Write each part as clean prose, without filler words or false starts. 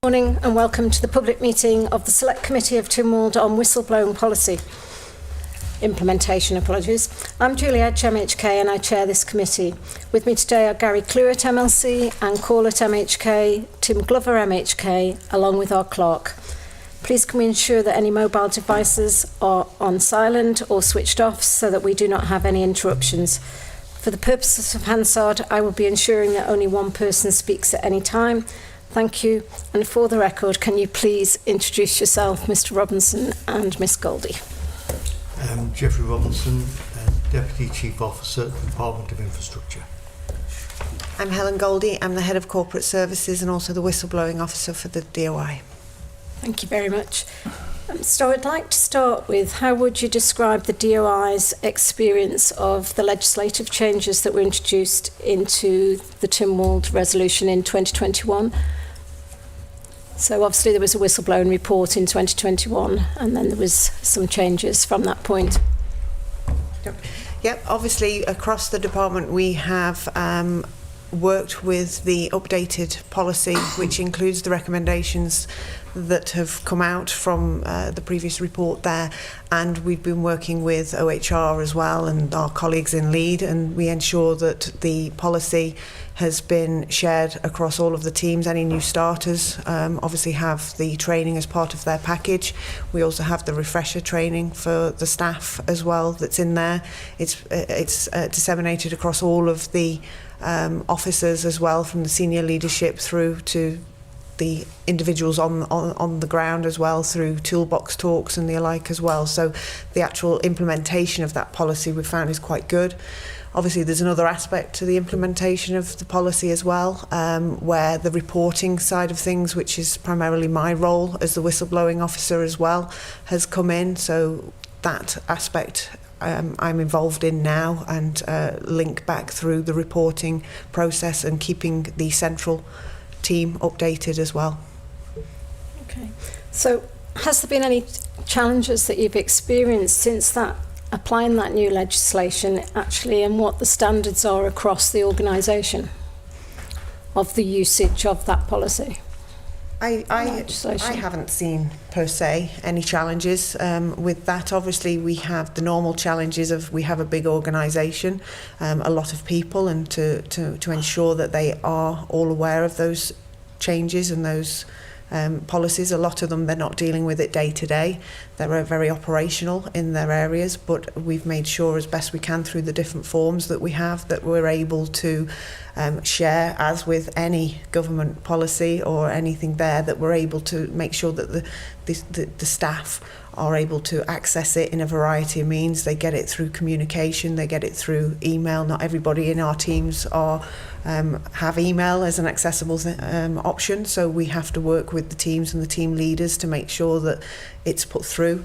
Morning and welcome to the public meeting of the Select Committee of Tynwald on Whistleblowing Policy Implementation. I'm Julie Edge, MHK, and I chair this committee. With me today are Gary Clewitt, MLC, Anne Corlett, MHK, Tim Glover, MHK, along with our clerk. Please can we ensure that any mobile devices are on silent or switched off so that we do not have any interruptions. For the purposes of Hansard, I will be ensuring that only one person speaks at any time. Thank you. And for the record, can you please introduce yourself, Mr. Robinson and Miss Goldie? Geoffrey Robinson, Deputy Chief Officer, Department of Infrastructure. I'm Helen Goldie. I'm the Head of Corporate Services and also the Whistleblowing Officer for the DOI. Thank you very much. So I'd like to start with, how would you describe the DOI's experience of the legislative changes that were introduced into the Tynwald resolution in 2021? So obviously there was a whistleblowing report in 2021 and then there was some changes from that point. Yep, obviously across the department we have worked with the updated policy, which includes the recommendations that have come out from the previous report there, and we've been working with OHR as well and our colleagues in lead, and we ensure that the policy has been shared across all of the teams. Any new starters obviously have the training as part of their package. We also have the refresher training for the staff as well that's in there. It's disseminated across all of the officers as well, from the senior leadership through to the individuals on the ground as well, through toolbox talks and the alike as well. So the actual implementation of that policy we found is quite good. Obviously there's another aspect to the implementation of the policy as well, where the reporting side of things, which is primarily my role as the whistleblowing officer as well, has come in. So that aspect I'm involved in now, and link back through the reporting process and keeping the central team updated as well. Okay, so has there been any challenges that you've experienced since that, applying that new legislation actually, and what the standards are across the organisation of the usage of that policy? I haven't seen per se any challenges with that. Obviously we have the normal challenges of, we have a big organisation, a lot of people, and to ensure that they are all aware of those changes and those policies. A lot of them, they're not dealing with it day to day. They're very operational in their areas, but we've made sure as best we can through the different forms that we have that we're able to share, as with any government policy or anything there, that we're able to make sure that the staff are able to access it in a variety of means. They get it through communication, they get it through email. Not everybody in our teams have email as an accessible option, so we have to work with the teams and the team leaders to make sure that it's put through.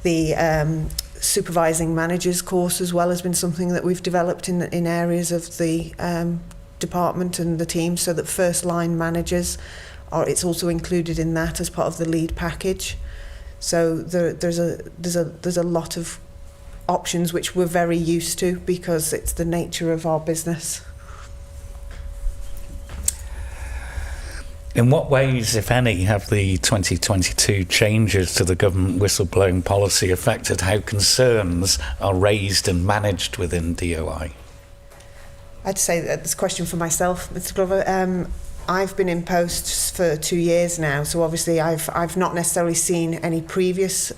The supervising managers course as well has been something that we've developed in areas of the department and the team, so that first line managers it's also included in that as part of the lead package. So there's a lot of options which we're very used to because it's the nature of our business. In what ways, if any, have the 2022 changes to the government whistleblowing policy affected how concerns are raised and managed within DOI? I'd say that this question for myself, Mr. Glover. I've been in post for 2 years now, so obviously I've not necessarily seen any previous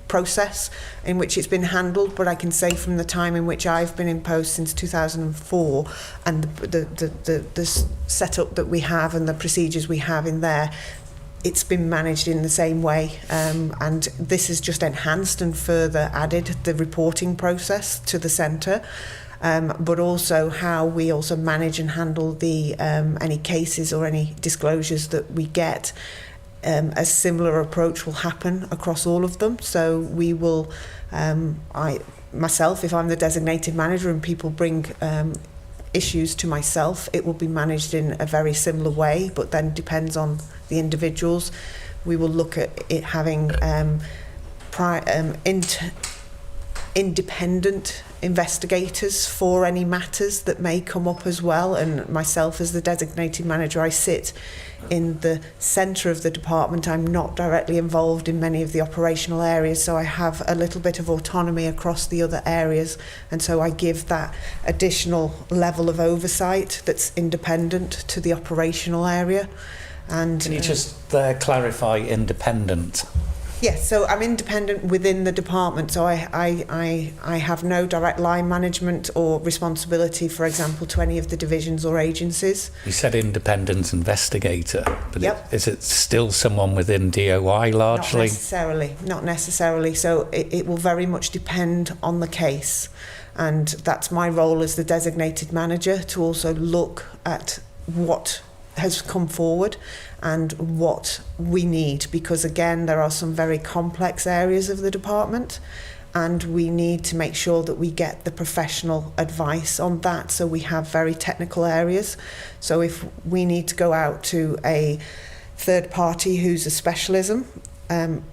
process in which it's been handled, but I can say from the time in which I've been in post since 2004 and the setup that we have and the procedures we have in there, it's been managed in the same way, and this has just enhanced and further added the reporting process to the centre. But also how we also manage and handle the any cases or any disclosures that we get. A similar approach will happen across all of them. So we will, myself, if I'm the designated manager and people bring issues to myself, it will be managed in a very similar way, but then depends on the individuals. We will look at it having independent investigators for any matters that may come up as well. And myself, as the designated manager, I sit in the centre of the department. I'm not directly involved in many of the operational areas, so I have a little bit of autonomy across the other areas, and so I give that additional level of oversight that's independent to the operational area. And can you just clarify independent? Yes, so I'm independent within the department, so I have no direct line management or responsibility, for example, to any of the divisions or agencies. You said independent investigator, but Yep. is it still someone within DOI largely? Not necessarily. So it will very much depend on the case, and that's my role as the designated manager, to also look at what has come forward and what we need, because again there are some very complex areas of the department, and we need to make sure that we get the professional advice on that. So we have very technical areas, so if we need to go out to a third party who's a specialism,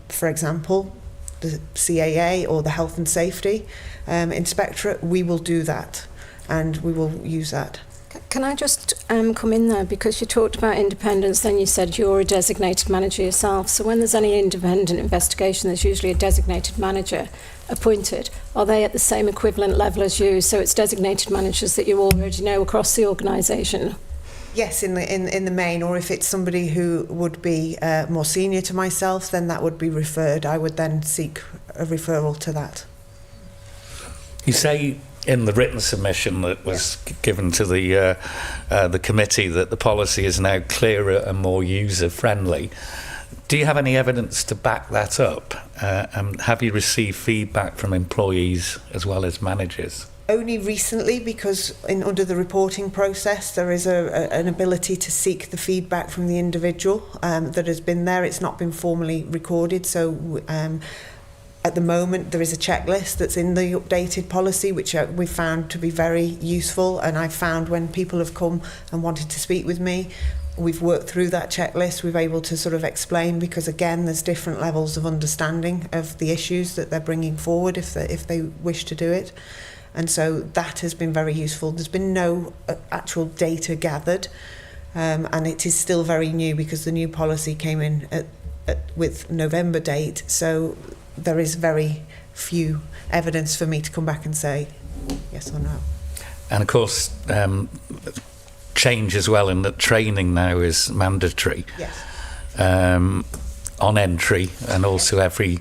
for example the CAA or the Health and Safety Inspectorate, we will do that and we will use that. Can I just come in there, because you talked about independence, then you said you're a designated manager yourself. So when there's any independent investigation, there's usually a designated manager appointed. Are they at the same equivalent level as you? So it's designated managers that you already know across the organisation? Yes, in the main, or if it's somebody who would be more senior to myself, then that would be referred. I would then seek a referral to that. You say in the written submission that was given to the committee that the policy is now clearer and more user-friendly. Do you have any evidence to back that up? And have you received feedback from employees as well as managers? Only recently, because under the reporting process there is an ability to seek the feedback from the individual that has been there. It's not been formally recorded, so at the moment there is a checklist that's in the updated policy, which we found to be very useful, and I found when people have come and wanted to speak with me, we've worked through that checklist. We've able to sort of explain, because again there's different levels of understanding of the issues that they're bringing forward if they wish to do it, and so that has been very useful. There's been no actual data gathered, and it is still very new because the new policy came in with November date, so there is very few evidence for me to come back and say yes or no. And of course, change as well in that training now is mandatory. Yes. On entry, and also every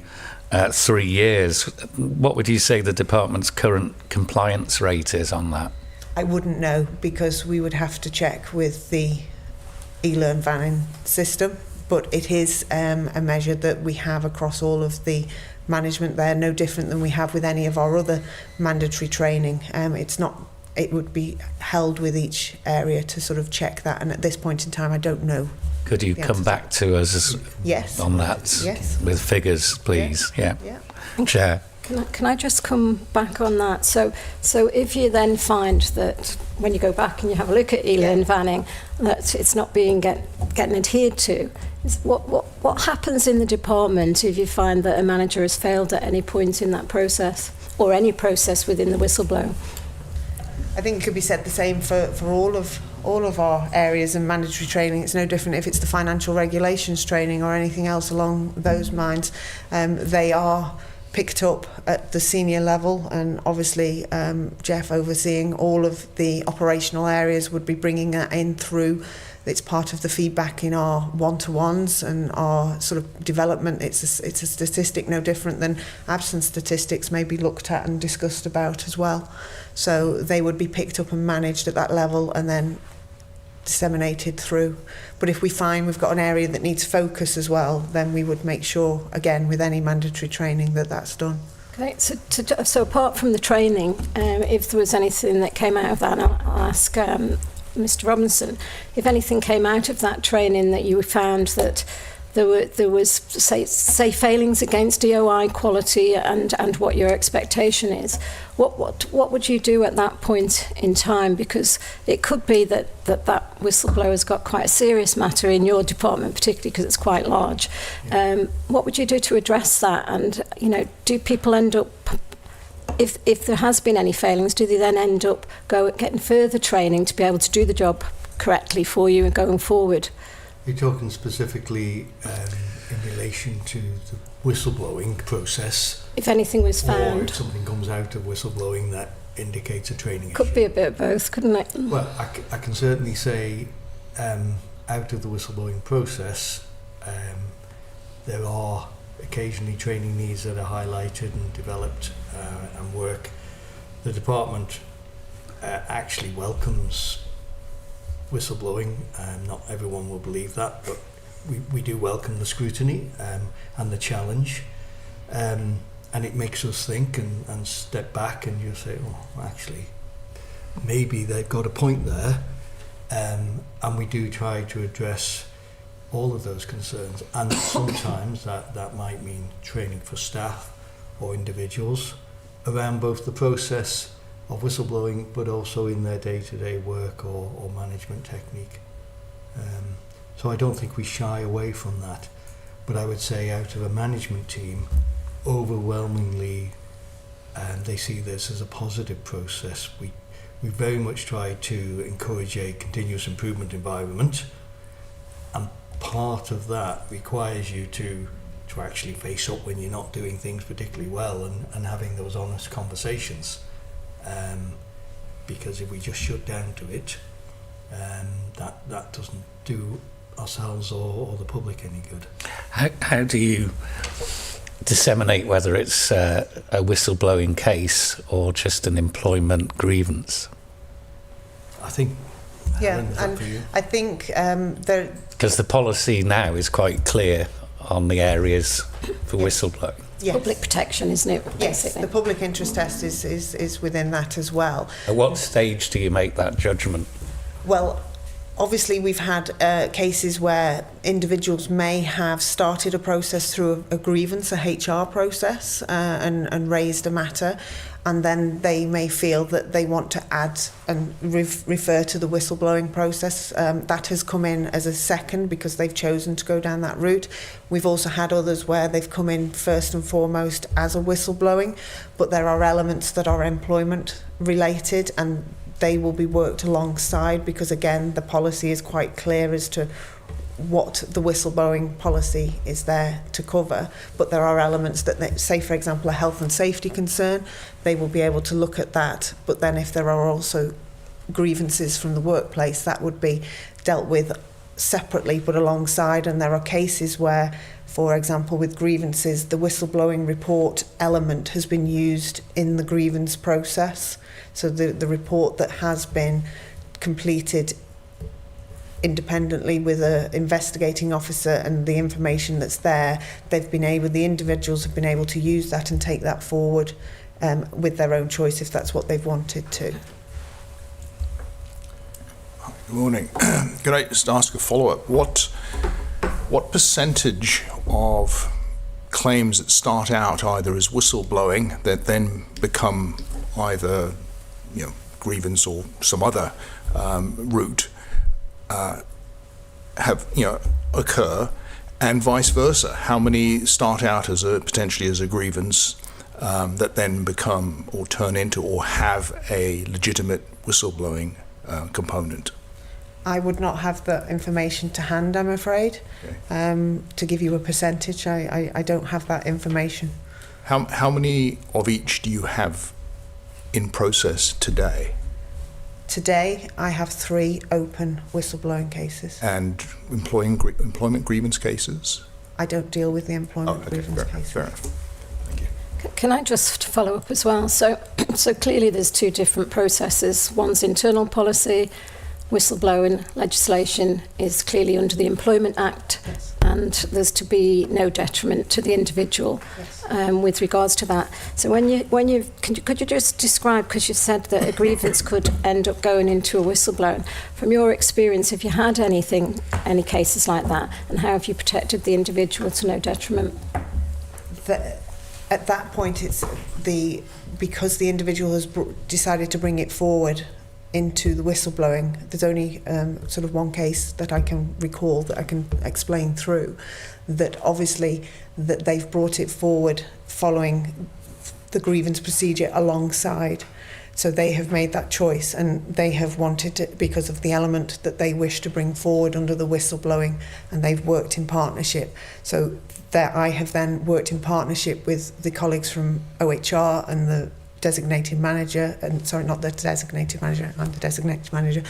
3 years. What would you say the department's current compliance rate is on that? I wouldn't know, because we would have to check with the e-learn vanning system, but it is a measure that we have across all of the management there, no different than we have with any of our other mandatory training. It would be held with each area to sort of check that, and at this point in time I don't know. Could you come back to us on that? Yes. With figures, please? Yeah. Chair. Can I just come back on that? So if you then find that when you go back and you have a look at e-learn vanning, that it's not being getting adhered to, what happens in the department if you find that a manager has failed at any point in that process, or any process within the whistleblower? I think it could be said the same for all of our areas and mandatory training. It's no different if it's the financial regulations training or anything else along those lines. They are picked up at the senior level, and obviously Jeff, overseeing all of the operational areas, would be bringing that in through. It's part of the feedback in our one-to-ones and our sort of development. It's a statistic no different than absence statistics may be looked at and discussed about as well. So they would be picked up and managed at that level and then disseminated through. But if we find we've got an area that needs focus as well, then we would make sure, again, with any mandatory training, that that's done. Okay, so apart from the training, if there was anything that came out of that, I'll ask Mr. Robinson, if anything came out of that training that you found that there was say failings against DOI quality and what your expectation is, what would you do at that point in time? Because it could be that whistleblower's got quite a serious matter in your department, particularly because it's quite large. What would you do to address that? And do people end up if there has been any failings, do they then end up getting further training to be able to do the job correctly for you and going forward? You're talking specifically in relation to the whistleblowing process. If anything was Or found. if something comes out of whistleblowing that indicates a training Could issue. be a bit of both, couldn't it? Well, I can certainly say out of the whistleblowing process, there are occasionally training needs that are highlighted and developed and work. The department actually welcomes whistleblowing. Not everyone will believe that, but we do welcome the scrutiny and the challenge. And it makes us think and step back and you say, oh, actually, maybe they've got a point there. And we do try to address all of those concerns. And sometimes that might mean training for staff or individuals around both the process of whistleblowing, but also in their day-to-day work or management technique. So I don't think we shy away from that. But I would say out of a management team, overwhelmingly they see this as a positive process. We very much try to encourage a continuous improvement environment, and part of that requires you to actually face up when you're not doing things particularly well and having those honest conversations, because if we just shut down to it, that doesn't do ourselves or the public any good. How do you disseminate whether it's a whistleblowing case or just an employment grievance? I think, Helen, is that for you? I think there... Because the policy now is quite clear on the areas for whistleblowing. Yes. Public protection, isn't it? Yes, Basically. the public interest test is within that as well. At what stage do you make that judgment? Well, obviously we've had cases where individuals may have started a process through a grievance, a HR process, and raised a matter, and then they may feel that they want to add and refer to the whistleblowing process. That has come in as a second because they've chosen to go down that route. We've also had others where they've come in first and foremost as a whistleblowing, but there are elements that are employment related and they will be worked alongside because, again, the policy is quite clear as to what the whistleblowing policy is there to cover. But there are elements that, say, for example, a health and safety concern, they will be able to look at that. But then if there are also grievances from the workplace, that would be dealt with separately but alongside. And there are cases where, for example, with grievances, the whistleblowing report element has been used in the grievance process. So the report that has been completed independently with an investigating officer and the information that's there, the individuals have been able to use that and take that forward with their own choice if that's what they've wanted to. Good morning. Could I just ask a follow-up? What percentage of claims that start out either as whistleblowing that then become either grievance or some other route have occur, and vice versa? How many start out as potentially as a grievance that then become or turn into or have a legitimate whistleblowing component? I would not have the information to hand, I'm afraid, to give you a percentage. I don't have that information. How many of each do you have in process today? Today, I have 3 open whistleblowing cases. And employment grievance cases? I don't deal with the employment grievance cases. Fair enough. Thank you. Can I just follow up as well? So clearly there's 2 different processes. One's internal policy. Whistleblowing legislation is clearly under the Employment Act, Yes. and there's to be no detriment to the individual with regards to that. So could you just describe, because you said that a grievance could end up going into a whistleblowing. From your experience, have you had any cases like that, and how have you protected the individual to no detriment? At that point, it's because the individual has decided to bring it forward into the whistleblowing. There's only sort of one case that I can recall that I can explain through, that obviously that they've brought it forward following the grievance procedure alongside. So they have made that choice, and they have wanted it because of the element that they wish to bring forward under the whistleblowing, and they've worked in partnership. So that I have then worked in partnership with the colleagues from OHR and the designated manager, and sorry, not the designated manager, I'm the designated manager,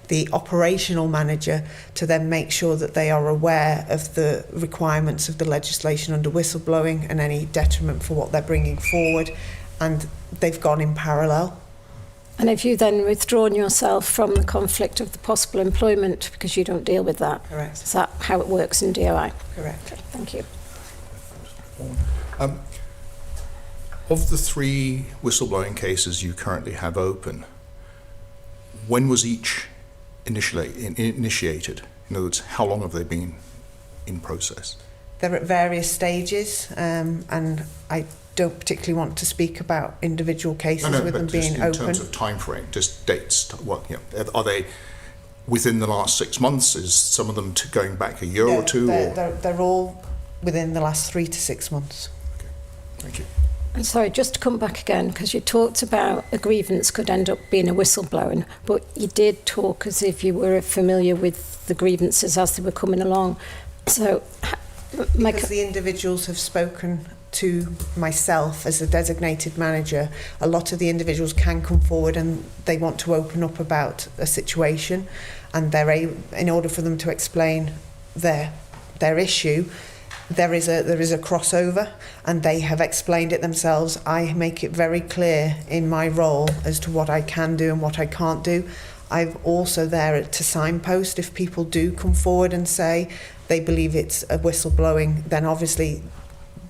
the operational manager, to then make sure that they are aware of the requirements of the legislation under whistleblowing and any detriment for what they're bringing forward, and they've gone in parallel. And have you then withdrawn yourself from the conflict of the possible employment because you don't deal with that? Correct. Is that how it works in DOI? Correct. Okay, thank you. Of the 3 whistleblowing cases you currently have open, when was each initiated? In other words, how long have they been in process? They're at various stages, and I don't particularly want to speak about individual cases with them being open. In terms of time frame, just dates. Are they within the last 6 months? Is some of them going back a year or two? They're all within the last 3 to 6 months. Okay, thank you. And sorry, just to come back again, because you talked about a grievance could end up being a whistleblowing, but you did talk as if you were familiar with the grievances as they were coming along. So, because the individuals have spoken to myself as a designated manager, a lot of the individuals can come forward and they want to open up about a situation, and in order for them to explain their issue, there is a crossover, and they have explained it themselves. I make it very clear in my role as to what I can do and what I can't do. I'm also there to signpost if people do come forward and say they believe it's a whistleblowing, then obviously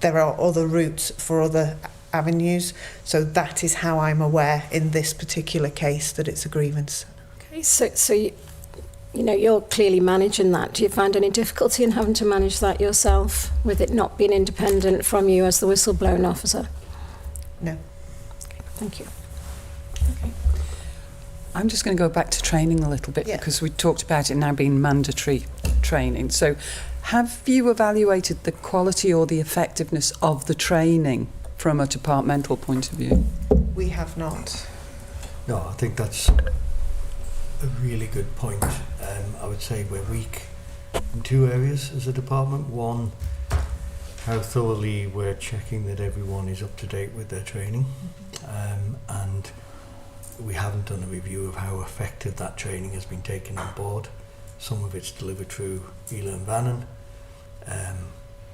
there are other routes for other avenues. So that is how I'm aware in this particular case that it's a grievance. Okay, so you know, you're clearly managing that. Do you find any difficulty in having to manage that yourself, with it not being independent from you as the whistleblowing officer? No. Okay, thank you. Okay. I'm just going to go back to training a little bit, because we talked about it now being mandatory training. So have you evaluated the quality or the effectiveness of the training from a departmental point of view? We have not. No, I think that's a really good point. I would say we're weak in 2 areas as a department. One, how thoroughly we're checking that everyone is up to date with their training, and we haven't done a review of how effective that training has been taken on board. Some of it's delivered through Elan Bannon, and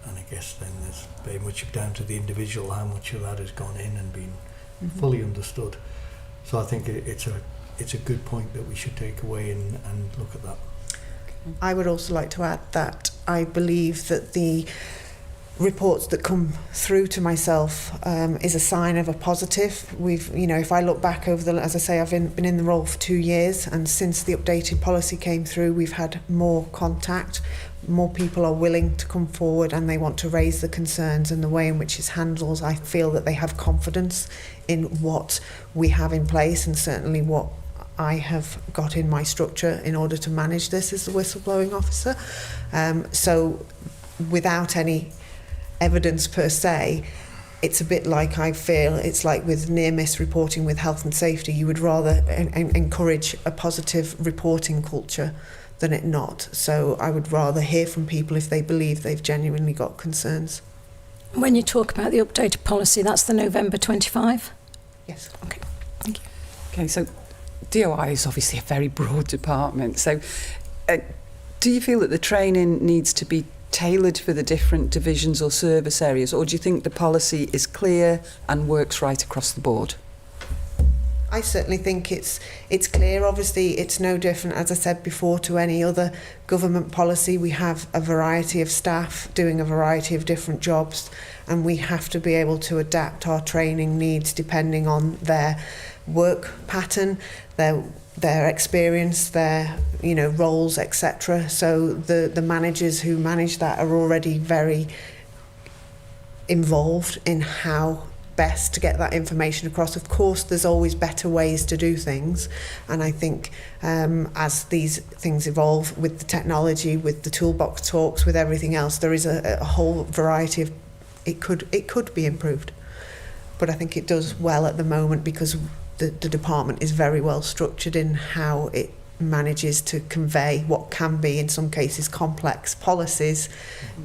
I guess then there's very much down to the individual how much of that has gone in and been fully understood. So I think it's a good point that we should take away and look at that. I would also like to add that I believe that the reports that come through to myself is a sign of a positive. If I look back over as I say, I've been in the role for 2 years, and since the updated policy came through, we've had more contact. More people are willing to come forward and they want to raise the concerns, and the way in which it's handled, I feel that they have confidence in what we have in place, and certainly what I have got in my structure in order to manage this as the whistleblowing officer. So without any evidence per se, it's a bit like, I feel it's like with near-miss reporting with health and safety, you would rather encourage a positive reporting culture than it not. So I would rather hear from people if they believe they've genuinely got concerns. When you talk about the updated policy, that's the November 25? Yes. Okay, thank you. Okay, so DOI is obviously a very broad department. So do you feel that the training needs to be tailored for the different divisions or service areas, or do you think the policy is clear and works right across the board? I certainly think it's clear. Obviously, it's no different, as I said before, to any other government policy. We have a variety of staff doing a variety of different jobs, and we have to be able to adapt our training needs depending on their work pattern, their experience, their roles, etc. So the managers who manage that are already very involved in how best to get that information across. Of course, there's always better ways to do things, and I think as these things evolve with the technology, with the toolbox talks, with everything else, there is a whole variety of it could be improved. but I think it does well at the moment because the department is very well structured in how it manages to convey what can be, in some cases, complex policies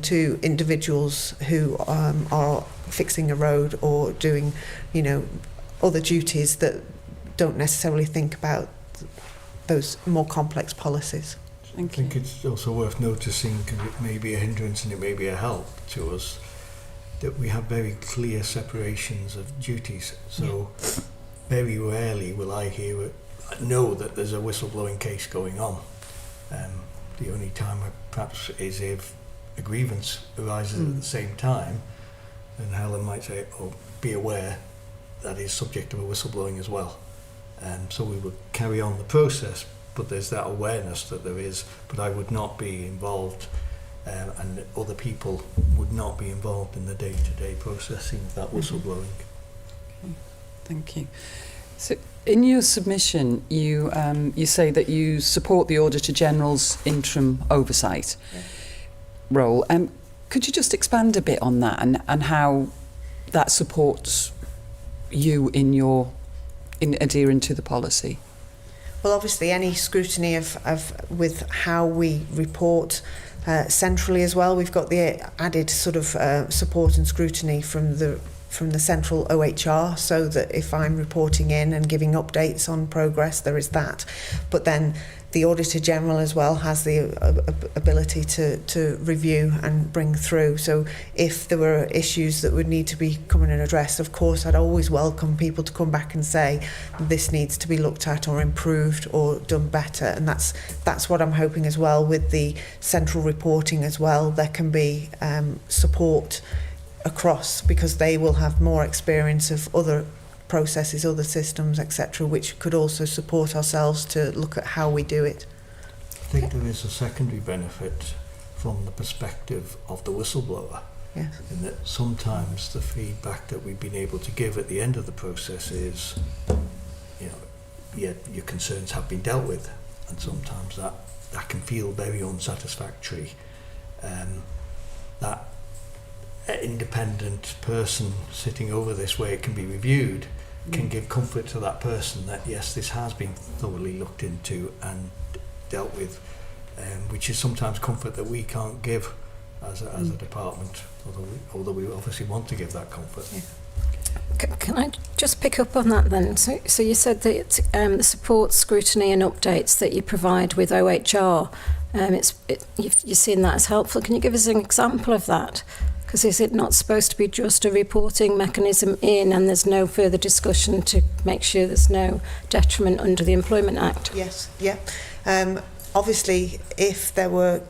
to individuals who are fixing a road or doing, you know, other duties that don't necessarily think about those more complex policies. I think it's also worth noticing, because it may be a hindrance and it may be a help to us, that we have very clear separations of duties. So very rarely will I know that there's a whistleblowing case going on. The only time perhaps is if a grievance arises at the same time, then Helen might say, oh, be aware that is subject to a whistleblowing as well. So we would carry on the process, but there's that awareness that there is, but I would not be involved, and other people would not be involved in the day-to-day processing of that whistleblowing. Okay. Thank you. So in your submission, you say that you support the Auditor General's interim oversight role. Could you just expand a bit on that and how that supports you in adhering to the policy? Well, obviously, any scrutiny of with how we report centrally as well. We've got the added sort of support and scrutiny from the central OHR, so that if I'm reporting in and giving updates on progress, there is that. But then the Auditor General as well has the ability to review and bring through. So if there were issues that would need to be coming and addressed, of course, I'd always welcome people to come back and say, this needs to be looked at or improved or done better. And that's what I'm hoping as well with the central reporting as well. There can be support across, because they will have more experience of other processes, other systems, etc., which could also support ourselves to look at how we do it. I think there is a secondary benefit from the perspective of the whistleblower, Yes. in that sometimes the feedback that we've been able to give at the end of the process is, you know, yeah, your concerns have been dealt with, and sometimes that can feel very unsatisfactory. That independent person sitting over this where it can be reviewed can give comfort to that person that yes, this has been thoroughly looked into and dealt with, which is sometimes comfort that we can't give as a department, although we obviously want to give that comfort. Yeah. Can I just pick up on that then? So you said that the support, scrutiny and updates that you provide with OHR, you've seen that as helpful. Can you give us an example of that? Because is it not supposed to be just a reporting mechanism in, and there's no further discussion to make sure there's no detriment under the Employment Act? Yes, yeah. Obviously, if there were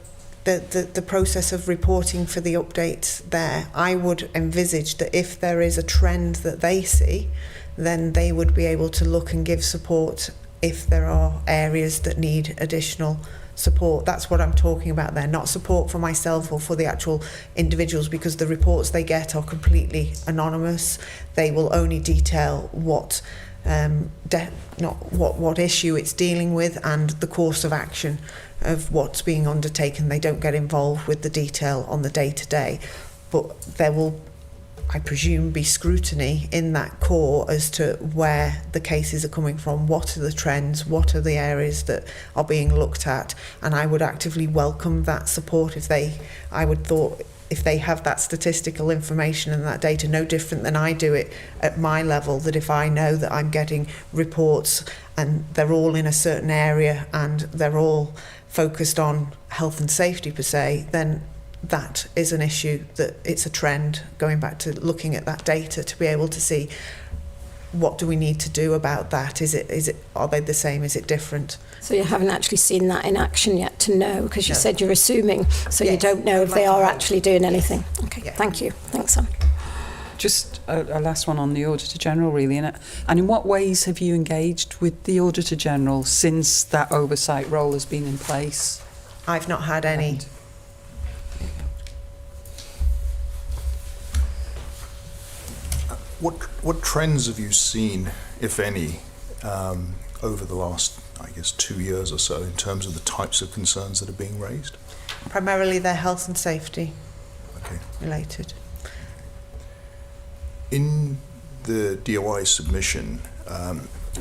the process of reporting for the updates there, I would envisage that if there is a trend that they see, then they would be able to look and give support if there are areas that need additional support. That's what I'm talking about there, not support for myself or for the actual individuals, because the reports they get are completely anonymous. They will only detail what what issue it's dealing with and the course of action of what's being undertaken. They don't get involved with the detail on the day-to-day, but there will, I presume, be scrutiny in that core as to where the cases are coming from, what are the trends, what are the areas that are being looked at, and I would actively welcome that support if they have that statistical information and that data, no different than I do it at my level, that if I know that I'm getting reports and they're all in a certain area and they're all focused on health and safety per se, then that is an issue, that it's a trend, going back to looking at that data to be able to see what do we need to do about that. Are they the same? Is it different? So you haven't actually seen that in action yet to know, because you No. said you're assuming, so Yes, you don't know if I'd they like are to know. actually doing anything. Okay, Yeah. thank you. Thanks, Sam. Just a last one on the Auditor General, really. And in what ways have you engaged with the Auditor General since that oversight role has been in place? I've not had any. What trends have you seen, if any, over the last, I guess, 2 years or so in terms of the types of concerns that are being raised? Primarily they're health and safety Okay. related. In the DOI submission,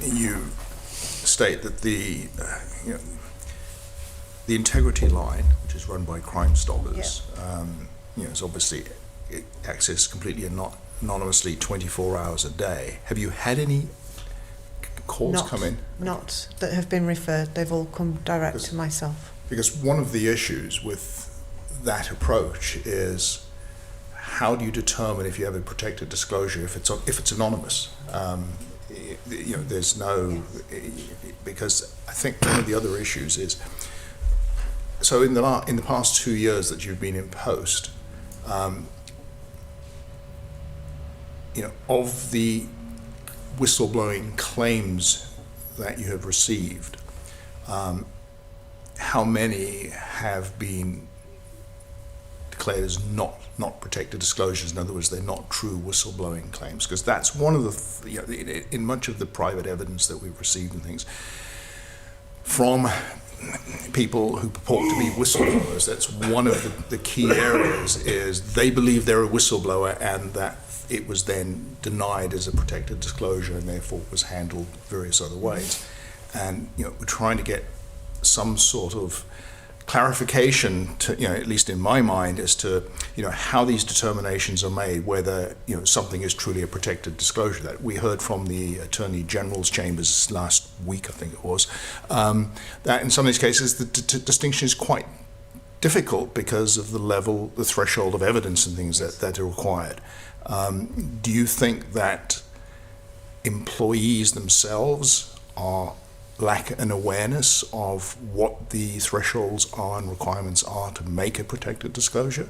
you state that the integrity line, which is run by Crime Stoppers, is obviously accessed completely anonymously 24 hours a day. Have you had any calls come in? Not that have been referred. They've all come direct to myself. Because one of the issues with that approach is, how do you determine if you have a protected disclosure if it's anonymous? There's no, because I think one of the other issues is, so in the past 2 years that you've been in post, of the whistleblowing claims that you have received, how many have been declared as not protected disclosures? In other words, they're not true whistleblowing claims, because that's one of the, in much of the private evidence that we've received and things from people who purport to be whistleblowers, that's one of the key areas, is they believe they're a whistleblower and that it was then denied as a protected disclosure and therefore was handled various other ways. And we're trying to get some sort of clarification to, at least in my mind, as to how these determinations are made, whether something is truly a protected disclosure. That we heard from the Attorney General's chambers last week, I think it was, that in some of these cases the distinction is quite difficult because of the threshold of evidence and things that are required. Do you think that employees themselves lack an awareness of what the thresholds are and requirements are to make a protected disclosure?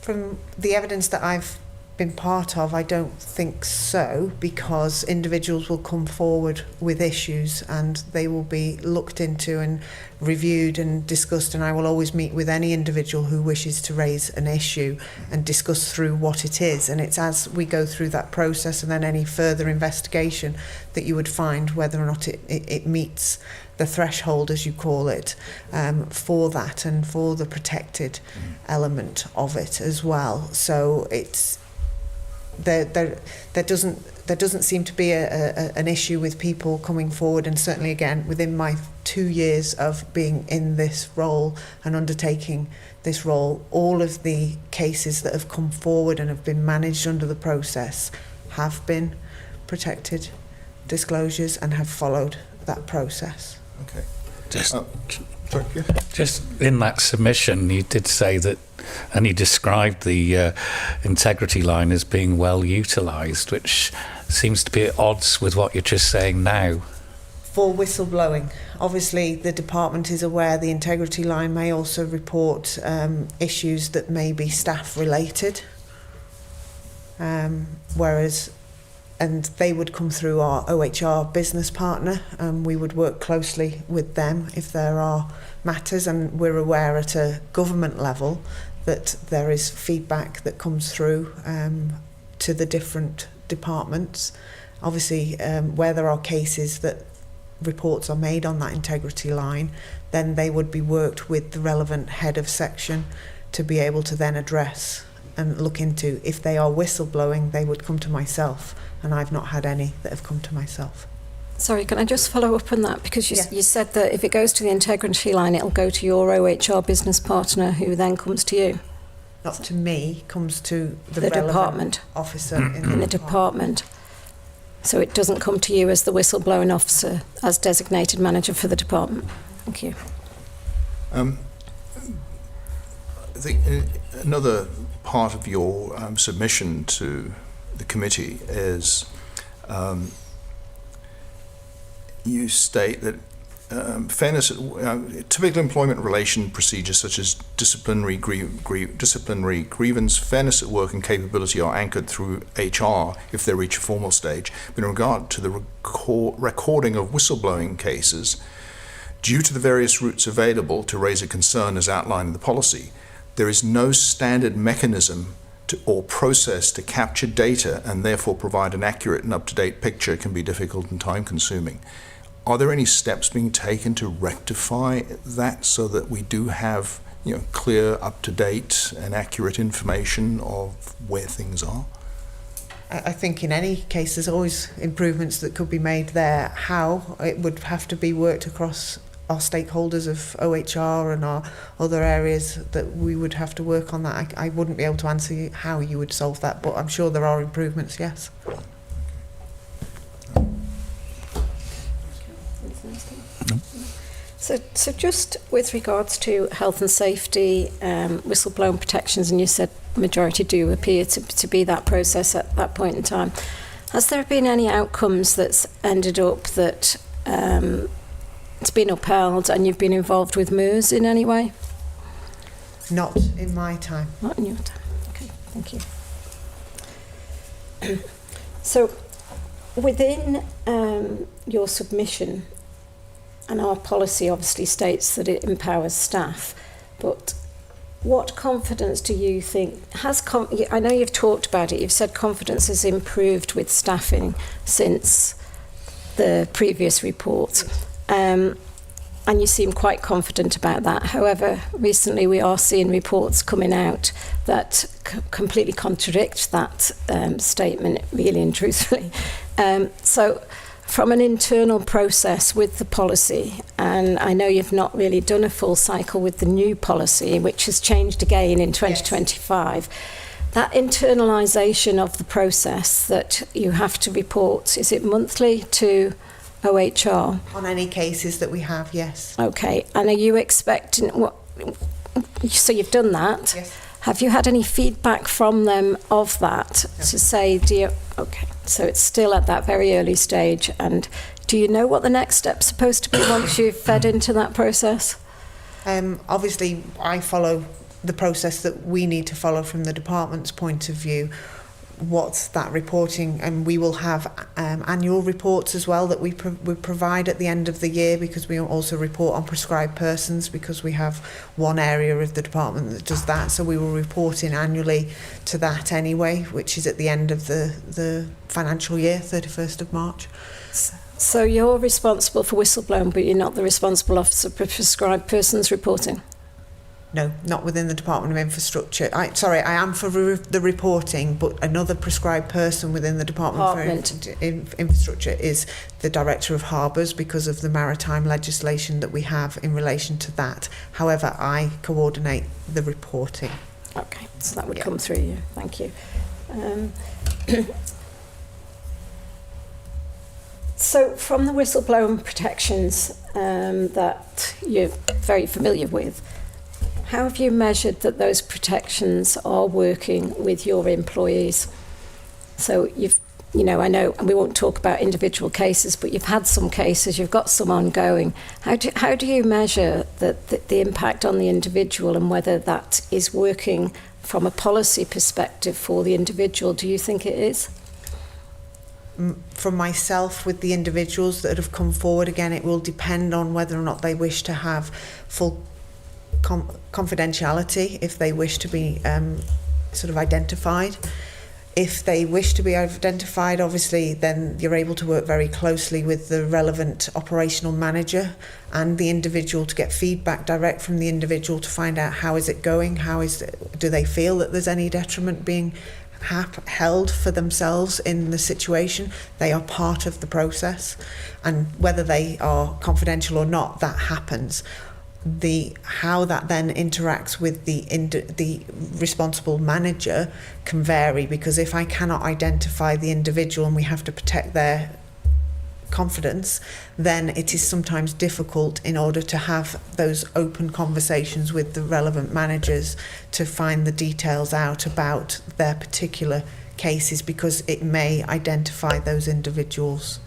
From the evidence that I've been part of, I don't think so, because individuals will come forward with issues and they will be looked into and reviewed and discussed, and I will always meet with any individual who wishes to raise an issue and discuss through what it is, and it's as we go through that process and then any further investigation that you would find whether or not it meets the threshold, as you call it, for that and for the protected element of it as well. So it's there doesn't seem to be an issue with people coming forward, and certainly again within my 2 years of being in this role and undertaking this role, all of the cases that have come forward and have been managed under the process have been protected disclosures and have followed that process. Okay. Just in that submission, you did say that, and you described the integrity line as being well utilised, which seems to be at odds with what you're just saying now. For whistleblowing, obviously the department is aware the integrity line may also report issues that may be staff related, and they would come through our OHR business partner, and we would work closely with them if there are matters, and we're aware at a government level that there is feedback that comes through to the different departments. Obviously, where there are cases that reports are made on that integrity line, then they would be worked with the relevant head of section to be able to then address and look into. If they are whistleblowing, they would come to myself, and I've not had any that have come to myself. Sorry, can I just follow up on that? Because you said that if it goes to the integrity line, it'll go to your OHR business partner, who then comes to you. Not to me, comes to the relevant department officer in the department. So it doesn't come to you as the whistleblowing officer, as designated manager for the department. Thank you. I think another part of your submission to the committee is you state that fairness, typical employment relation procedures such as disciplinary grievance, fairness at work and capability are anchored through HR if they reach a formal stage. But in regard to the recording of whistleblowing cases, due to the various routes available to raise a concern as outlined in the policy, there is no standard mechanism or process to capture data, and therefore provide an accurate and up-to-date picture can be difficult and time-consuming. Are there any steps being taken to rectify that so that we do have, clear, up-to-date and accurate information of where things are? I think in any case there's always improvements that could be made there. How it would have to be worked across our stakeholders of OHR and our other areas that we would have to work on that. I wouldn't be able to answer you how you would solve that, but I'm sure there are improvements, yes. So just with regards to health and safety, whistleblowing protections, and you said majority do appear to be that process at that point in time. Has there been any outcomes that's ended up that it's been upheld and you've been involved with MERS in any way? Not in my time. Not in your time. Okay, thank you. So within your submission, and our policy obviously states that it empowers staff, but what confidence do you think I know you've talked about it, you've said confidence has improved with staffing since the previous report, and you seem quite confident about that. However, recently we are seeing reports coming out that completely contradict that statement, really and truthfully. So from an internal process with the policy, and I know you've not really done a full cycle with the new policy, which has changed again in 2025, that internalisation of the process that you have to report, is it monthly to OHR? On any cases that we have, yes. Okay, and are you expecting, so you've done that? Yes. Have you had any feedback from them of that to say, okay, so it's still at that very early stage, and do you know what the next step's supposed to be once you've fed into that process? Obviously, I follow the process that we need to follow from the department's point of view. What's that reporting, and we will have annual reports as well that we provide at the end of the year, because we also report on prescribed persons, because we have one area of the department that does that, so we will report in annually to that anyway, which is at the end of the financial year, 31st of March. So you're responsible for whistleblowing, but you're not the responsible officer for prescribed persons reporting? No, not within the Department of Infrastructure. I am for the reporting, but another prescribed person within the Department for Infrastructure is the Director of Harbours, because of the maritime legislation that we have in relation to that. However, I coordinate the reporting. Okay, so that would come through you. Thank you. So from the whistleblowing protections that you're very familiar with, how have you measured that those protections are working with your employees? So I know, and we won't talk about individual cases, but you've had some cases, you've got some ongoing. How do you measure the impact on the individual, and whether that is working from a policy perspective for the individual? Do you think it is? From myself, with the individuals that have come forward, again, it will depend on whether or not they wish to have full confidentiality, if they wish to be sort of identified. If they wish to be identified, obviously, then you're able to work very closely with the relevant operational manager and the individual to get feedback direct from the individual to find out how is it going, do they feel that there's any detriment being held for themselves in the situation. They are part of the process, and whether they are confidential or not, that happens. How that then interacts with the responsible manager can vary, because if I cannot identify the individual and we have to protect their confidence, then it is sometimes difficult in order to have those open conversations with the relevant managers to find the details out about their particular cases, because it may identify those individuals.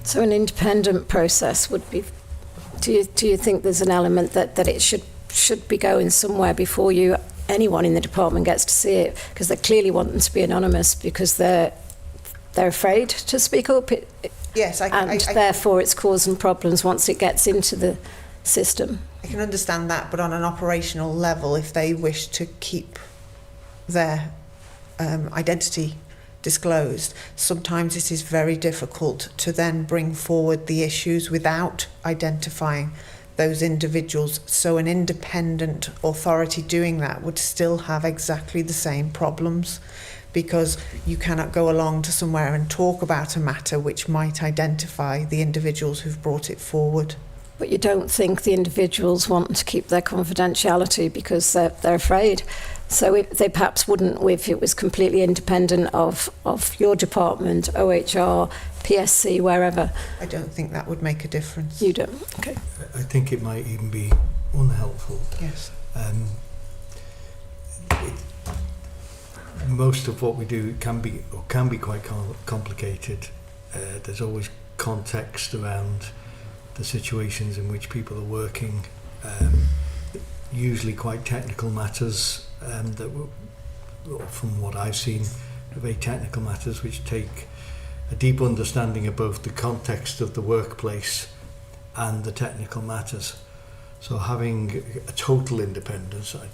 So an independent process would be. Do you think there's an element that it should be going somewhere before anyone in the department gets to see it, because they clearly want them to be anonymous because they're afraid to speak up? Yes, therefore it's causing problems once it gets into the system. I can understand that, but on an operational level, if they wish to keep their identity disclosed, sometimes it is very difficult to then bring forward the issues without identifying those individuals. So an independent authority doing that would still have exactly the same problems, because you cannot go along to somewhere and talk about a matter which might identify the individuals who've brought it forward. But you don't think the individuals want to keep their confidentiality because they're afraid. So they perhaps wouldn't if it was completely independent of your department, OHR, PSC, wherever. I don't think that would make a difference. You don't? Okay. I think it might even be unhelpful. Yes. Most of what we do can be quite complicated. There's always context around the situations in which people are working, usually quite technical matters from what I've seen, very technical matters which take a deep understanding of both the context of the workplace and the technical matters. So having a total independence, I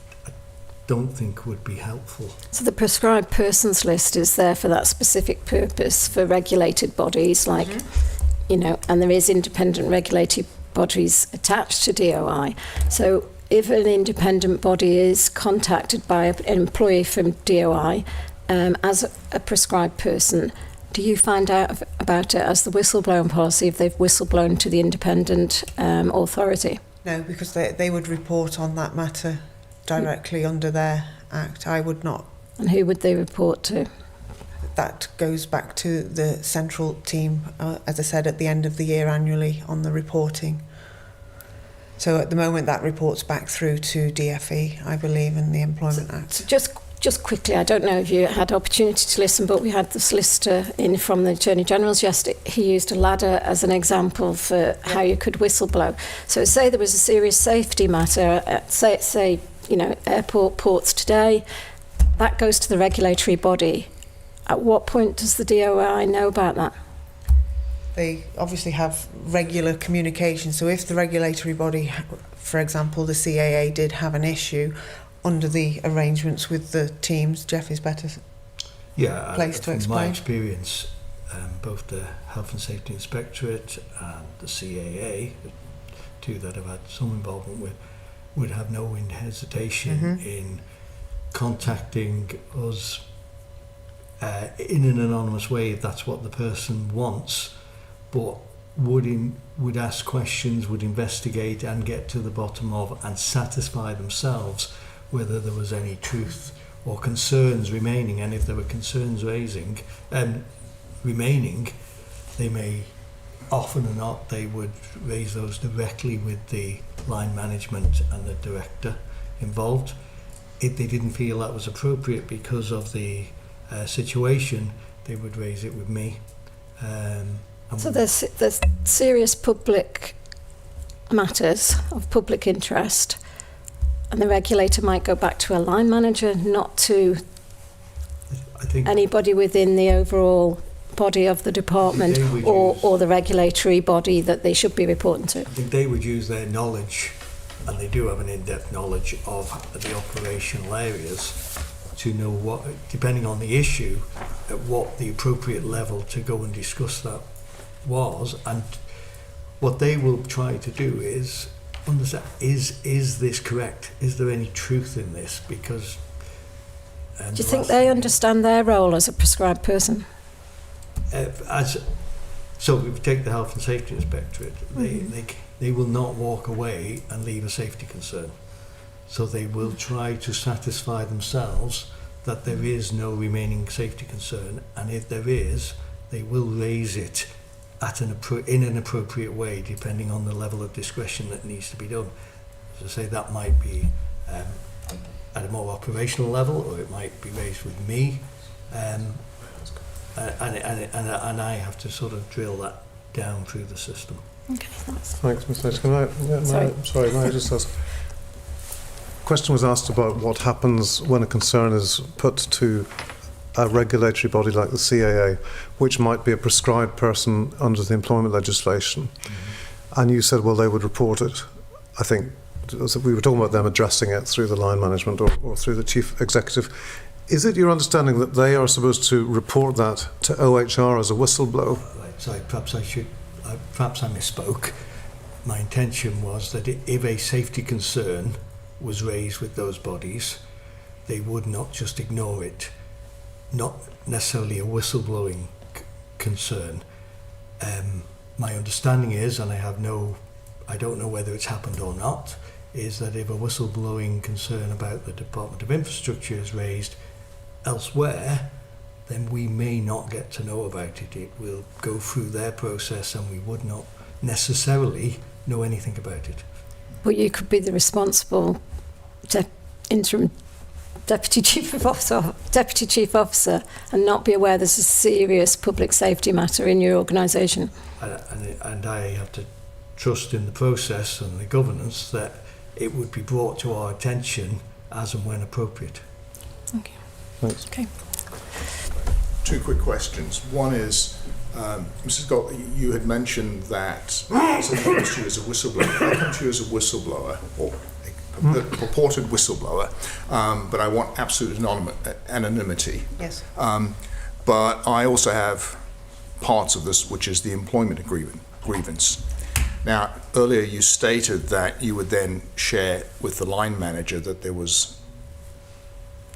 don't think would be helpful. So the prescribed persons list is there for that specific purpose for regulated bodies, like, and there is independent regulated bodies attached to DOI. So if an independent body is contacted by an employee from DOI as a prescribed person, do you find out about it as the whistleblowing policy if they've whistleblown to the independent authority? No, because they would report on that matter directly under their act. I would not. And who would they report to? That goes back to the central team, as I said, at the end of the year annually on the reporting. So at the moment that reports back through to DFE, I believe, in the Employment Act. Just quickly, I don't know if you had opportunity to listen, but we had the solicitor in from the Attorney General's yesterday. He used a ladder as an example for how you could whistleblow. So say there was a serious safety matter, say airport ports today, that goes to the regulatory body. At what point does the DOI know about that? They obviously have regular communication. So if the regulatory body, for example, the CAA, did have an issue under the arrangements with the teams, Jeff is better placed to explain. From my experience, both the Health and Safety Inspectorate and the CAA, two that I've had some involvement with, would have no hesitation in contacting us in an anonymous way if that's what the person wants, but would ask questions, would investigate and get to the bottom of and satisfy themselves whether there was any truth or concerns remaining. And if there were concerns remaining, they may, often or not, they would raise those directly with the line management and the director involved. If they didn't feel that was appropriate because of the situation, they would raise it with me. So there's serious public matters of public interest, and the regulator might go back to a line manager, not to anybody within the overall body of the department or the regulatory body that they should be reporting to. I think they would use their knowledge, and they do have an in-depth knowledge of the operational areas, to know what, depending on the issue, at what the appropriate level to go and discuss that was. And what they will try to do is understand, is this correct? Is there any truth in this? Because do you think they understand their role as a prescribed person? So if we take the Health and Safety Inspectorate, they will not walk away and leave a safety concern. So they will try to satisfy themselves that there is no remaining safety concern, and if there is, they will raise it in an appropriate way, depending on the level of discretion that needs to be done. As I say, that might be at a more operational level, or it might be raised with me, and I have to sort of drill that down through the system. Okay, thanks. Thanks, Mr. May I just ask? Question was asked about what happens when a concern is put to a regulatory body like the CAA, which might be a prescribed person under the employment legislation. And you said, well, they would report it. I think we were talking about them addressing it through the line management or through the chief executive. Is it your understanding that they are supposed to report that to OHR as a whistleblower? Right, so perhaps I misspoke. My intention was that if a safety concern was raised with those bodies, they would not just ignore it. not necessarily a whistleblowing concern. My understanding is, and I don't know whether it's happened or not, is that if a whistleblowing concern about the Department of Infrastructure is raised elsewhere, then we may not get to know about it. It will go through their process and we would not necessarily know anything about it. But you could be the responsible interim Deputy Chief Officer and not be aware there's a serious public safety matter in your organisation. And I have to trust in the process and the governance that it would be brought to our attention as and when appropriate. Thank you. Thanks. Okay. Two quick questions. One is, Mrs. Goldie, you had mentioned that somebody comes to you as a whistleblower. If I come to you as a whistleblower, or a purported whistleblower, but I want absolute anonymity. Yes. But I also have parts of this, which is the employment grievance. Now, earlier you stated that you would then share with the line manager that there was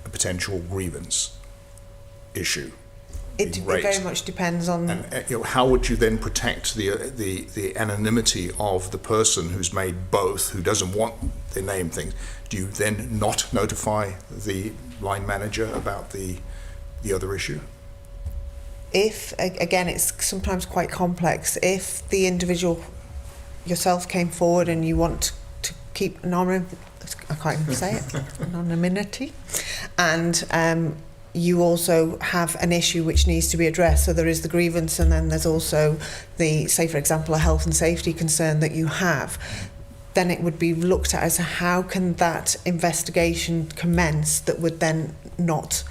a potential grievance issue. It very much depends on. And how would you then protect the anonymity of the person who's made both, who doesn't want their name things? Do you then not notify the line manager about the other issue? If, again, it's sometimes quite complex. If the individual yourself came forward and you want to keep anonymity, and you also have an issue which needs to be addressed. So there is the grievance, and then there's also the, say for example, a health and safety concern that you have. Then it would be looked at as how can that investigation commence that would then not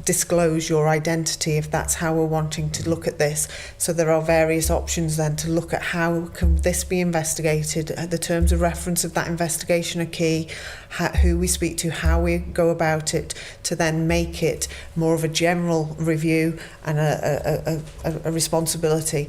disclose your identity, if that's how we're wanting to look at this. So there are various options then to look at how can this be investigated. The terms of reference of that investigation are key, who we speak to, how we go about it, to then make it more of a general review and a responsibility.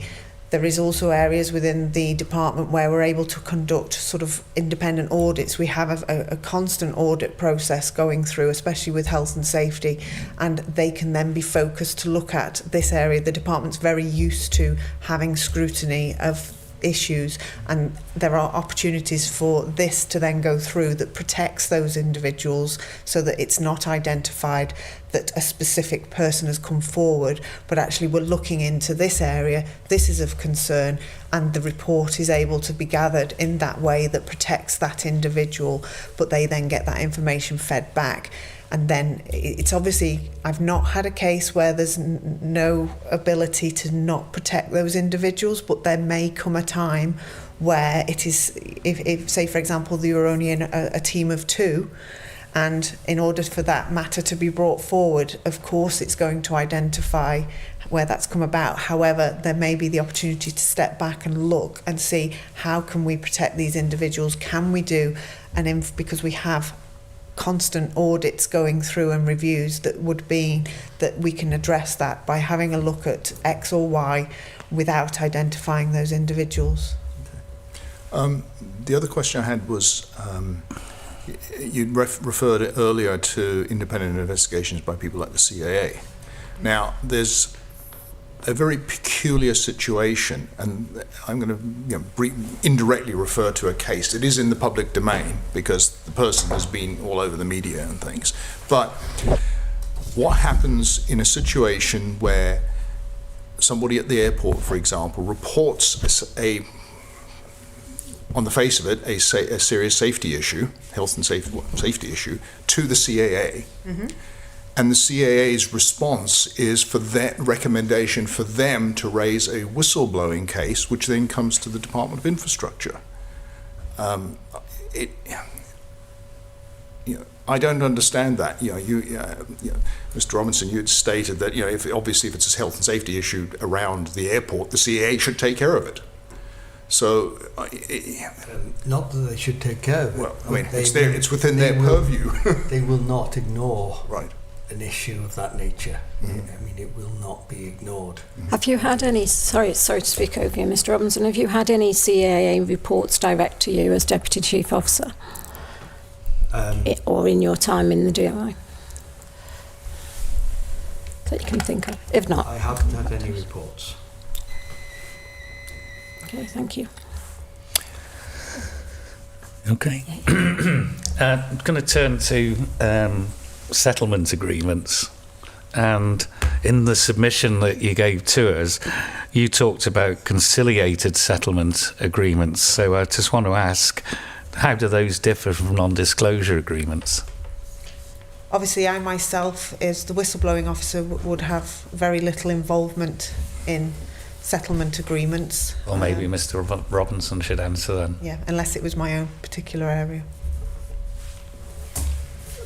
There is also areas within the department where we're able to conduct sort of independent audits. We have a constant audit process going through, especially with health and safety, and they can then be focused to look at this area. The department's very used to having scrutiny of issues, and there are opportunities for this to then go through that protects those individuals so that it's not identified that a specific person has come forward, but actually we're looking into this area, this is of concern, and the report is able to be gathered in that way that protects that individual, but they then get that information fed back. And then it's obviously, I've not had a case where there's no ability to not protect those individuals, but there may come a time where it is, if say for example, you were only in a team of 2, and in order for that matter to be brought forward, of course it's going to identify where that's come about. However, there may be the opportunity to step back and look and see how can we protect these individuals, can we do, because we have constant audits going through and reviews that would be that we can address that by having a look at X or Y without identifying those individuals. The other question I had was, you referred earlier to independent investigations by people like the CAA. Now, there's a very peculiar situation, and I'm going to indirectly refer to a case. It is in the public domain because the person has been all over the media and things. But what happens in a situation where somebody at the airport, for example, reports on the face of it, a serious safety issue, health and safety issue, to the CAA, mm-hmm. And the CAA's response is for that recommendation for them to raise a whistleblowing case, which then comes to the Department of Infrastructure. I don't understand that. Mr. Robinson, you had stated that if it's a health and safety issue around the airport, the CAA should take care of it. So, not that they should take care of it. Well, I mean, it's within their purview. They will not ignore right. an issue of that nature. Mm-hmm. I mean, it will not be ignored. Mm-hmm. Have you had any, sorry to speak over you, Mr. Robinson, have you had any CAA reports direct to you as Deputy Chief Officer? Or in your time in the DOI? that you can think of? If not, I haven't had any reports. okay, thank you. Okay. I'm going to turn to settlement agreements. And in the submission that you gave to us, you talked about conciliated settlement agreements. So I just want to ask, how do those differ from non-disclosure agreements? Obviously, I myself, as the whistleblowing officer, would have very little involvement in settlement agreements. Or maybe Mr. Robinson should answer then. Yeah, unless it was my own particular area.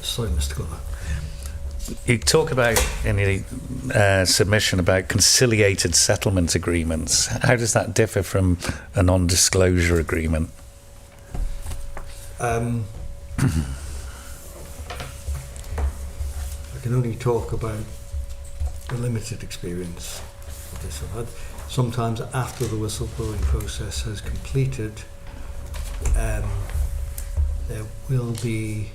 Sorry, Mr. Glover. You talk about in the submission about conciliated settlement agreements. How does that differ from a non-disclosure agreement? I can only talk about the limited experience of this I've had. Sometimes after the whistleblowing process has completed, there will be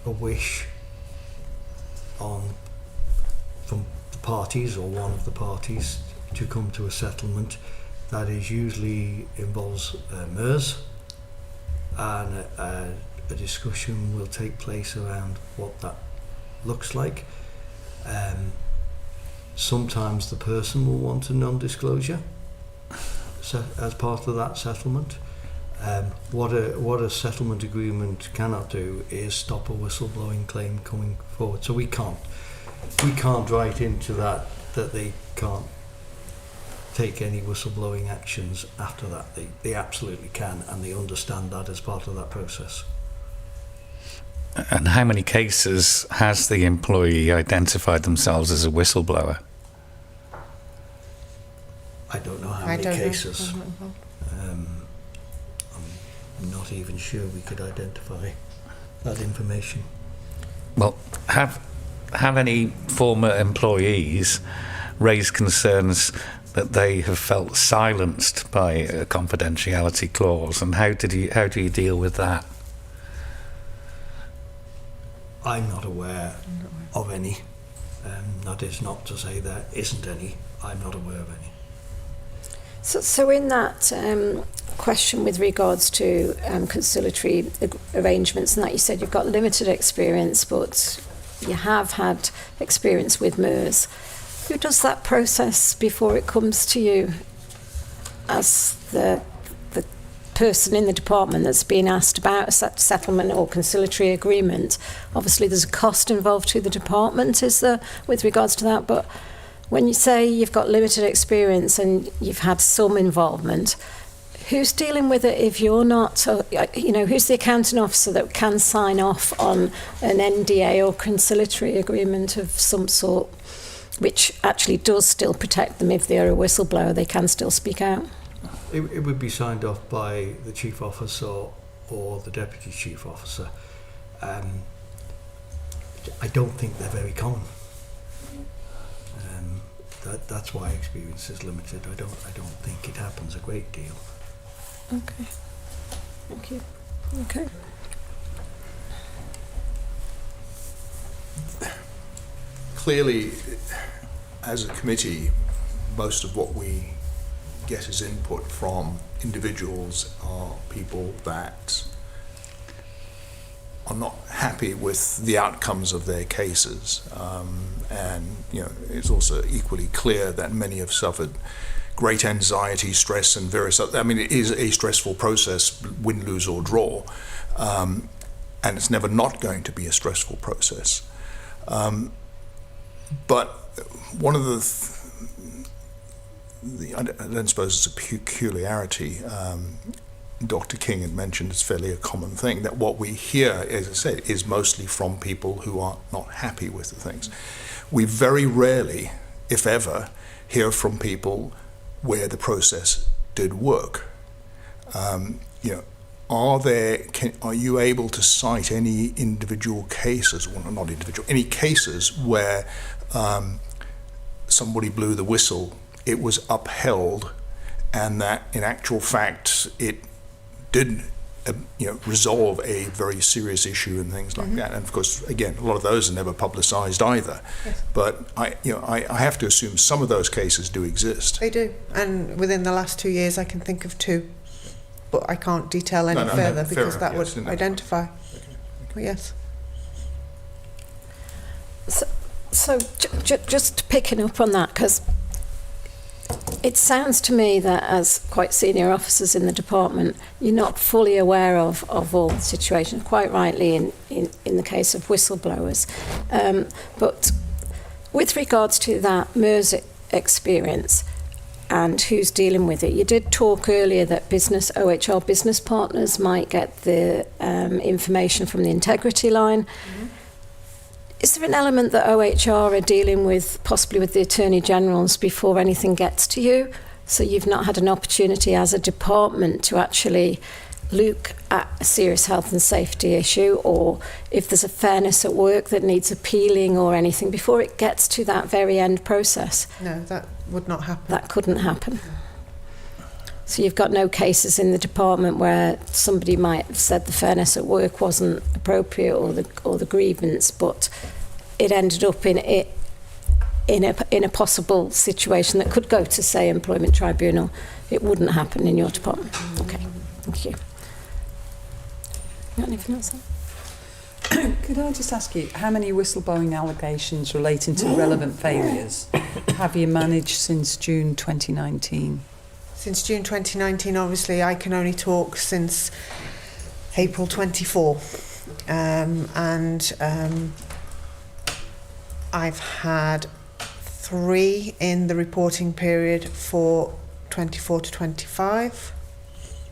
a wish from the parties or one of the parties to come to a settlement that is usually involves MERS, and a discussion will take place around what that looks like. Sometimes the person will want a non-disclosure as part of that settlement. What a settlement agreement cannot do is stop a whistleblowing claim coming forward. So we can't write into that they can't take any whistleblowing actions after that. They absolutely can, and they understand that as part of that process. And how many cases has the employee identified themselves as a whistleblower? I don't know how many cases. I'm not even sure we could identify that information. Well, have any former employees raised concerns that they have felt silenced by a confidentiality clause, and how do you deal with that? I'm not aware of any. That is not to say there isn't any. I'm not aware of any. So in that question with regards to conciliatory arrangements, and that you said you've got limited experience, but you have had experience with MERS. Who does that process before it comes to you as the person in the department that's being asked about a settlement or conciliatory agreement? Obviously there's a cost involved to the department, is there, with regards to that? But when you say you've got limited experience and you've had some involvement, who's dealing with it if you're not? Who's the accounting officer that can sign off on an NDA or conciliatory agreement of some sort, which actually does still protect them if they're a whistleblower, they can still speak out? It would be signed off by the chief officer or the deputy chief officer. I don't think they're very common. That's why experience is limited. I don't think it happens a great deal. Okay. Thank you. Okay. Clearly, as a committee, most of what we get as input from individuals are people that are not happy with the outcomes of their cases, and it's also equally clear that many have suffered great anxiety, stress, and various other. I mean, it is a stressful process, win, lose, or draw, and it's never not going to be a stressful process. But one of I don't suppose it's a peculiarity. Dr. King had mentioned it's fairly a common thing that what we hear, as I said, is mostly from people who are not happy with the things. We very rarely, if ever, hear from people where the process did work. Are you able to cite any individual cases, well, not individual, any cases where somebody blew the whistle, it was upheld, and that in actual fact it did resolve a very serious issue and things like that. And of course, again, a lot of those are never publicised either. Yes. But I have to assume some of those cases do exist. They do, and within the last 2 years, I can think of 2, but I can't detail any further because that would identify. But yes. So just picking up on that, because it sounds to me that as quite senior officers in the department, you're not fully aware of all the situations, quite rightly in the case of whistleblowers. But with regards to that MERS experience and who's dealing with it, you did talk earlier that OHR business partners might get the information from the integrity line. Mm-hmm. Is there an element that OHR are dealing with, possibly with the Attorney Generals, before anything gets to you? So you've not had an opportunity as a department to actually look at a serious health and safety issue, or if there's a fairness at work that needs appealing or anything, before it gets to that very end process? No, that would not happen. That couldn't happen. So you've got no cases in the department where somebody might have said the fairness at work wasn't appropriate, or the grievance, but it ended up in a possible situation that could go to, say, employment tribunal. It wouldn't happen in your department. Okay, thank you. Got anything else? Could I just ask you, how many whistleblowing allegations relating to relevant failures have you managed since June 2019? Since June 2019, obviously, I can only talk since April 24. I've had 3 in the reporting period for 24 to 25,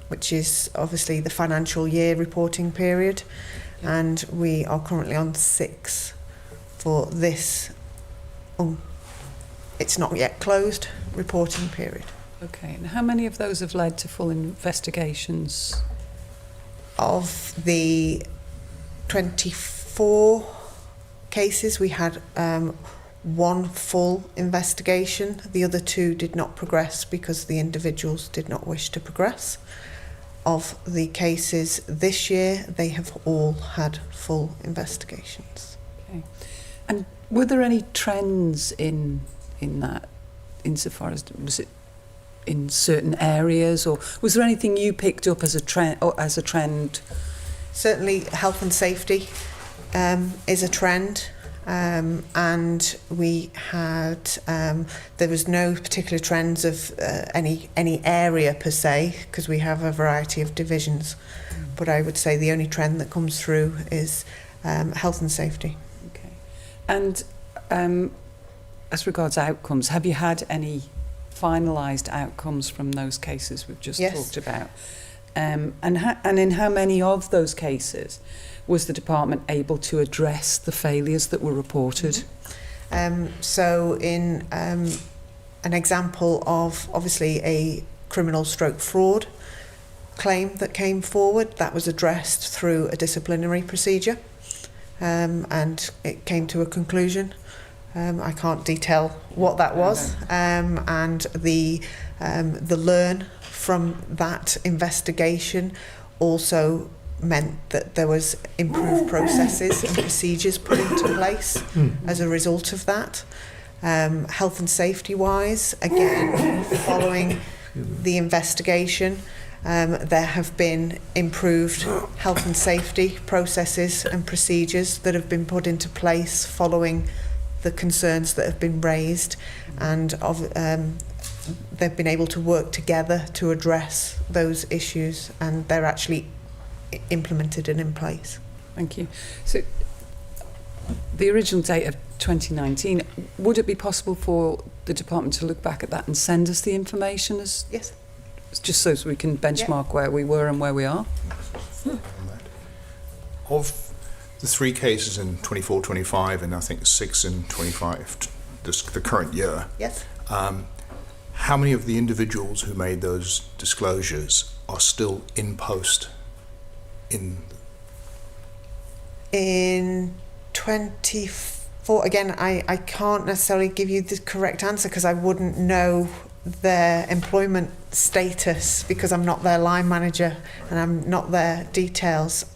which is obviously the financial year reporting period. And we are currently on 6 for this, it's not yet closed, reporting period. Okay, and how many of those have led to full investigations? Of the 24 cases, we had 1 full investigation. The other 2 did not progress because the individuals did not wish to progress. Of the cases this year, they have all had full investigations. Okay. And were there any trends in that, insofar as, was it in certain areas, or was there anything you picked up as a trend? Certainly health and safety is a trend, and we had there was no particular trends of any area per se, because we have a variety of divisions, but I would say the only trend that comes through is health and safety. Okay. And as regards outcomes, have you had any finalised outcomes from those cases we've just talked about? And in how many of those cases was the department able to address the failures that were reported? So in an example of obviously a criminal stroke fraud claim that came forward, that was addressed through a disciplinary procedure, and it came to a conclusion. I can't detail what that was, and the learn from that investigation also meant that there was improved processes and procedures put into place as a result of that. Health and safety wise, again, following the investigation, there have been improved health and safety processes and procedures that have been put into place following the concerns that have been raised, and they've been able to work together to address those issues, and they're actually implemented and in place. Thank you. So the original date of 2019, would it be possible for the department to look back at that and send us the information as Yes. just so we can benchmark where we were and where we are? Of the 3 cases in 24-25 and I think 6 in 25, the current year, Yes. how many of the individuals who made those disclosures are still in post In 24, again, I can't necessarily give you the correct answer because I wouldn't know their employment status because I'm not their line manager and I'm not their details.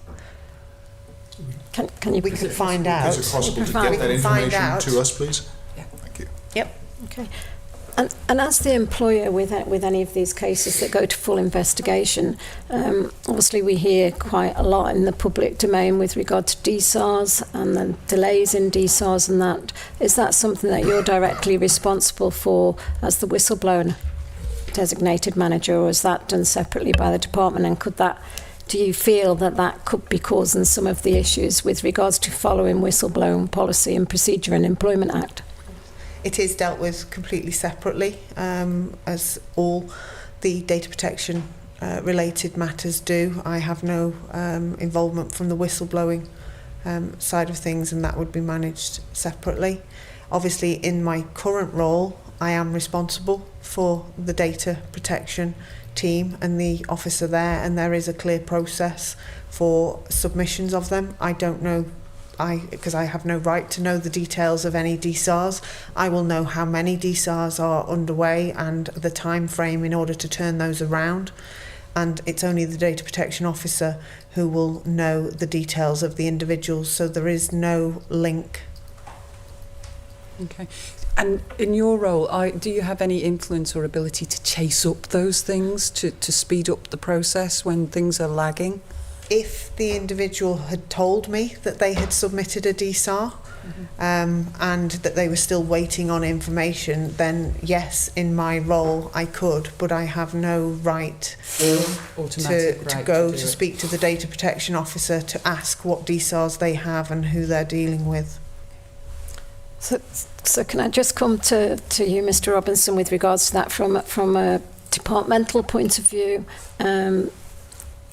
Can you... We can find out. Is it possible to Provide- get that we can find information out. to us, please? Yeah. Thank you. Yep. Okay. And as the employer with any of these cases that go to full investigation, obviously we hear quite a lot in the public domain with regard to DSARs and the delays in DSARs and that. Is that something that you're directly responsible for as the whistleblower designated manager, or is that done separately by the department? And do you feel that could be causing some of the issues with regards to following Whistleblowing Policy and Procedure and Employment Act? It is dealt with completely separately, as all the data protection related matters do. I have no involvement from the whistleblowing side of things, and that would be managed separately. Obviously, in my current role, I am responsible for the data protection team and the officer there, and there is a clear process for submissions of them. I don't know, because I have no right to know the details of any DSARs. I will know how many DSARs are underway and the time frame in order to turn those around. And it's only the data protection officer who will know the details of the individuals, so there is no link. Okay. And in your role, do you have any influence or ability to chase up those things, to speed up the process when things are lagging? If the individual had told me that they had submitted a DSAR and that they were still waiting on information, then yes, in my role I could, but I have no right to go to speak to the data protection officer to ask what DSARs they have and who they're dealing with. So can I just come to you, Mr. Robinson, with regards to that from a departmental point of view?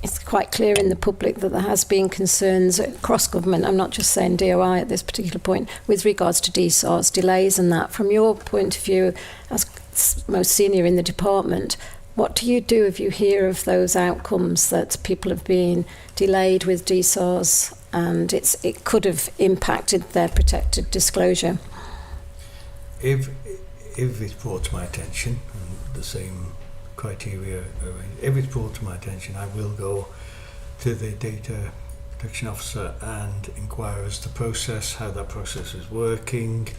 It's quite clear in the public that there has been concerns across government, I'm not just saying DOI at this particular point, with regards to DSARs, delays and that. From your point of view, as most senior in the department, what do you do if you hear of those outcomes that people have been delayed with DSARs and it could have impacted their protected disclosure? If it's brought to my attention, and the same criteria, if it's brought to my attention, I will go to the data protection officer and inquire as to process, how that process is working,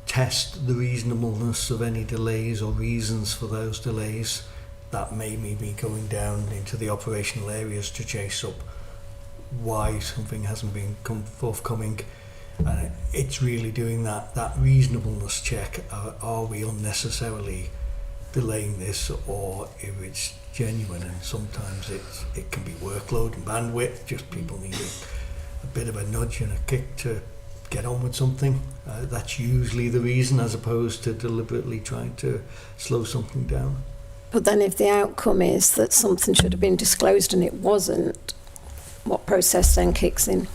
test the reasonableness of any delays or reasons for those delays. That may be going down into the operational areas to chase up why something hasn't been forthcoming. And it's really doing that reasonableness check. Are we unnecessarily delaying this, or if it's genuine? And sometimes it can be workload and bandwidth, just people need a bit of a nudge and a kick to get on with something. That's usually the reason, as opposed to deliberately trying to slow something down. But then if the outcome is that something should have been disclosed and it wasn't, what process then kicks in?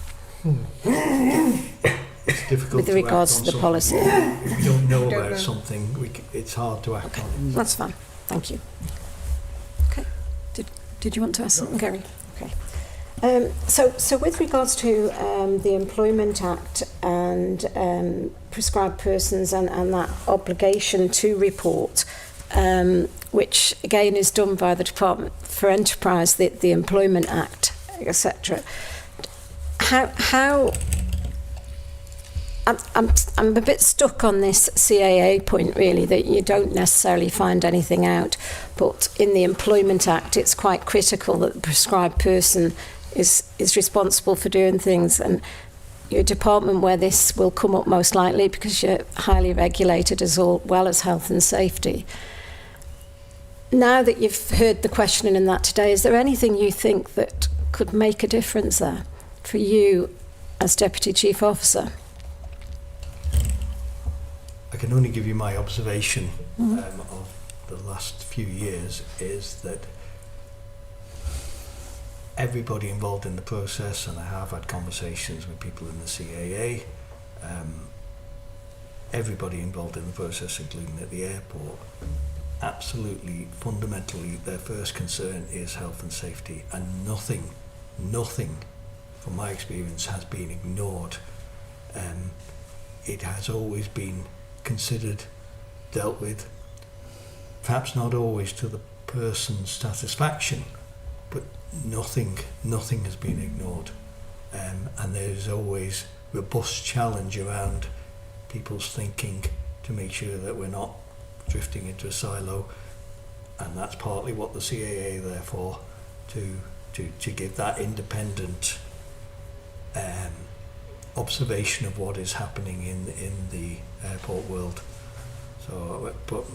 It's difficult with regards to the policy. If we don't know about something, it's hard to act on it. That's fine. Thank you. Okay. Did you want to ask something, Gary? Okay. So with regards to the Employment Act and prescribed persons and that obligation to report, which again is done by the Department for Enterprise, the Employment Act, etc. How I'm a bit stuck on this CAA point, really, that you don't necessarily find anything out, but in the Employment Act it's quite critical that the prescribed person is responsible for doing things, and your department where this will come up most likely because you're highly regulated as well as health and safety. Now that you've heard the questioning in that today, is there anything you think that could make a difference there for you as Deputy Chief Officer? I can only give you my observation of the last few years, is that everybody involved in the process, and I have had conversations with people in the CAA, everybody involved in the process, including at the airport, absolutely fundamentally their first concern is health and safety, and nothing from my experience has been ignored. It has always been considered, dealt with, perhaps not always to the person's satisfaction, but nothing has been ignored. And there's always robust challenge around people's thinking to make sure that we're not drifting into a silo, and that's partly what the CAA are there for, to give that independent observation of what is happening in the airport world. So, but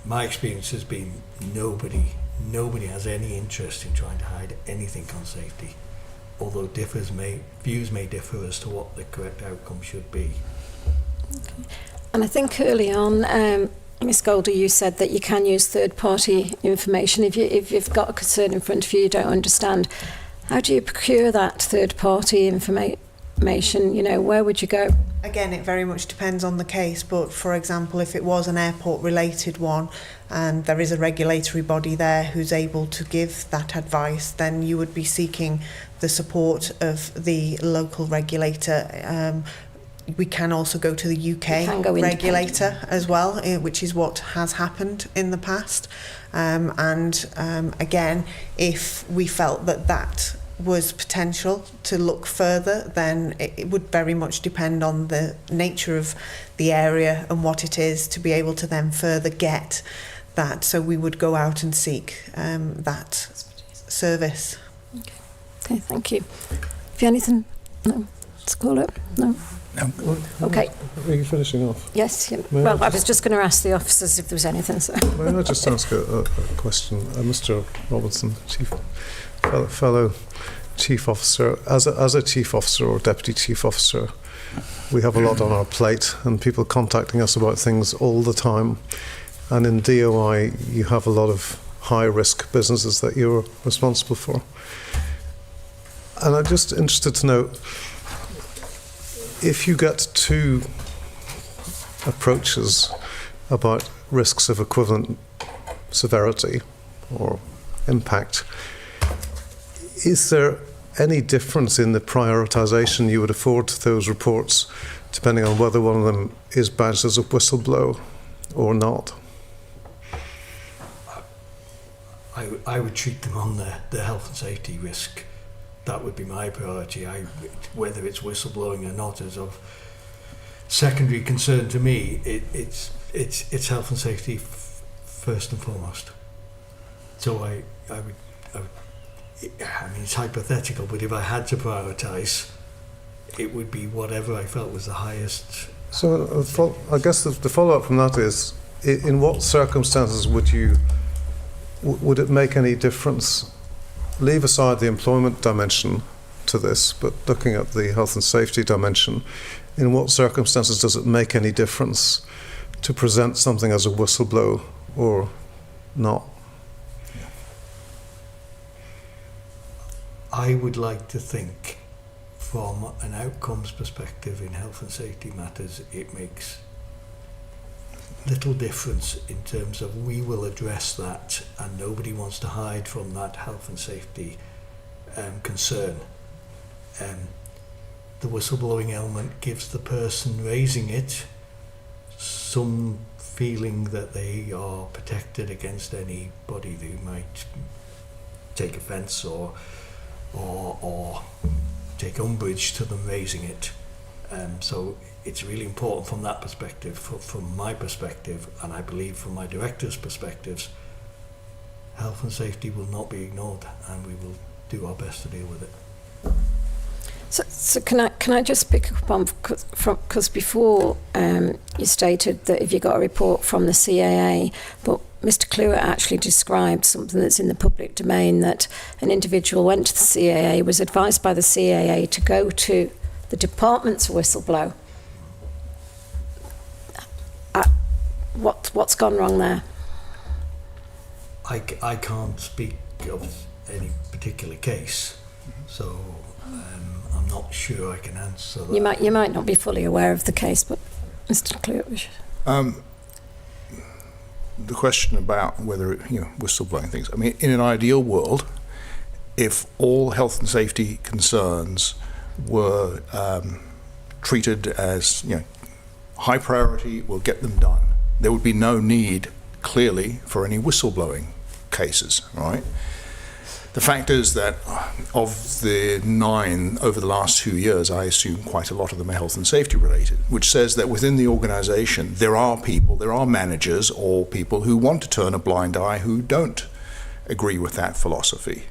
my experience has been nobody has any interest in trying to hide anything on safety, although views may differ as to what the correct outcome should be. Okay. And I think early on, Miss Goldie, you said that you can use third-party information if you've got a concern in front of you don't understand. How do you procure that third-party information? You know, where would you go? Again, it very much depends on the case, but for example, if it was an airport-related one and there is a regulatory body there who's able to give that advice, then you would be seeking the support of the local regulator. We can also go to the UK regulator as well, which is what has happened in the past. Again, if we felt that was potential to look further, then it would very much depend on the nature of the area and what it is to be able to then further get that. So we would go out and seek that service. Okay, thank you. Have you anything? No. Let's call it. No. No. Okay. Are you finishing off? Yes. Well, I was just going to ask the officers if there was anything. So. May I just ask a question? Mr. Robinson, fellow Chief Officer, as a Chief Officer or Deputy Chief Officer, we have a lot on our plate and people contacting us about things all the time. And in DOI, you have a lot of high-risk businesses that you're responsible for. And I'm just interested to know, if you get two approaches about risks of equivalent severity or impact, is there any difference in the prioritisation you would afford to those reports depending on whether one of them is badged as a whistleblower or not? I would treat them on the health and safety risk. That would be my priority. Whether it's whistleblowing or not is of secondary concern to me. It's health and safety first and foremost. So I mean, it's hypothetical, but if I had to prioritise, it would be whatever I felt was the highest. So I guess the follow-up from that is, in what circumstances would it make any difference? Leave aside the employment dimension to this, but looking at the health and safety dimension, in what circumstances does it make any difference to present something as a whistleblower or not? I would like to think from an outcomes perspective in health and safety matters, it makes little difference in terms of we will address that and nobody wants to hide from that health and safety concern. The whistleblowing element gives the person raising it some feeling that they are protected against anybody who might take offence or take umbrage to them raising it. So it's really important from that perspective, from my perspective, and I believe from my director's perspectives, health and safety will not be ignored and we will do our best to deal with it. So can I just pick up on, because before you stated that if you got a report from the CAA, but Mr. Cluett actually described something that's in the public domain, that an individual went to the CAA, was advised by the CAA to go to the department's whistleblow. What's gone wrong there? I can't speak of any particular case, so I'm not sure I can answer that. You might not be fully aware of the case, but Mr. Cluett. The question about whether whistleblowing things. I mean, in an ideal world, if all health and safety concerns were treated as high priority, we'll get them done. There would be no need, clearly, for any whistleblowing cases, right? The fact is that of the 9 over the last 2 years, I assume quite a lot of them are health and safety related, which says that within the organisation there are people, there are managers or people who want to turn a blind eye who don't agree with that philosophy.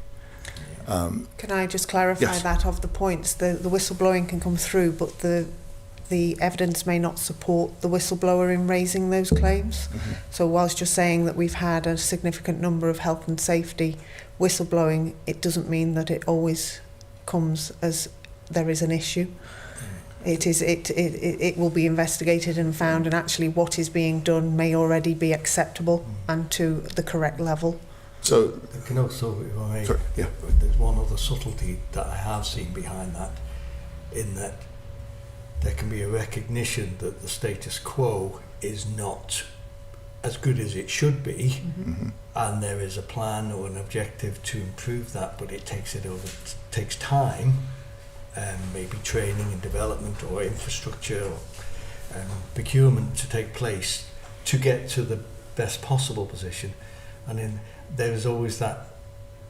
Can I just clarify Yes. that of the points? The whistleblowing can come through, but the evidence may not support the whistleblower in raising those claims. Mm-hmm. So whilst you're saying that we've had a significant number of health and safety whistleblowing, it doesn't mean that it always comes as there is an issue. It will be investigated and found, and actually what is being done may already be acceptable and to the correct level. So, There can also, if I may, sorry, yeah. there's one other subtlety that I have seen behind that, in that there can be a recognition that the status quo is not as good as it should be, Mm-hmm. and there is a plan or an objective to improve that, but it takes time, maybe training and development or infrastructure or procurement to take place to get to the best possible position. And then there's always that,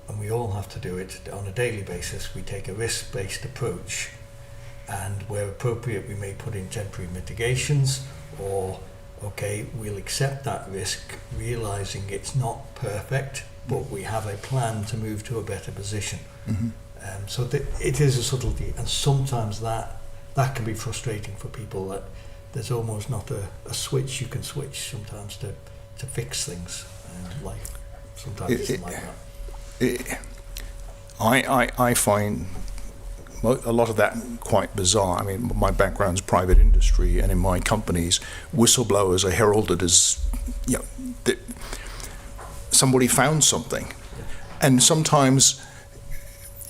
and we all have to do it on a daily basis. We take a risk-based approach, and where appropriate we may put in temporary mitigations, or okay, we'll accept that risk, realising it's not perfect, but we have a plan to move to a better position. Mm-hmm. So it is a subtlety, and sometimes that can be frustrating for people, that there's almost not a switch you can switch sometimes to fix things. Like sometimes it's like that. I find a lot of that quite bizarre. I mean, my background's private industry, and in my companies, whistleblowers are heralded as, you know, somebody found something. And sometimes,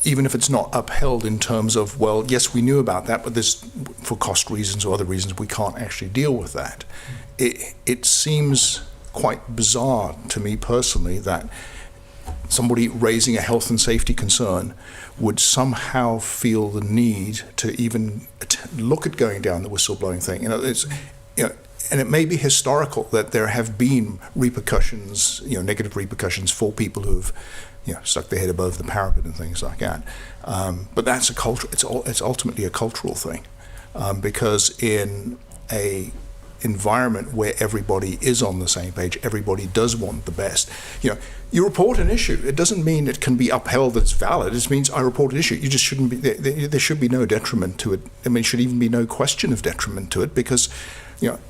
even if it's not upheld in terms of, well, yes, we knew about that, but this, for cost reasons or other reasons, we can't actually deal with that. It seems quite bizarre to me personally that somebody raising a health and safety concern would somehow feel the need to even look at going down the whistleblowing thing. You know, it's, you know, and it may be historical that there have been repercussions, you know, negative repercussions for people who've, you know, stuck their head above the parapet and things like that. But that's a culture. It's ultimately a cultural thing, because in a environment where everybody is on the same page, everybody does want the best. You know, you report an issue. It doesn't mean it can be upheld that it's valid. It just means I report an issue. You just shouldn't be. There should be no detriment to it. I mean, there should even be no question of detriment to it, because, you know,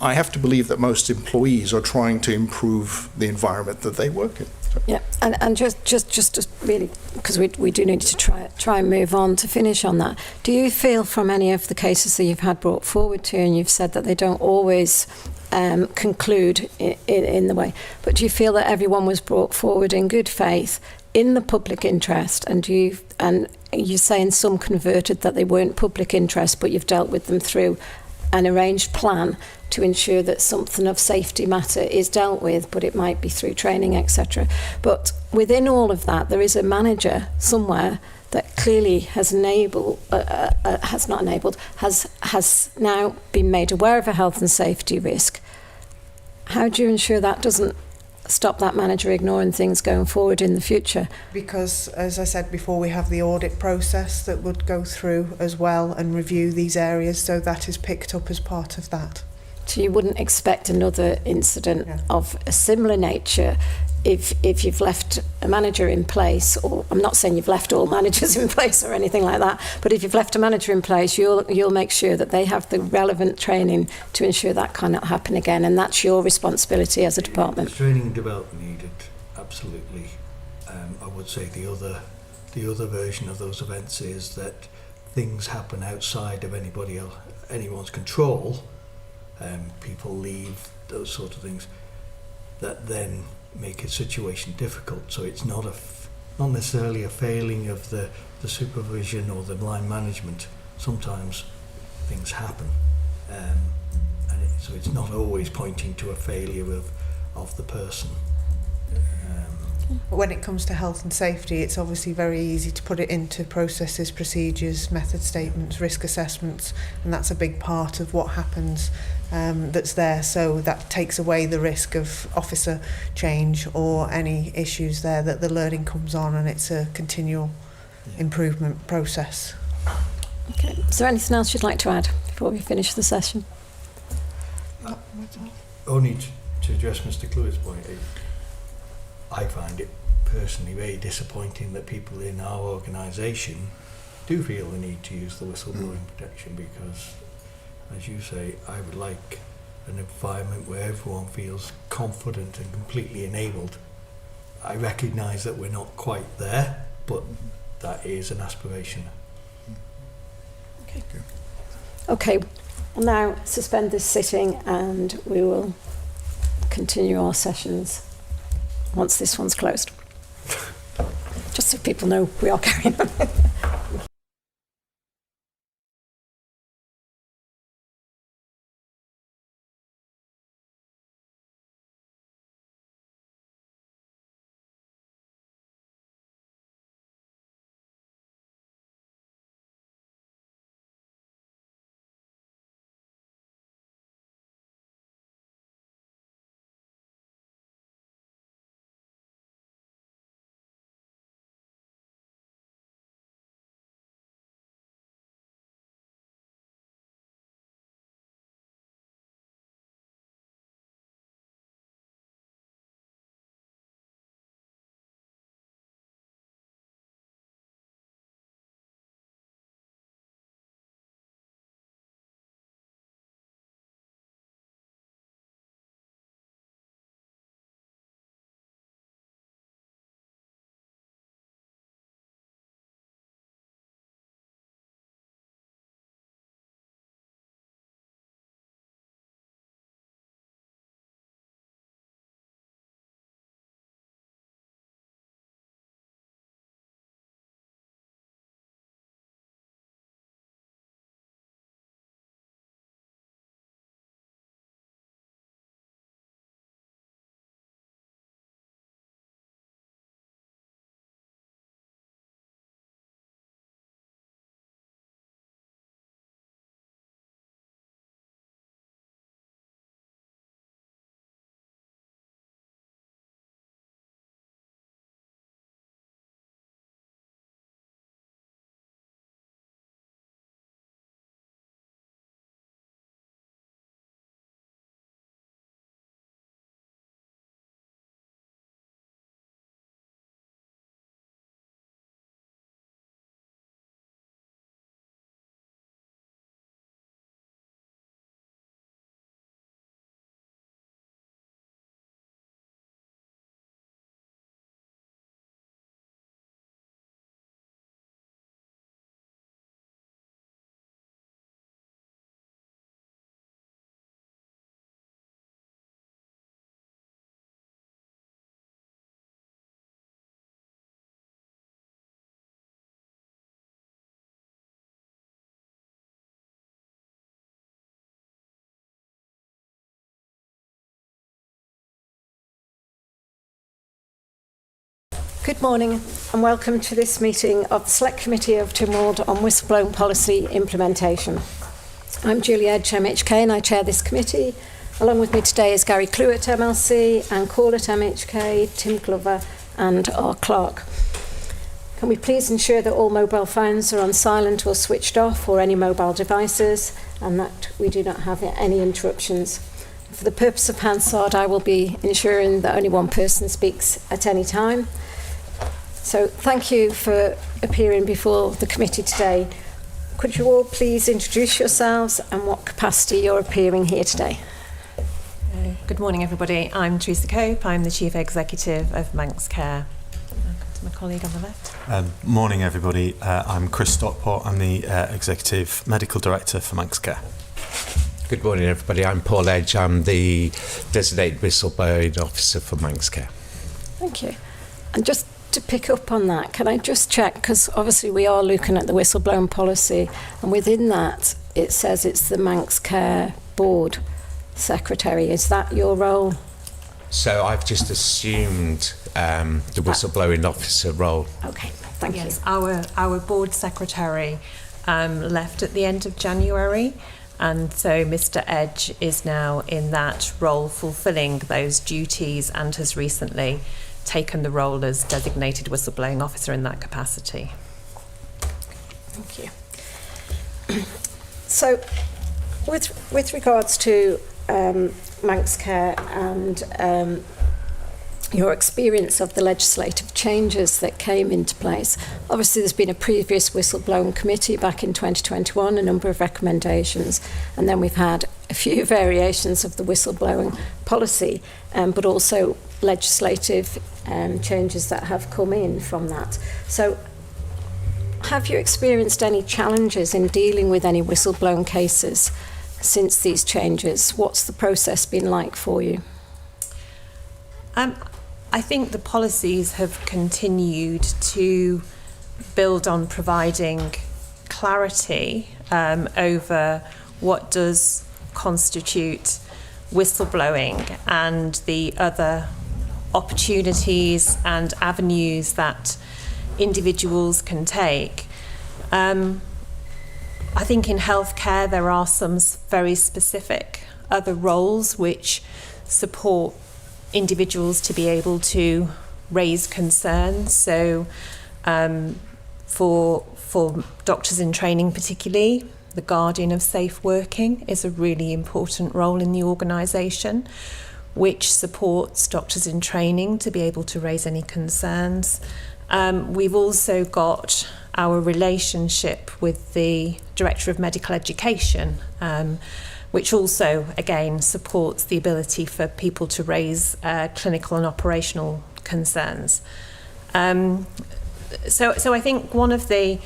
I have to believe that most employees are trying to improve the environment that they work in. Yeah, and just really, because we do need to try and move on to finish on that. Do you feel from any of the cases that you've had brought forward to you, and you've said that they don't always conclude in the way, but do you feel that everyone was brought forward in good faith, in the public interest, and you're saying some converted that they weren't public interest, but you've dealt with them through an arranged plan to ensure that something of safety matter is dealt with, but it might be through training, etc. But within all of that, there is a manager somewhere that clearly has has now been made aware of a health and safety risk. How do you ensure that doesn't stop that manager ignoring things going forward in the future? Because, as I said before, we have the audit process that would go through as well and review these areas, so that is picked up as part of that. So you wouldn't expect another incident of a similar nature if you've left a manager in place, or I'm not saying you've left all managers in place or anything like that, but if you've left a manager in place, you'll make sure that they have the relevant training to ensure that cannot happen again, and that's your responsibility as a department. There's training and development needed, absolutely. I would say the other version of those events is that things happen outside of anyone's control. People leave, those sort of things, that then make a situation difficult. So it's not necessarily a failing of the supervision or the line management. Sometimes things happen, so it's not always pointing to a failure of the person. When it comes to health and safety, it's obviously very easy to put it into processes, procedures, method statements, risk assessments, and that's a big part of what happens that's there. So that takes away the risk of officer change or any issues there, that the learning comes on and it's a continual improvement process. Okay. Is there anything else you'd like to add before we finish the session? Only to address Mr. Clue's point, I find it personally very disappointing that people in our organisation do feel the need to use the whistleblowing protection, because, as you say, I would like an environment where everyone feels confident and completely enabled. I recognise that we're not quite there, but that is an aspiration. Okay, we'll now suspend this sitting and we will continue our sessions once this one's closed. Just so people know we are carrying on. Good morning and welcome to this meeting of the Select Committee of Tynwald on Whistleblowing Policy Implementation. I'm Julie Edge, MHK, and I chair this committee. Along with me today is Gary Clue at MLC, Anne Call at MHK, Tim Glover and our clerk. Can we please ensure that all mobile phones are on silent or switched off, or any mobile devices, and that we do not have any interruptions. For the purpose of Hansard, I will be ensuring that only one person speaks at any time. So thank you for appearing before the committee today. Could you all please introduce yourselves and what capacity you're appearing here today? Good morning, everybody. I'm Teresa Cope. I'm the Chief Executive of Manx Care. Welcome to my colleague on the left. Morning, everybody. I'm Chris Stockport. I'm the Executive Medical Director for Manx Care. Good morning, everybody. I'm Paul Edge. I'm the Designated Whistleblowing Officer for Manx Care. Thank you. And just to pick up on that, can I just check, because obviously we are looking at the whistleblowing policy, and within that it says it's the Manx Care Board Secretary. Is that your role So I've just assumed the whistleblowing officer role. Okay, thank you. Yes, our board secretary left at the end of January, and so Mr. Edge is now in that role, fulfilling those duties, and has recently taken the role as designated whistleblowing officer in that capacity. Thank you. So, with regards to Manx Care and your experience of the legislative changes that came into place, obviously there's been a previous whistleblowing committee back in 2021, a number of recommendations, and then we've had a few variations of the whistleblowing policy, but also legislative changes that have come in from that. So have you experienced any challenges in dealing with any whistleblowing cases since these changes? What's the process been like for you? I think the policies have continued to build on providing clarity over what does constitute whistleblowing and the other opportunities and avenues that individuals can take. I think in healthcare there are some very specific other roles which support individuals to be able to raise concerns. So for doctors in training particularly, the guardian of safe working is a really important role in the organisation, which supports doctors in training to be able to raise any concerns. We've also got our relationship with the Director of Medical Education, which also, again, supports the ability for people to raise clinical and operational concerns. So I think one of the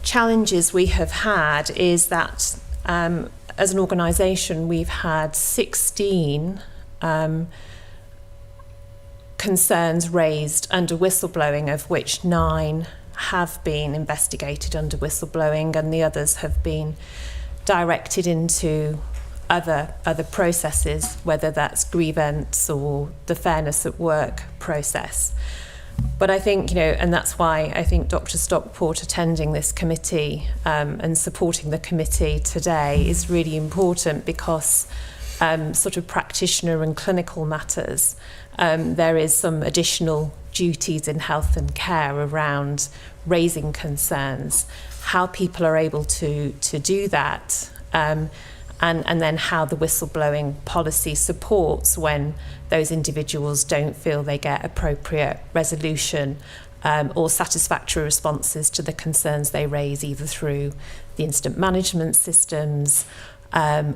challenges we have had is that as an organisation we've had 16 concerns raised under whistleblowing, of which 9 have been investigated under whistleblowing, and the others have been directed into other processes, whether that's grievance or the fairness at work process. But I think, and that's why I think Dr. Stockport attending this committee and supporting the committee today is really important, because sort of practitioner and clinical matters, there is some additional duties in health and care around raising concerns, how people are able to do that, and then how the whistleblowing policy supports when those individuals don't feel they get appropriate resolution or satisfactory responses to the concerns they raise, either through the incident management systems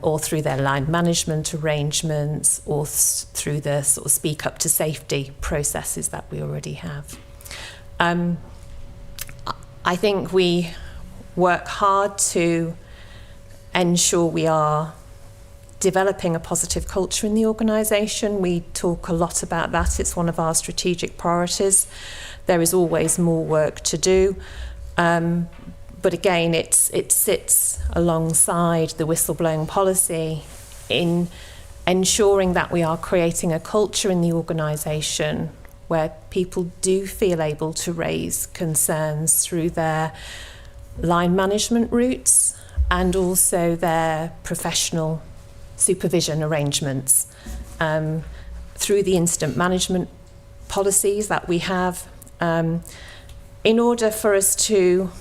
or through their line management arrangements, or through the sort of speak up to safety processes that we already have. I think we work hard to ensure we are developing a positive culture in the organisation. We talk a lot about that. It's one of our strategic priorities. There is always more work to do. But again, it sits alongside the whistleblowing policy in ensuring that we are creating a culture in the organisation where people do feel able to raise concerns through their line management routes and also their professional supervision arrangements, through the incident management policies that we have, in order for us to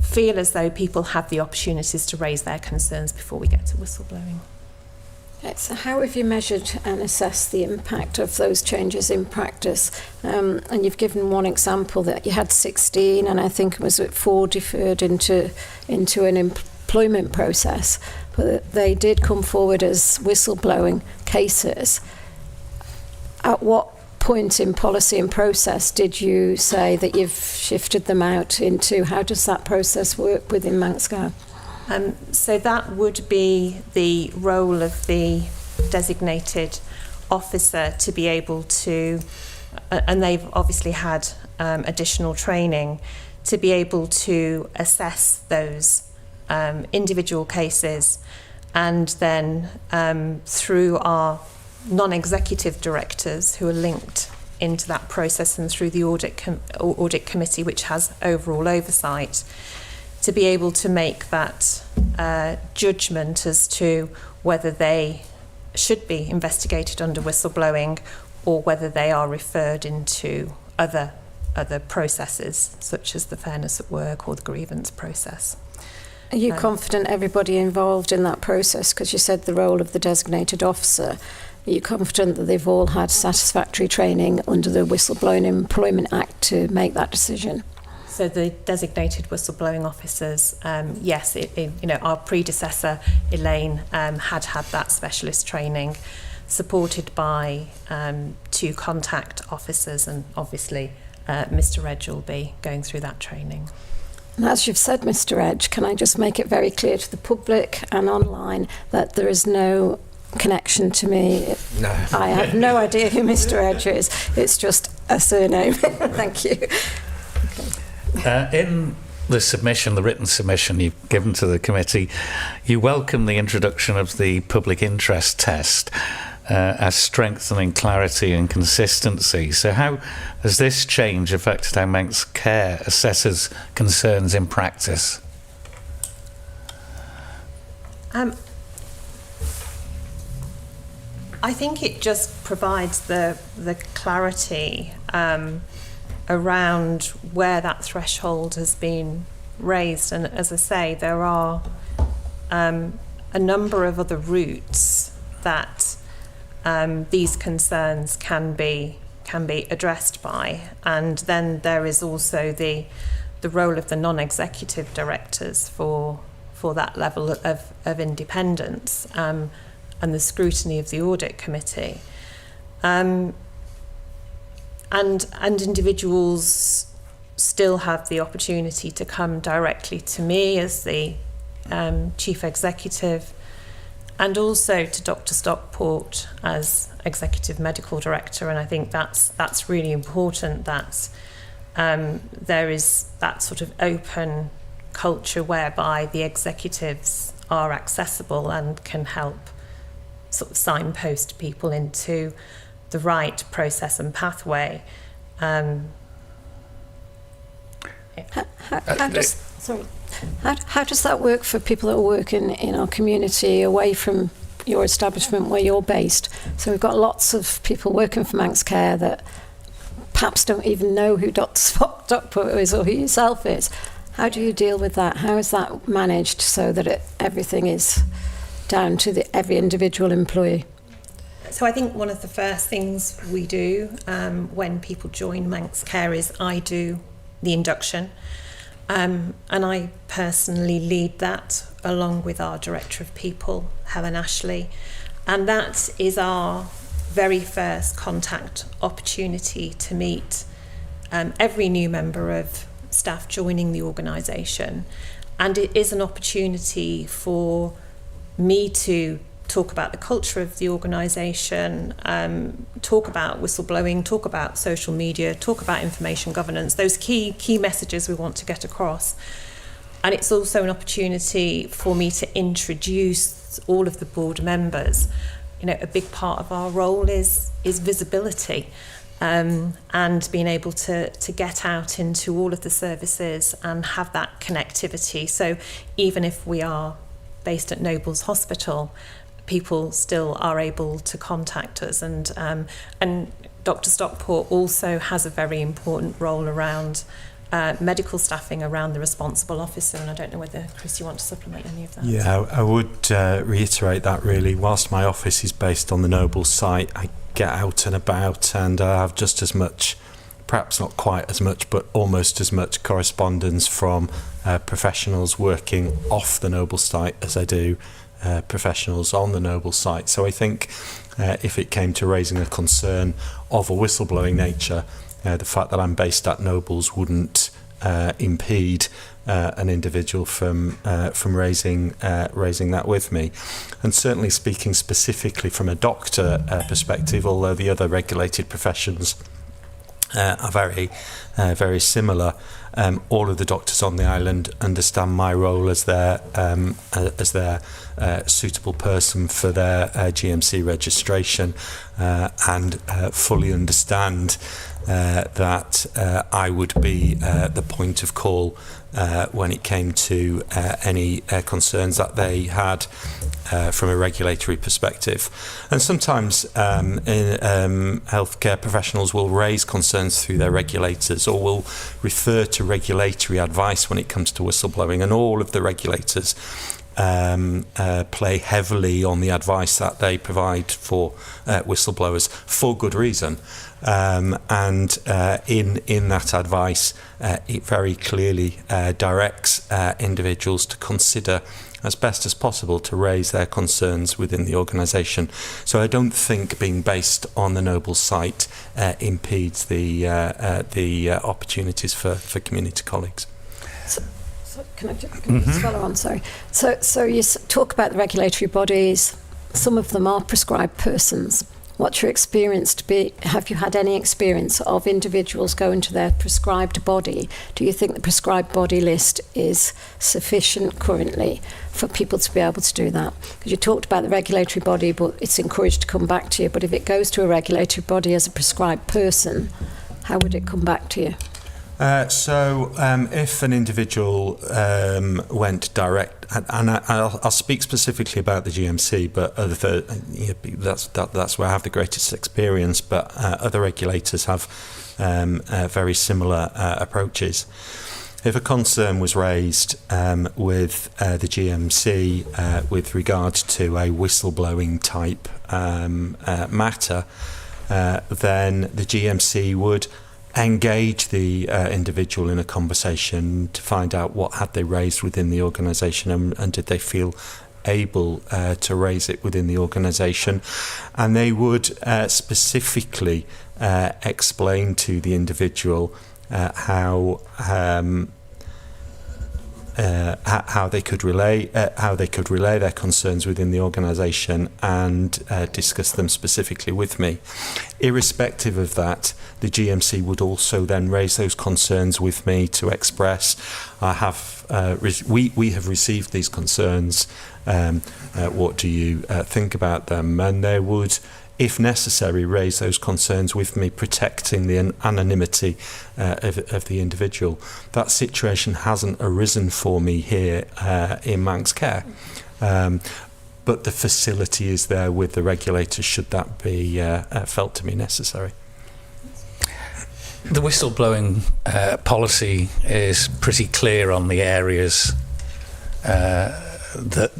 feel as though people have the opportunities to raise their concerns before we get to whistleblowing. So how have you measured and assessed the impact of those changes in practice? And you've given one example that you had 16, and I think it was 4 deferred into an employment process, but they did come forward as whistleblowing cases. At what point in policy and process did you say that you've shifted them out into? How does that process work within Manx Care? So that would be the role of the designated officer to be able to, and they've obviously had additional training, to be able to assess those individual cases, and then through our non-executive directors who are linked into that process and through the audit committee, which has overall oversight, to be able to make that judgment as to whether they should be investigated under whistleblowing or whether they are referred into other processes, such as the fairness at work or the grievance process. Are you confident everybody involved in that process, because you said the role of the designated officer, are you confident that they've all had satisfactory training under the Whistleblowing Employment Act to make that decision? So the designated whistleblowing officers, yes, our predecessor, Elaine, had that specialist training, supported by 2 contact officers, and obviously Mr. Edge will be going through that training. And as you've said, Mr. Edge, can I just make it very clear to the public and online that there is no connection to me? No. I have no idea who Mr. Edge is. It's just a surname. Thank you. In the submission, the written submission you've given to the committee, you welcome the introduction of the public interest test as strengthening clarity and consistency. So how has this change affected how Manx Care assesses concerns in practice? I think it just provides the clarity around where that threshold has been raised, and as I say, there are a number of other routes that these concerns can be addressed by, and then there is also the role of the non-executive directors for that level of independence, and the scrutiny of the audit committee, and individuals still have the opportunity to come directly to me as the chief executive, and also to Dr. Stockport as executive medical director. And I think that's really important, that there is that sort of open culture whereby the executives are accessible and can help sort of signpost people into the right process and pathway. How does that work for people that work in our community away from your establishment where you're based? So we've got lots of people working for Manx Care that perhaps don't even know who Dr. Stockport is or who yourself is. How do you deal with that? How is that managed so that everything is down to every individual employee? So I think one of the first things we do when people join Manx Care is I do the induction, and I personally lead that along with our Director of People, Helen Ashley, and that is our very first contact opportunity to meet every new member of staff joining the organisation, and it is an opportunity for me to talk about the culture of the organisation, talk about whistleblowing, talk about social media, talk about information governance, those key messages we want to get across. And it's also an opportunity for me to introduce all of the board members. You know, a big part of our role is visibility, and being able to get out into all of the services and have that connectivity. So even if we are based at Nobles Hospital, people still are able to contact us, and Dr. Stockport also has a very important role around medical staffing around the responsible officer, and I don't know whether, Chris, you want to supplement any of that? Yeah, I would reiterate that really. Whilst my office is based on the Noble site, I get out and about, and I have just as much, perhaps not quite as much, but almost as much correspondence from professionals working off the Noble site as I do professionals on the Noble site. So I think if it came to raising a concern of a whistleblowing nature, the fact that I'm based at Nobles wouldn't impede an individual from raising that with me. And certainly speaking specifically from a doctor perspective, although the other regulated professions are very similar. All of the doctors on the island understand my role as their suitable person for their GMC registration, and fully understand that I would be the point of call when it came to any concerns that they had from a regulatory perspective. And sometimes healthcare professionals will raise concerns through their regulators, or will refer to regulatory advice when it comes to whistleblowing, and all of the regulators play heavily on the advice that they provide for whistleblowers for good reason. And in that advice, it very clearly directs individuals to consider as best as possible to raise their concerns within the organisation. So I don't think being based on the Noble site impedes the opportunities for community colleagues. So can I just follow on? Sorry. So you talk about the regulatory bodies. Some of them are prescribed persons. What's your experience to be? Have you had any experience of individuals going to their prescribed body? Do you think the prescribed body list is sufficient currently for people to be able to do that? Because you talked about the regulatory body, but it's encouraged to come back to you. But if it goes to a regulatory body as a prescribed person, how would it come back to you? So if an individual went direct, and I'll speak specifically about the GMC, but that's where I have the greatest experience, but other regulators have very similar approaches. If a concern was raised with the GMC with regard to a whistleblowing type matter, then the GMC would engage the individual in a conversation to find out what had they raised within the organisation, and did they feel able to raise it within the organisation. And they would specifically explain to the individual how they could relay their concerns within the organisation, and discuss them specifically with me. Irrespective of that, the GMC would also then raise those concerns with me to express, we have received these concerns, what do you think about them? And they would, if necessary, raise those concerns with me, protecting the anonymity of the individual. That situation hasn't arisen for me here in Manx Care, but the facility is there with the regulators should that be felt to be necessary. The whistleblowing policy is pretty clear on the areas that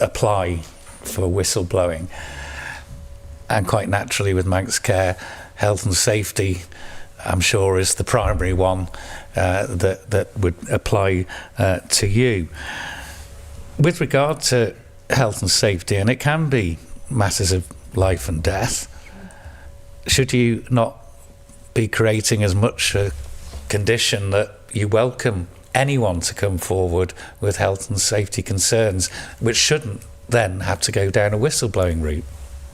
apply for whistleblowing. And quite naturally with Manx Care, health and safety, I'm sure, is the primary one that would apply to you. With regard to health and safety, and it can be matters of life and death, should you not be creating as much a condition that you welcome anyone to come forward with health and safety concerns, which shouldn't then have to go down a whistleblowing route?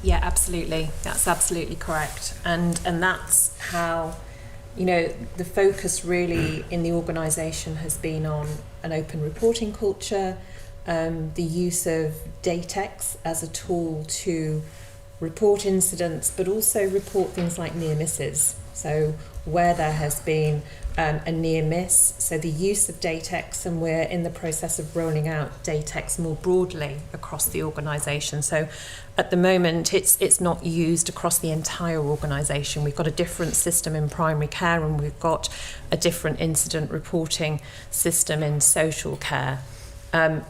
Yeah, absolutely. That's absolutely correct. And that's how, the focus really in the organisation has been on an open reporting culture, the use of DATEX as a tool to report incidents, but also report things like near misses. So where there has been a near miss, so the use of DATEX, and we're in the process of rolling out DATEX more broadly across the organisation. So at the moment, it's not used across the entire organisation. We've got a different system in primary care, and we've got a different incident reporting system in social care.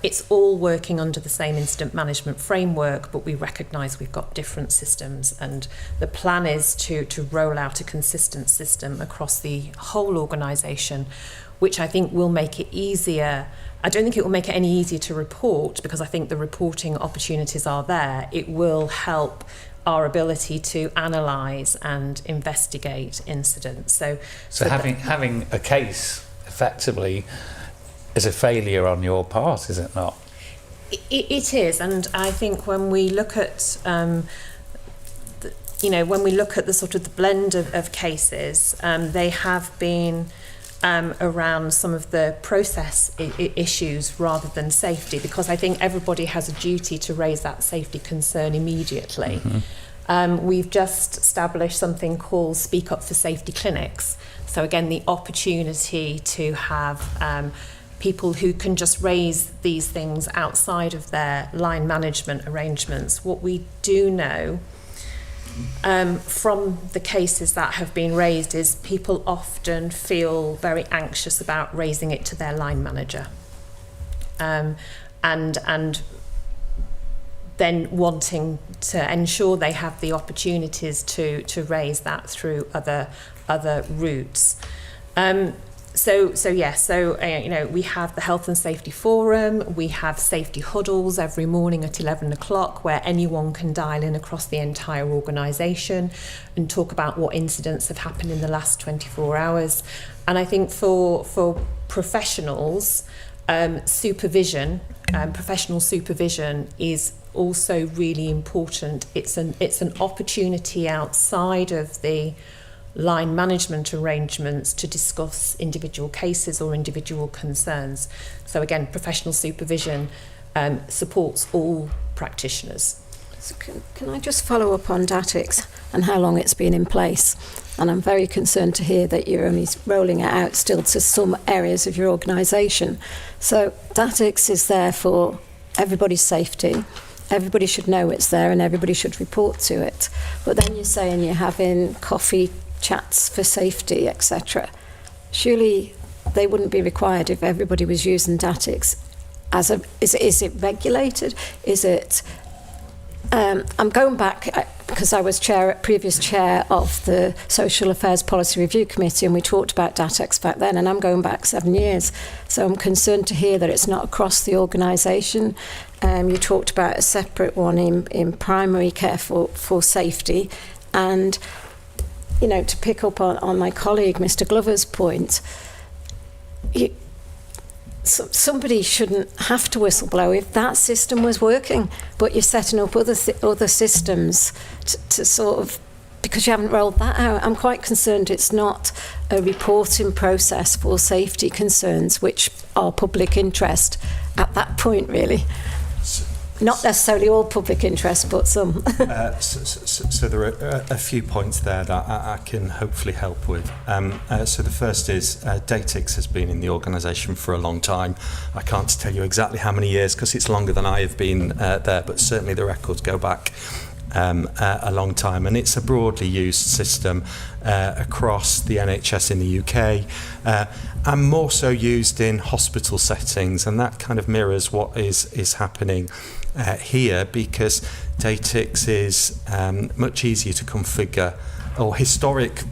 It's all working under the same incident management framework, but we recognise we've got different systems, and the plan is to roll out a consistent system across the whole organisation, which I think will make it easier. I don't think it will make it any easier to report, because I think the reporting opportunities are there. It will help our ability to analyse and investigate incidents. So having a case effectively is a failure on your part, is it not? It is, and I think when we look at you know, when we look at the sort of the blend of cases, they have been around some of the process issues rather than safety, because I think everybody has a duty to raise that safety concern immediately. We've just established something called Speak Up for Safety clinics. So again, the opportunity to have people who can just raise these things outside of their line management arrangements. What we do know from the cases that have been raised is people often feel very anxious about raising it to their line manager, and then wanting to ensure they have the opportunities to raise that through other routes. So you know, we have the Health and Safety Forum, we have safety huddles every morning at 11 o'clock where anyone can dial in across the entire organisation and talk about what incidents have happened in the last 24 hours. And I think for professionals, supervision, professional supervision is also really important. It's an opportunity outside of the line management arrangements to discuss individual cases or individual concerns. So again, professional supervision supports all practitioners. So can I just follow up on DATIX and how long it's been in place? And I'm very concerned to hear that you're only rolling it out still to some areas of your organisation. So DATIX is there for everybody's safety. Everybody should know it's there and everybody should report to it. But then you're saying you're having coffee chats for safety, etc. Surely they wouldn't be required if everybody was using DATIX. Is it regulated? Is it? I'm going back because I was previous chair of the Social Affairs Policy Review Committee, and we talked about DATIX back then, and I'm going back 7 years. So I'm concerned to hear that it's not across the organisation. You talked about a separate one in primary care for safety, and you know, to pick up on my colleague Mr. Glover's point, somebody shouldn't have to whistleblow if that system was working, but you're setting up other systems to sort of, because you haven't rolled that out. I'm quite concerned it's not a reporting process for safety concerns, which are public interest at that point, really. Not necessarily all public interest, but some. So there are a few points there that I can hopefully help with. So the first is DATIX has been in the organisation for a long time. I can't tell you exactly how many years because it's longer than I have been there, but certainly the records go back a long time, and it's a broadly used system across the NHS in the UK, and more so used in hospital settings, and that kind of mirrors what is happening here, because DATIX is much easier to configure, or historic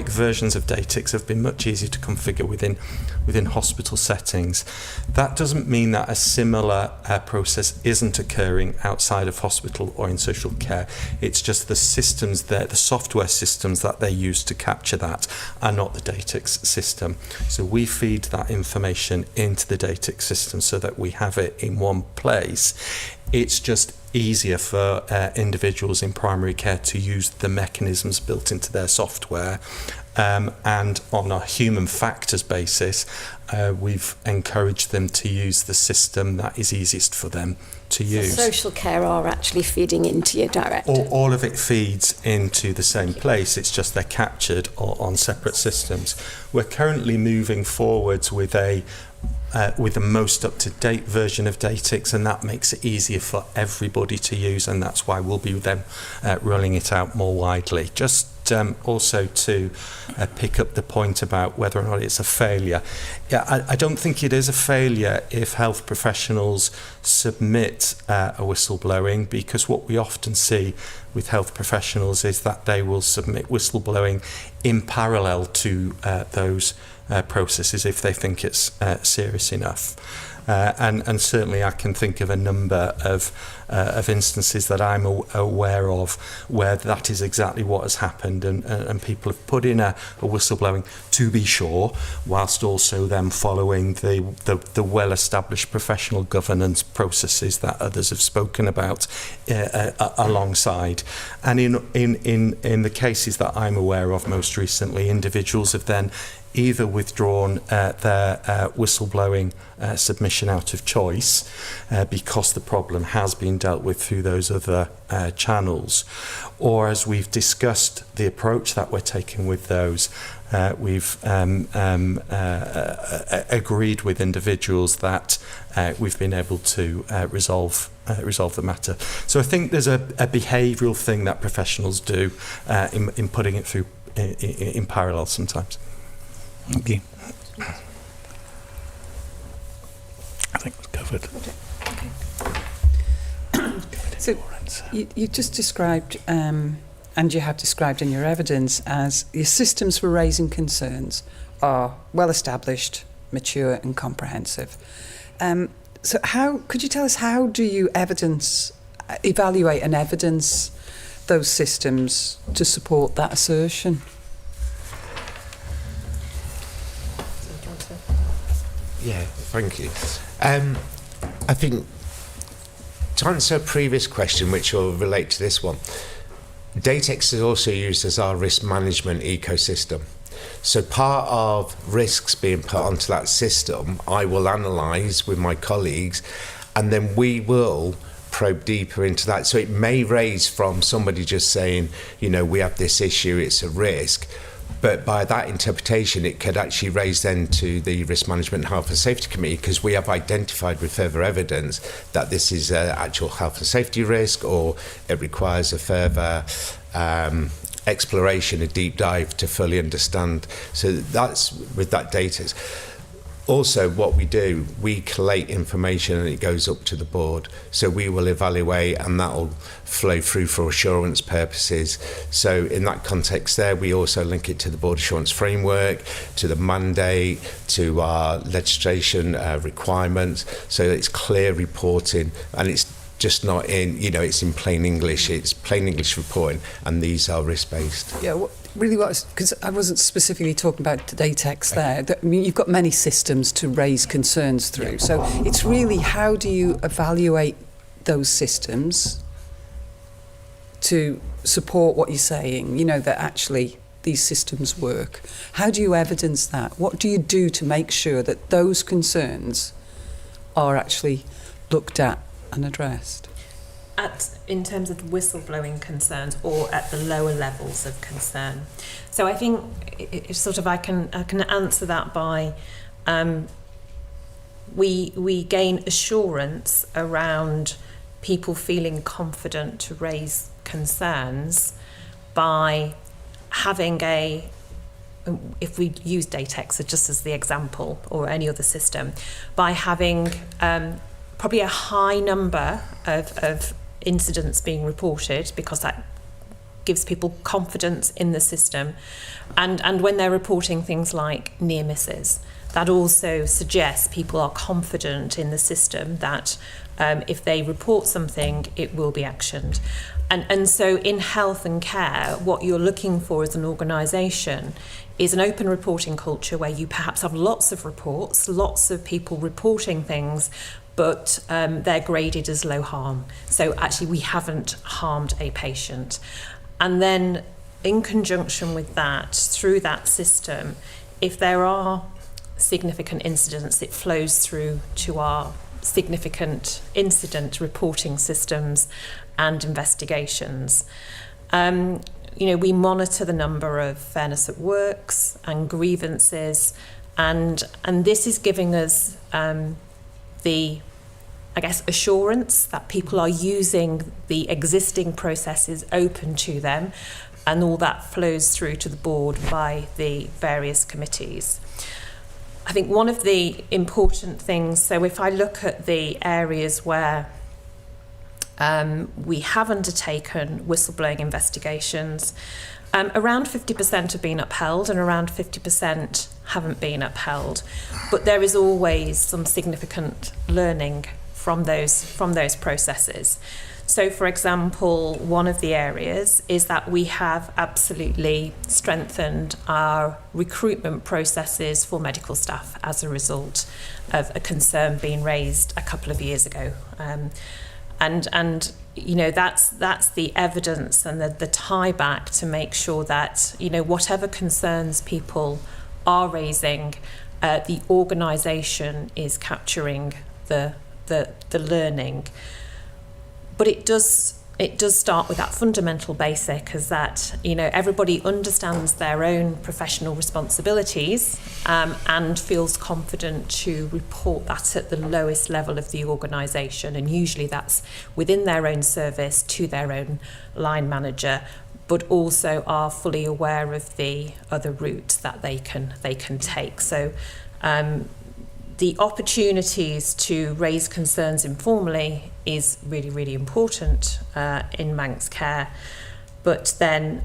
versions of DATIX have been much easier to configure within hospital settings. That doesn't mean that a similar process isn't occurring outside of hospital or in social care. It's just the systems the software systems that they use to capture that are not the DATIX system. So we feed that information into the DATIX system so that we have it in one place. It's just easier for individuals in primary care to use the mechanisms built into their software, and on a human factors basis, we've encouraged them to use the system that is easiest for them to use. So social care are actually feeding into your director? All of it feeds into the same place, it's just they're captured on separate systems. We're currently moving forwards with the most up-to-date version of DATIX, and that makes it easier for everybody to use, and that's why we'll be then rolling it out more widely. Just also to pick up the point about whether or not it's a failure. Yeah, I don't think it is a failure if health professionals submit a whistleblowing, because what we often see with health professionals is that they will submit whistleblowing in parallel to those processes if they think it's serious enough. And certainly I can think of a number of instances that I'm aware of where that is exactly what has happened, and people have put in a whistleblowing to be sure, whilst also them following the well-established professional governance processes that others have spoken about alongside. And in the cases that I'm aware of most recently, individuals have then either withdrawn their whistleblowing submission out of choice because the problem has been dealt with through those other channels, or as we've discussed the approach that we're taking with those, we've agreed with individuals that we've been able to resolve the matter. So I think there's a behavioural thing that professionals do in putting it through in parallel sometimes. Thank you. I think it's covered. Okay. So you just described, and you have described in your evidence, as your systems for raising concerns are well established, mature and comprehensive. So could you tell us, how do you evaluate and evidence those systems to support that assertion? Yeah, thank you. I think to answer a previous question, which will relate to this one, Datex is also used as our risk management ecosystem. So part of risks being put onto that system, I will analyse with my colleagues, and then we will probe deeper into that. So it may raise from somebody just saying, we have this issue, it's a risk. But by that interpretation, it could actually raise then to the Risk Management Health and Safety Committee, because we have identified with further evidence that this is an actual health and safety risk, or it requires a further exploration, a deep dive to fully understand. So that's with that data. Also, what we do, we collate information and it goes up to the board. So we will evaluate, and that will flow through for assurance purposes. So in that context there, we also link it to the board assurance framework, to the mandate, to our legislation requirements. So it's clear reporting, and it's just not in, it's in plain English. It's plain English reporting, and these are risk-based. Yeah, because I wasn't specifically talking about the Datex there. I mean, you've got many systems to raise concerns through. So it's really, how do you evaluate those systems to support what you're saying, that actually these systems work? How do you evidence that? What do you do to make sure that those concerns are actually looked at and addressed? In terms of whistleblowing concerns, or at the lower levels of concern. So I think it's sort of, I can answer that by we gain assurance around people feeling confident to raise concerns by having if we use Datex just as the example, or any other system, by having probably a high number of incidents being reported, because that gives people confidence in the system, and when they're reporting things like near misses, that also suggests people are confident in the system, that if they report something, it will be actioned. And so in health and care, what you're looking for as an organisation is an open reporting culture where you perhaps have lots of reports, lots of people reporting things, but they're graded as low harm. So actually we haven't harmed a patient. And then in conjunction with that, through that system, if there are significant incidents, it flows through to our significant incident reporting systems and investigations. We monitor the number of fairness at works and grievances, and this is giving us the assurance that people are using the existing processes open to them, and all that flows through to the board by the various committees. I think one of the important things, so if I look at the areas where We have undertaken whistleblowing investigations. Around 50% have been upheld and around 50% haven't been upheld. But there is always some significant learning from those processes. So, for example, one of the areas is that we have absolutely strengthened our recruitment processes for medical staff as a result of a concern being raised a couple of years ago. And you know, that's the evidence and the tie back to make sure that, you know, whatever concerns people are raising, the organisation is capturing the learning. But it does start with that fundamental basic, is that, you know, everybody understands their own professional responsibilities and feels confident to report that at the lowest level of the organisation, and usually that's within their own service to their own line manager, but also are fully aware of the other routes that they can take. So the opportunities to raise concerns informally is really, really important in Manx Care. But then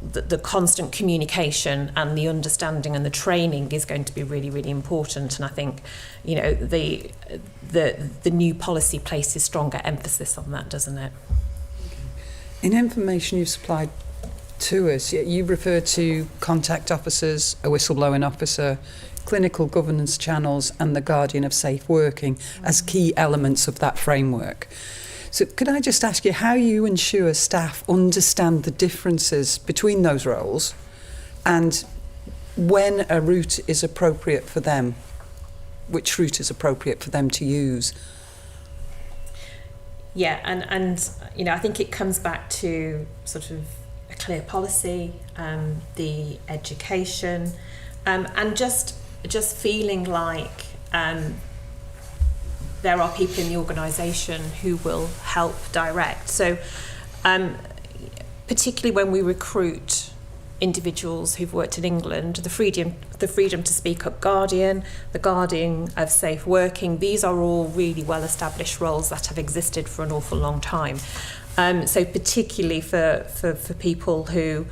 the constant communication and the understanding and the training is going to be really, really important. And I think, you know, the new policy places stronger emphasis on that, doesn't it? In information you've supplied to us, you refer to contact officers, a whistleblowing officer, clinical governance channels and the Guardian of Safe Working as key elements of that framework. So could I just ask you how you ensure staff understand the differences between those roles and when a route is appropriate for them, which route is appropriate for them to use? Yeah, and you know, I think it comes back to sort of a clear policy, the education, and just feeling like there are people in the organisation who will help direct. So particularly when we recruit individuals who've worked in England, the freedom to speak up Guardian, the Guardian of Safe Working, these are all really well established roles that have existed for an awful long time. So particularly for people who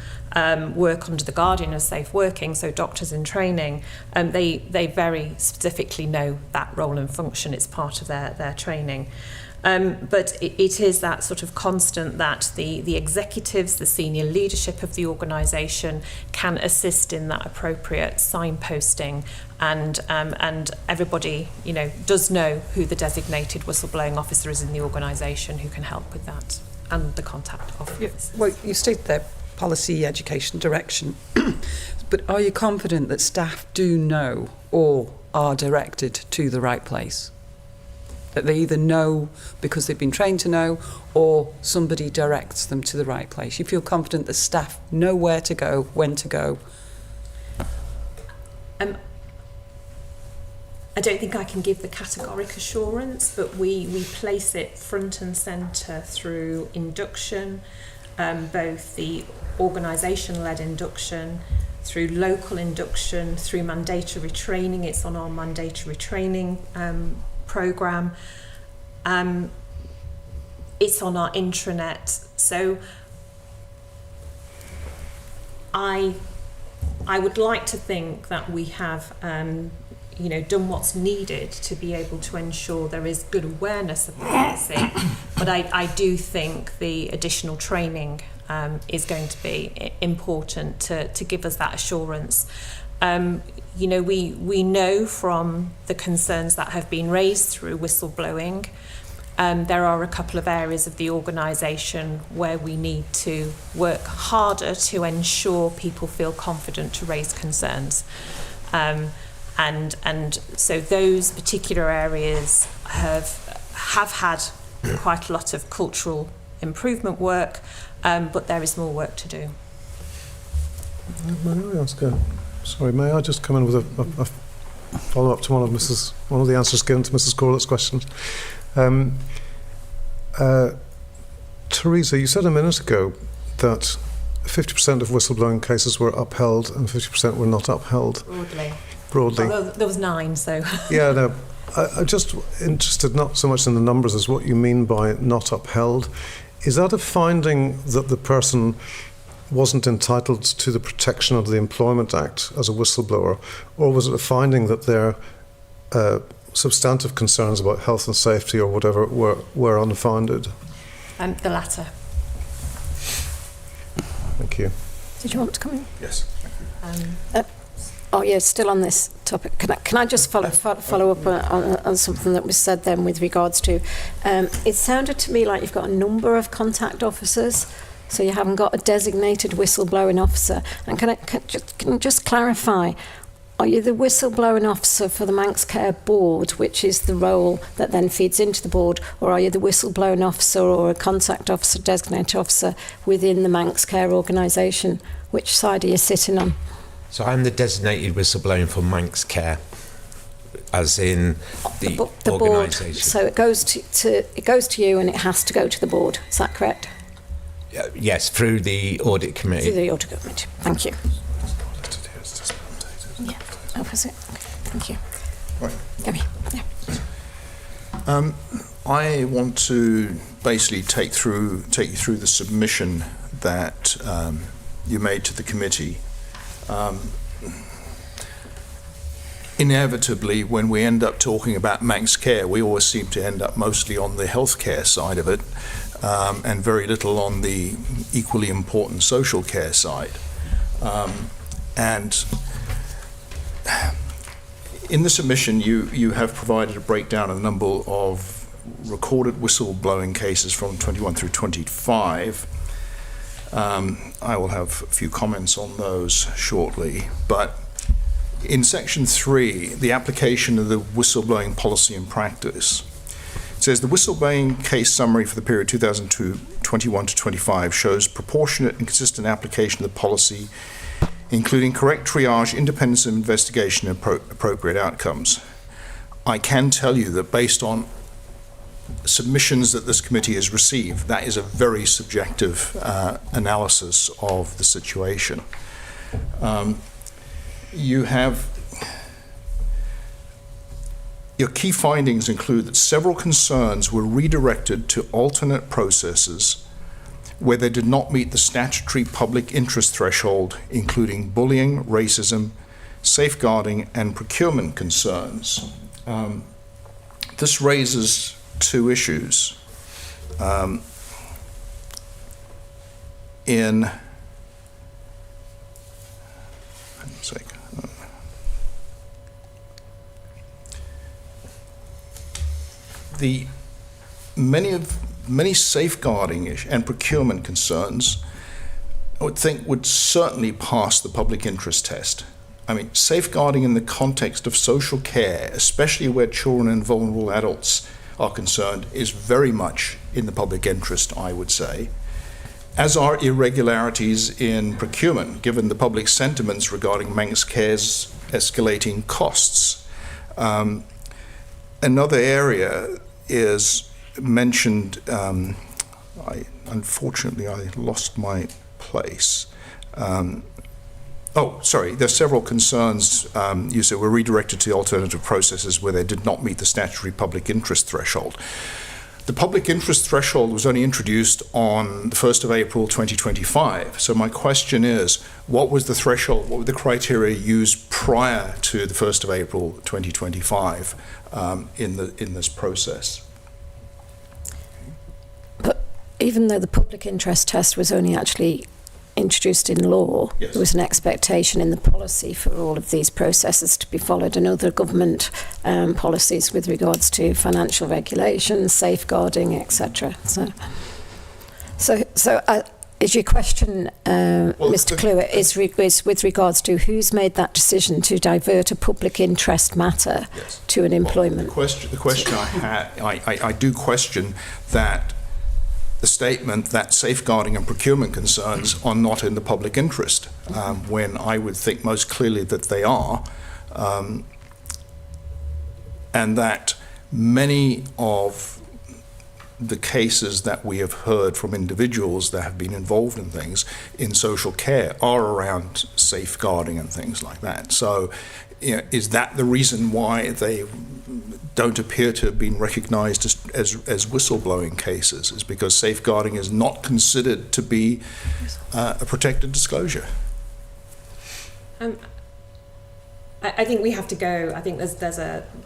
work under the Guardian of Safe Working, so doctors in training, they very specifically know that role and function. It's part of their training. But it is that sort of constant that the executives, the senior leadership of the organisation can assist in that appropriate signposting, and everybody, you know, does know who the designated whistleblowing officer is in the organisation who can help with that, and the contact officers. Well, you state there policy, education, direction, but are you confident that staff do know or are directed to the right place? That they either know because they've been trained to know, or somebody directs them to the right place? You feel confident that staff know where to go, when to go? I don't think I can give the categoric assurance, but we place it front and centre through induction, both the organisation-led induction, through local induction, through mandatory training. It's on our mandatory training programme. It's on our intranet. So I would like to think that we have you know, done what's needed to be able to ensure there is good awareness of the policy. But I do think the additional training is going to be important to give us that assurance. You know, we know from the concerns that have been raised through whistleblowing, there are a couple of areas of the organisation where we need to work harder to ensure people feel confident to raise concerns. And so those particular areas have had quite a lot of cultural improvement work, but there is more work to do. May I just come in with a follow-up to one of the answers given to Mrs. Corlett's questions? Teresa, you said a minute ago that 50% of whistleblowing cases were upheld and 50% were not upheld. Broadly. Well, there was 9, so... Yeah, no, I'm just interested not so much in the numbers as what you mean by not upheld. Is that a finding that the person wasn't entitled to the protection of the Employment Act as a whistleblower, or was it a finding that their substantive concerns about health and safety or whatever were unfounded? The latter. Thank you. Did you want to come in? Yes. Oh, yeah, still on this topic. Can I just follow up on something that was said then with regards to... it sounded to me like you've got a number of contact officers, so you haven't got a designated whistleblowing officer. And can you just clarify, are you the whistleblowing officer for the Manx Care board, which is the role that then feeds into the board, or are you the whistleblowing officer or a contact officer, designated officer within the Manx Care organisation? Which side are you sitting on? So I'm the designated whistleblowing for Manx Care, as in the organisation. Board. So it goes to you, and it has to go to the board. Is that correct? Yes, through the Audit Committee. Through the Audit Committee. Thank you. Yeah. Opposite. Thank you. Right. Gary. Yeah. I want to basically take you through the submission that you made to the committee. Inevitably, when we end up talking about Manx Care, we always seem to end up mostly on the healthcare side of it, and very little on the equally important social care side. And in the submission, you have provided a breakdown of the number of recorded whistleblowing cases from 21 through 25. I will have a few comments on those shortly, but in section 3, the application of the whistleblowing policy and practice, it says the whistleblowing case summary for the period 2021 to 25 shows proportionate and consistent application of the policy, including correct triage, independence of investigation, and appropriate outcomes. I can tell you that based on submissions that this committee has received, that is a very subjective analysis of the situation. Your key findings include that several concerns were redirected to alternate processes where they did not meet the statutory public interest threshold, including bullying, racism, safeguarding, and procurement concerns. This raises two issues. The many safeguarding and procurement concerns, I would think, would certainly pass the public interest test. I mean, safeguarding in the context of social care, especially where children and vulnerable adults are concerned, is very much in the public interest, I would say, as are irregularities in procurement, given the public sentiments regarding Manx Care's escalating costs. Another area is mentioned, unfortunately I lost my place. There's several concerns you said were redirected to alternative processes where they did not meet the statutory public interest threshold. The public interest threshold was only introduced on the 1st of April 2025. So my question is, what was the threshold, what were the criteria used prior to the 1st of April 2025 in this process? But even though the public interest test was only actually introduced in law, yes, there was an expectation in the policy for all of these processes to be followed, and other government policies with regards to financial regulations, safeguarding, etc. So is your question, Mr. Cluett, is with regards to who's made that decision to divert a public interest matter to an employment? Well, the question I had, I do question that the statement that safeguarding and procurement concerns are not in the public interest, when I would think most clearly that they are, and that many of the cases that we have heard from individuals that have been involved in things in social care are around safeguarding and things like that. So is that the reason why they don't appear to have been recognised as whistleblowing cases? Is because safeguarding is not considered to be a protected disclosure? I think we have to go. I think there's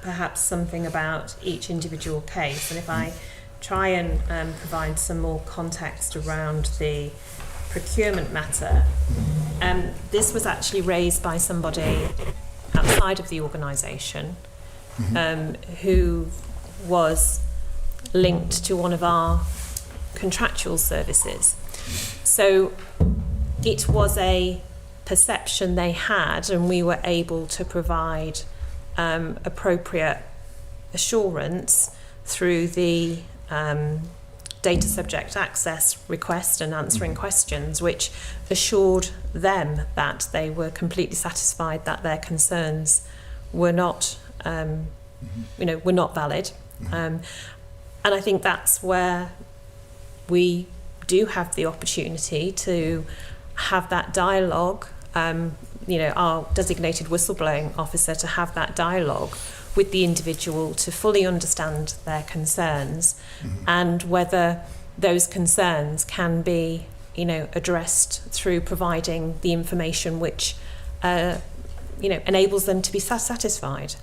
perhaps something about each individual case, and if I try and provide some more context around the procurement matter, this was actually raised by somebody outside of the organisation who was linked to one of our contractual services. So it was a perception they had, and we were able to provide appropriate assurance through the data subject access request and answering questions, which assured them that they were completely satisfied that their concerns were not, were not valid. And I think that's where we do have the opportunity to have that dialogue, our designated whistleblowing officer to have that dialogue with the individual to fully understand their concerns and whether those concerns can be, addressed through providing the information which, enables them to be satisfied.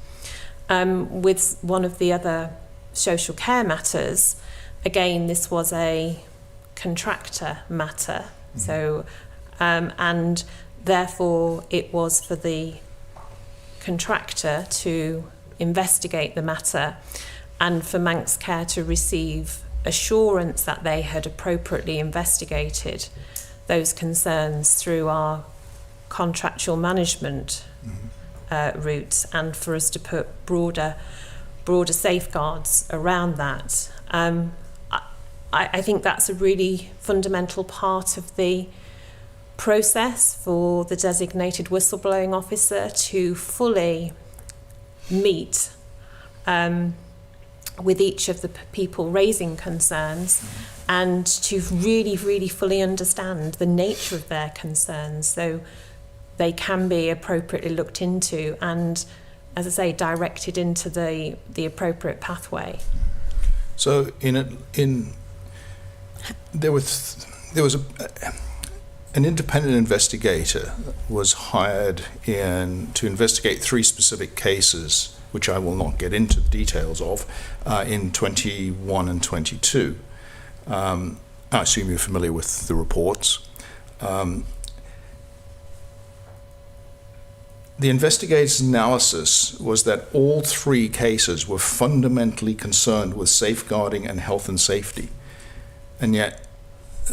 With one of the other social care matters, again, this was a contractor matter. So, and therefore it was for the contractor to investigate the matter and for Manx Care to receive assurance that they had appropriately investigated those concerns through our contractual management routes, and for us to put broader safeguards around that. I think that's a really fundamental part of the process for the designated whistleblowing officer to fully meet with each of the people raising concerns and to really, really fully understand the nature of their concerns so they can be appropriately looked into and, as I say, directed into the appropriate pathway. So there was an independent investigator was hired to investigate 3 specific cases, which I will not get into the details of, in 21 and 22. I assume you're familiar with the reports. The investigator's analysis was that all 3 cases were fundamentally concerned with safeguarding and health and safety, and yet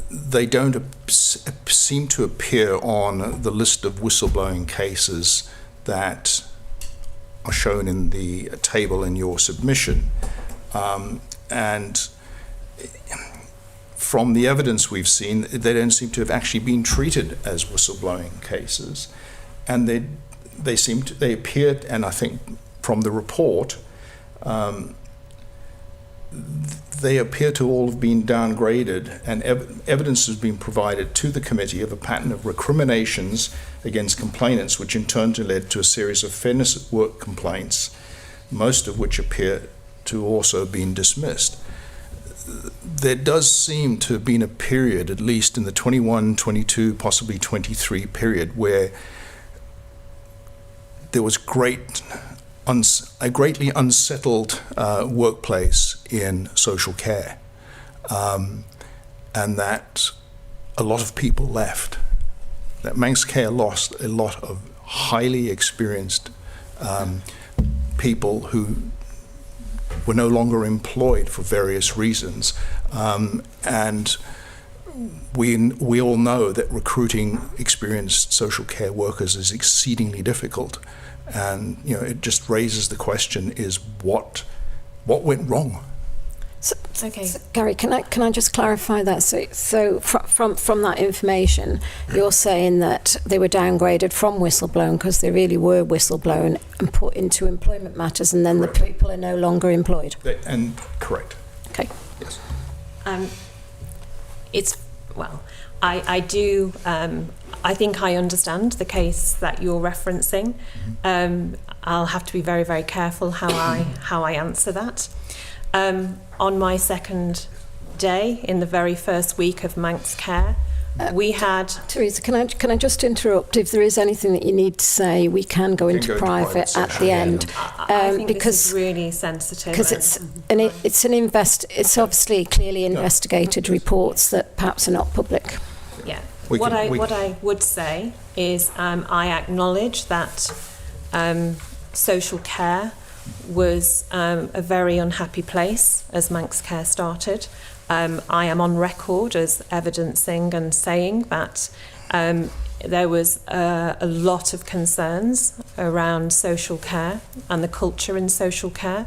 they don't seem to appear on the list of whistleblowing cases that are shown in the table in your submission. And from the evidence we've seen, they don't seem to have actually been treated as whistleblowing cases. And they appeared, and I think from the report, they appear to all have been downgraded, and evidence has been provided to the committee of a pattern of recriminations against complainants, which in turn led to a series of fairness at work complaints, most of which appear to also have been dismissed. There does seem to have been a period, at least in the 21, 22, possibly 23 period, where there was a greatly unsettled workplace in social care, and that a lot of people left. That Manx Care lost a lot of highly experienced people who were no longer employed for various reasons, and we all know that recruiting experienced social care workers is exceedingly difficult. And it just raises the question: is what went wrong? So, Gary, can I just clarify that? So from that information, you're saying that they were downgraded from whistleblown because they really were whistleblown and put into employment matters, and then correct. The people are no longer employed. And correct. Okay. Yes. I do. I think I understand the case that you're referencing. I'll have to be very, very careful how I answer that. On my second day, in the very first week of Manx Care, we had... Teresa, can I just interrupt? If there is anything that you need to say, we can go into private at the end. I think this is really sensitive. Because it's obviously clearly investigated reports that perhaps are not public. Yeah. What I would say is I acknowledge that social care was a very unhappy place as Manx Care started. I am on record as evidencing and saying that there was a lot of concerns around social care and the culture in social care,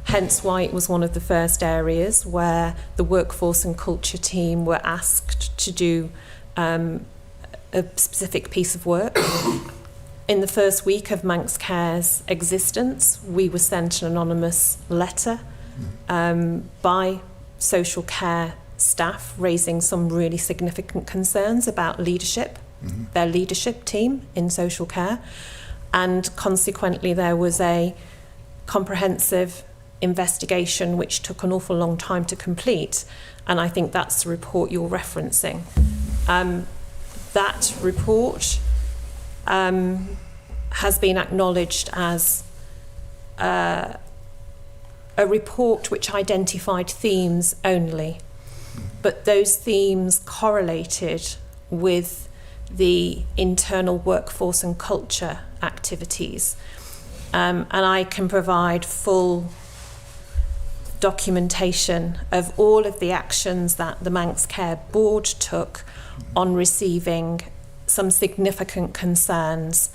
hence why it was one of the first areas where the workforce and culture team were asked to do a specific piece of work. In the first week of Manx Care's existence, we were sent an anonymous letter by social care staff raising some really significant concerns about leadership, their leadership team in social care, and consequently there was a comprehensive investigation which took an awful long time to complete, and I think that's the report you're referencing. That report has been acknowledged as a report which identified themes only, but those themes correlated with the internal workforce and culture activities. And I can provide full documentation of all of the actions that the Manx Care Board took on receiving some significant concerns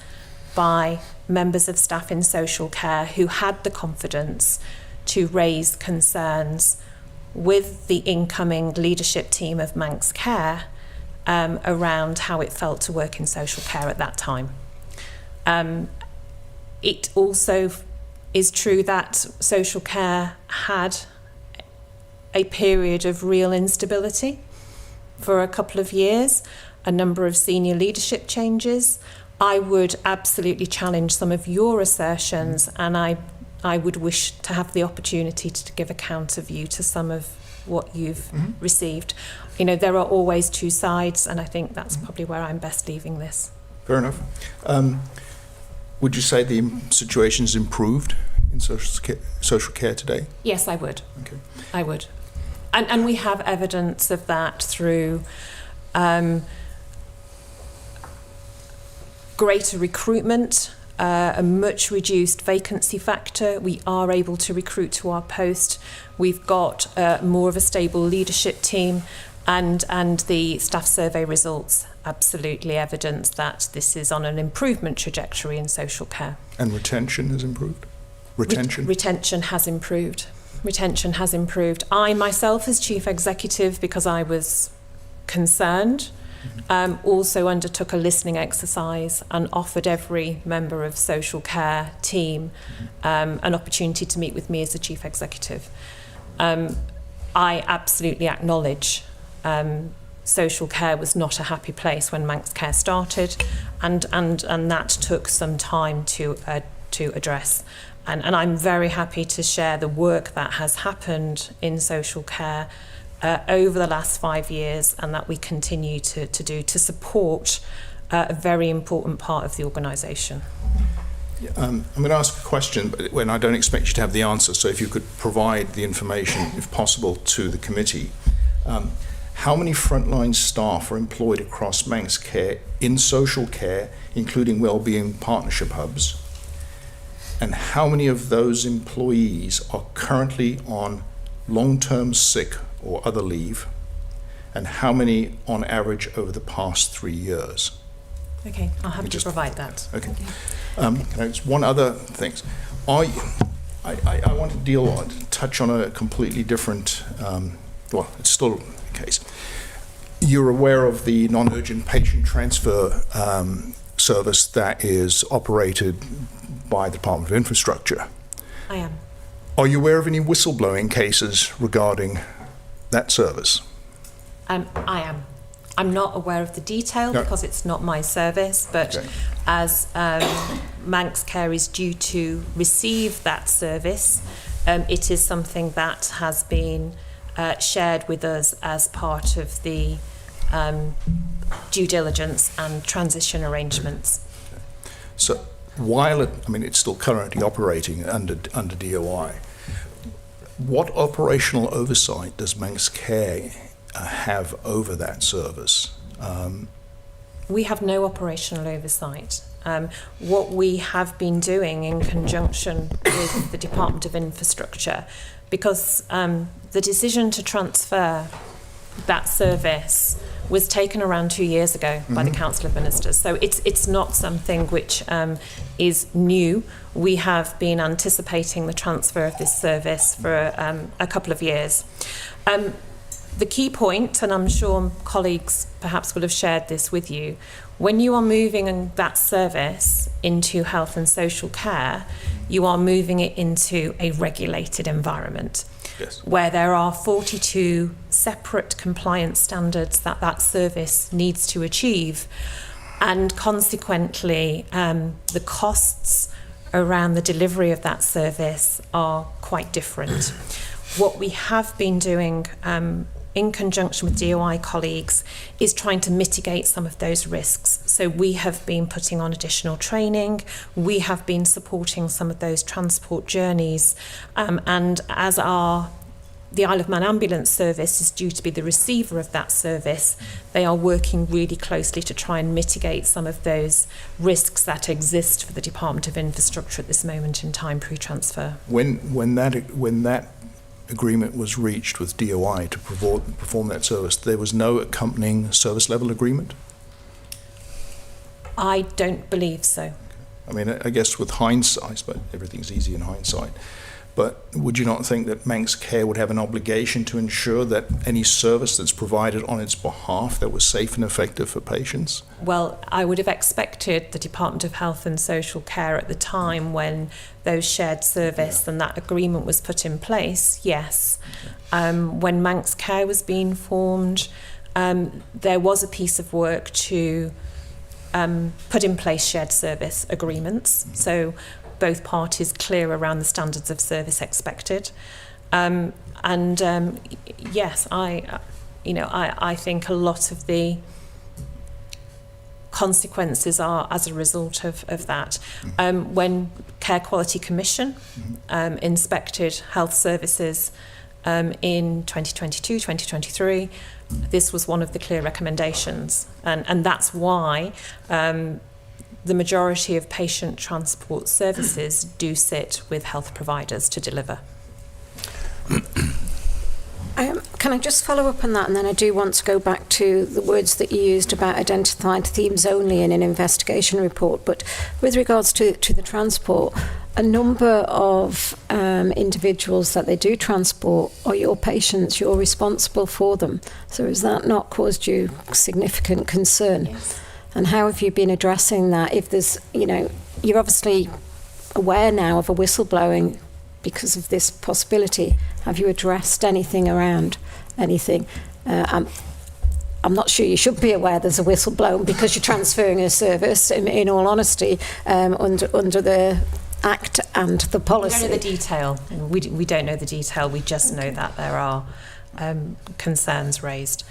by members of staff in social care who had the confidence to raise concerns with the incoming leadership team of Manx Care around how it felt to work in social care at that time. It also is true that social care had a period of real instability for a couple of years, a number of senior leadership changes. I would absolutely challenge some of your assertions, and I would wish to have the opportunity to give account of you to some of what you've received. You know, there are always two sides, and I think that's probably where I'm best leaving this. Fair enough. Would you say the situation's improved in social care today? Yes, I would. Okay. I would. And we have evidence of that through greater recruitment, a much reduced vacancy factor. We are able to recruit to our post. We've got more of a stable leadership team, and the staff survey results absolutely evidence that this is on an improvement trajectory in social care. And retention has improved? Retention has improved. Retention has improved. I myself, as Chief Executive, because I was concerned, also undertook a listening exercise and offered every member of social care team an opportunity to meet with me as the Chief Executive. I absolutely acknowledge social care was not a happy place when Manx Care started, and that took some time to address. And I'm very happy to share the work that has happened in social care over the last 5 years, and that we continue to do to support a very important part of the organisation. I'm going to ask a question, but when I don't expect you to have the answer, so if you could provide the information, if possible, to the committee. How many frontline staff are employed across Manx Care in social care, including wellbeing partnership hubs? And how many of those employees are currently on long-term sick or other leave? And how many on average over the past 3 years? Okay, I'll have to provide that. Okay. It's one other thing. I want to touch on a completely different, well, it's still the case. You're aware of the non-urgent patient transfer service that is operated by the Department of Infrastructure. I am. Are you aware of any whistleblowing cases regarding that service? I am. I'm not aware of the detail because it's not my service, but as Manx Care is due to receive that service, it is something that has been shared with us as part of the due diligence and transition arrangements. So while it's still currently operating under DOI, what operational oversight does Manx Care have over that service? We have no operational oversight. What we have been doing in conjunction with the Department of Infrastructure, because the decision to transfer that service was taken around 2 years ago by the Council of Ministers. So it's not something which is new. We have been anticipating the transfer of this service for a couple of years. The key point, and I'm sure colleagues perhaps will have shared this with you, when you are moving that service into health and social care, you are moving it into a regulated environment. Yes. Where there are 42 separate compliance standards that service needs to achieve, and consequently the costs around the delivery of that service are quite different. What we have been doing in conjunction with DOI colleagues is trying to mitigate some of those risks. So we have been putting on additional training, we have been supporting some of those transport journeys, and as the Isle of Man Ambulance Service is due to be the receiver of that service, they are working really closely to try and mitigate some of those risks that exist for the Department of Infrastructure at this moment in time pre-transfer. When that agreement was reached with DOI to perform that service, there was no accompanying service level agreement? I don't believe so. I mean, I guess with hindsight, but everything's easy in hindsight, but would you not think that Manx Care would have an obligation to ensure that any service that's provided on its behalf that was safe and effective for patients? Well, I would have expected the Department of Health and Social Care at the time when those shared service and that agreement was put in place, yes. When Manx Care was being formed, there was a piece of work to put in place shared service agreements. So both parties clear around the standards of service expected. Yes, I think a lot of the consequences are as a result of that. When Care Quality Commission inspected health services in 2022, 2023, this was one of the clear recommendations. And that's why the majority of patient transport services do sit with health providers to deliver. Can I just follow up on that, and then I do want to go back to the words that you used about identified themes only in an investigation report. But with regards to the transport, a number of individuals that they do transport are your patients, you're responsible for them. So has that not caused you significant concern? Yes. And how have you been addressing that? If there's, you're obviously aware now of a whistleblowing because of this possibility. Have you addressed anything around anything? I'm not sure you should be aware there's a whistleblower because you're transferring a service, in all honesty, under the Act and the policy. We don't know the detail. We don't know the detail. We just know that there are concerns raised.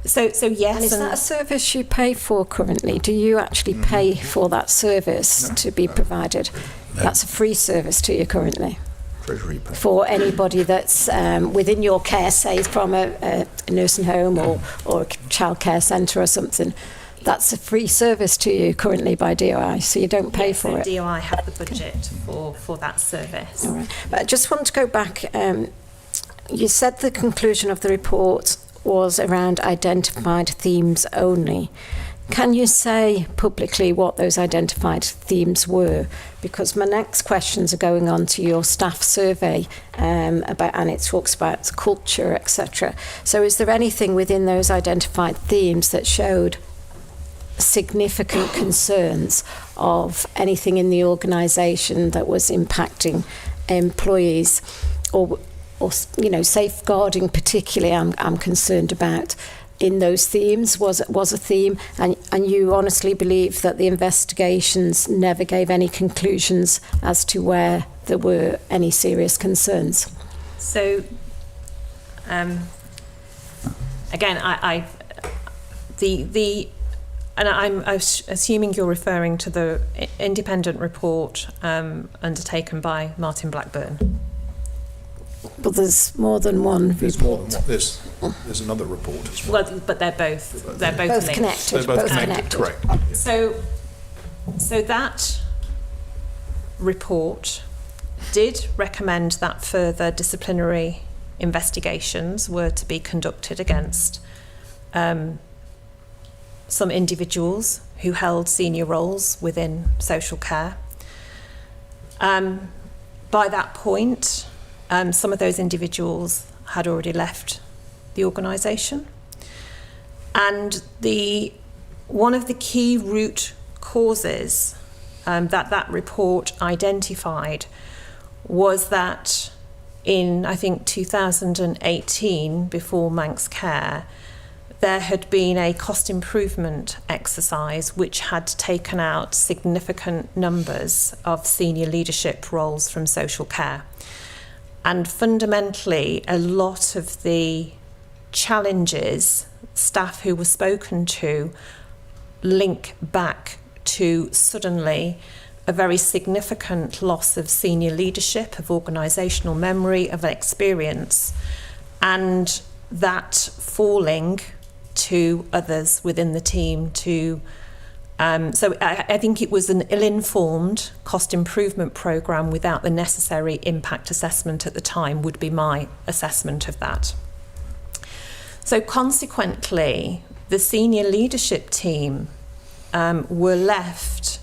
So yes. And is that a service you pay for currently? Do you actually pay for that service to be provided? No. That's a free service to you currently? Treasury pay. For anybody that's within your care, say from a nursing home or a childcare centre or something, that's a free service to you currently by DOI, so you don't pay for it? DOI have the budget for that service. All right. But I just want to go back. You said the conclusion of the report was around identified themes only. Can you say publicly what those identified themes were? Because my next questions are going on to your staff survey and it talks about culture, etc. So is there anything within those identified themes that showed significant concerns of anything in the organisation that was impacting employees or safeguarding particularly I'm concerned about in those themes was a theme, and you honestly believe that the investigations never gave any conclusions as to where there were any serious concerns. So, again, and I'm assuming you're referring to the independent report undertaken by Martin Blackburn. But there's more than one There's report. more than one. There's another report as well. Well, but they're both Both linked. connected. They're both connected, correct. Yeah. So that report did recommend that further disciplinary investigations were to be conducted against some individuals who held senior roles within social care. By that point, some of those individuals had already left the organisation. And one of the key root causes that report identified was that in, I think, 2018, before Manx Care, there had been a cost improvement exercise which had taken out significant numbers of senior leadership roles from social care. And fundamentally, a lot of the challenges staff who were spoken to link back to suddenly a very significant loss of senior leadership, of organisational memory, of experience, and that falling to others within the team to so I think it was an ill-informed cost improvement programme without the necessary impact assessment at the time, would be my assessment of that. So consequently, the senior leadership team were left,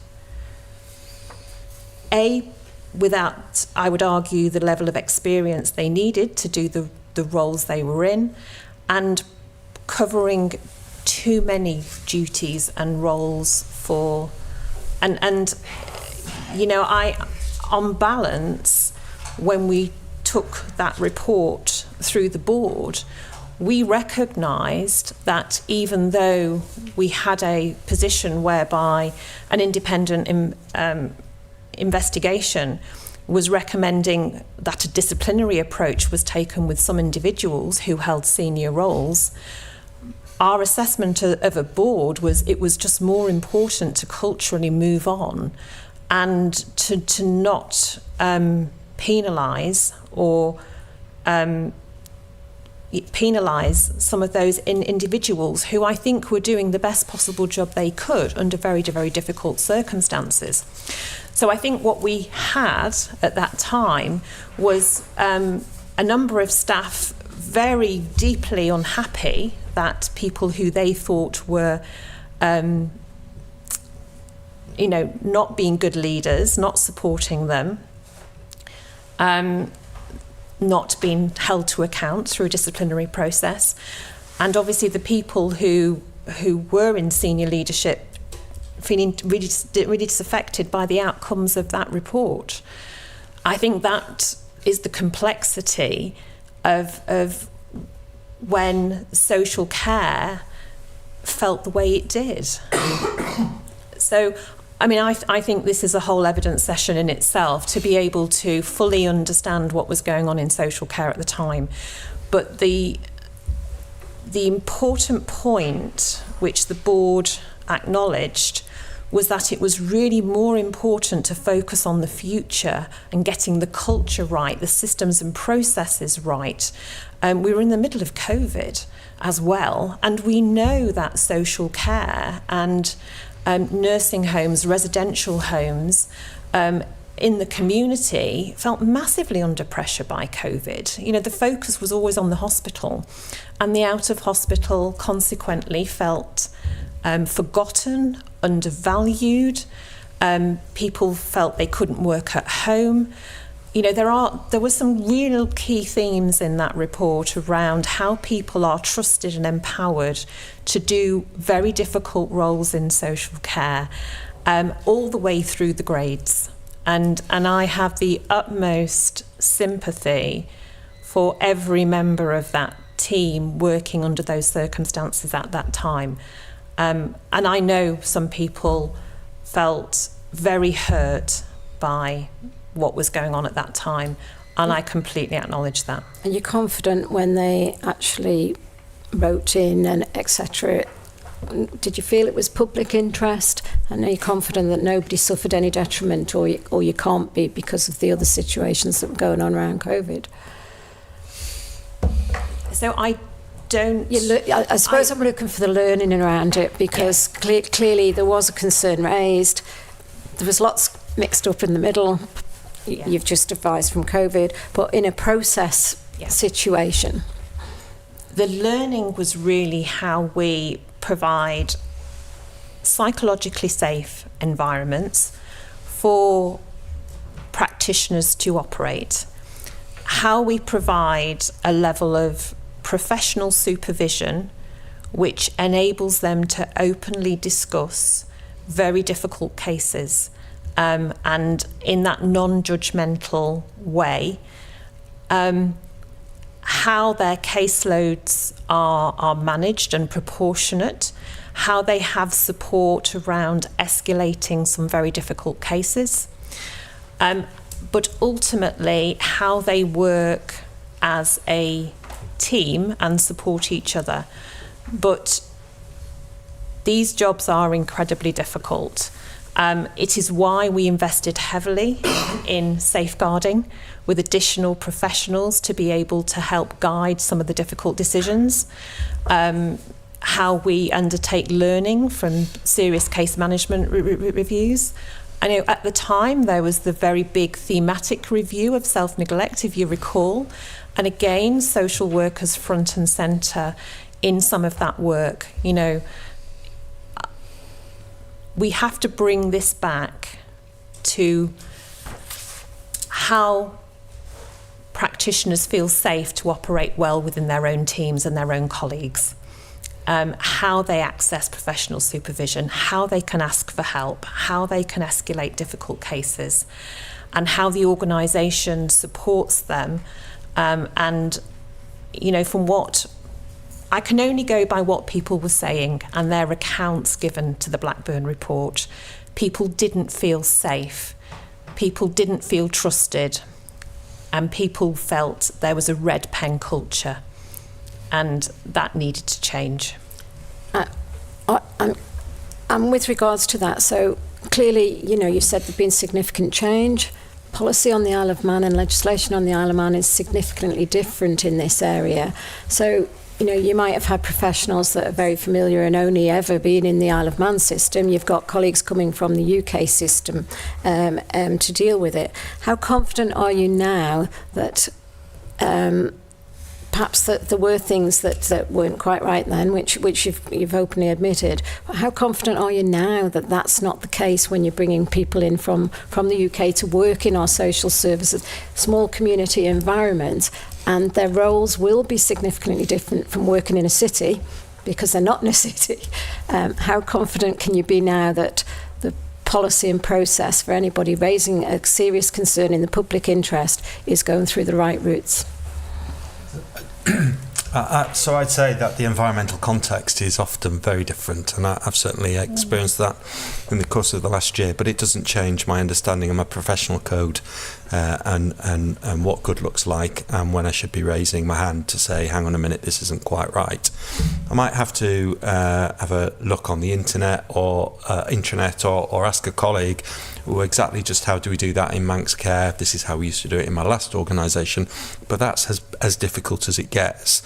without, I would argue, the level of experience they needed to do the roles they were in, and covering too many duties and roles for, and you know, on balance, when we took that report through the board, we recognised that even though we had a position whereby an independent investigation was recommending that a disciplinary approach was taken with some individuals who held senior roles, our assessment of a board was it was just more important to culturally move on and to not penalise or penalise some of those individuals who I think were doing the best possible job they could under very, very difficult circumstances. So I think what we had at that time was a number of staff very deeply unhappy that people who they thought were, you know, not being good leaders, not supporting them, not being held to account through a disciplinary process, and obviously the people who were in senior leadership feeling really disaffected by the outcomes of that report. I think that is the complexity of when social care felt the way it did. So, I mean, I think this is a whole evidence session in itself to be able to fully understand what was going on in social care at the time. But the important point which the board acknowledged was that it was really more important to focus on the future and getting the culture right, the systems and processes right. We were in the middle of COVID as well, and we know that social care and nursing homes, residential homes in the community felt massively under pressure by COVID. You know, the focus was always on the hospital, and the out of hospital consequently felt forgotten, undervalued. People felt they couldn't work at home. You know, there were some real key themes in that report around how people are trusted and empowered to do very difficult roles in social care, all the way through the grades. And I have the utmost sympathy for every member of that team working under those circumstances at that time. And I know some people felt very hurt by what was going on at that time, and I completely acknowledge that. And you're confident when they actually wrote in and etc., did you feel it was public interest? And are you confident that nobody suffered any detriment, or you can't be because of the other situations that were going on around COVID? So I don't... I suppose I'm looking for the learning around it, because clearly there was a concern raised. There was lots mixed up in the middle. You've just advised from COVID, but in a process situation. The learning was really how we provide psychologically safe environments for practitioners to operate, how we provide a level of professional supervision which enables them to openly discuss very difficult cases, and in that non-judgmental way, how their caseloads are managed and proportionate, how they have support around escalating some very difficult cases, but ultimately how they work as a team and support each other. But these jobs are incredibly difficult. It is why we invested heavily in safeguarding, with additional professionals to be able to help guide some of the difficult decisions. How we undertake learning from serious case management reviews. I know at the time there was the very big thematic review of self-neglect, if you recall, and again social workers front and centre in some of that work. You know, we have to bring this back to how practitioners feel safe to operate well within their own teams and their own colleagues. How they access professional supervision, how they can ask for help, how they can escalate difficult cases, and how the organisation supports them. And, you know, from what I can only go by what people were saying and their accounts given to the Blackburn report. People didn't feel safe, people didn't feel trusted, and people felt there was a red pen culture, and that needed to change. And with regards to that, so clearly, you know, you said there's been significant change. Policy on the Isle of Man and legislation on the Isle of Man is significantly different in this area. So, you know, you might have had professionals that are very familiar and only ever been in the Isle of Man system. You've got colleagues coming from the UK system to deal with it. How confident are you now that perhaps that there were things that weren't quite right then, which you've openly admitted? How confident are you now that that's not the case when you're bringing people in from the UK to work in our social services, small community environments, and their roles will be significantly different from working in a city because they're not in a city? How confident can you be now that the policy and process for anybody raising a serious concern in the public interest is going through the right routes? So I'd say that the environmental context is often very different, and I've certainly experienced that in the course of the last year, but it doesn't change my understanding of my professional code and what good looks like, and when I should be raising my hand to say, hang on a minute, this isn't quite right. I might have to have a look on the internet or intranet or ask a colleague, well, exactly just how do we do that in Manx Care? This is how we used to do it in my last organisation, but that's as difficult as it gets.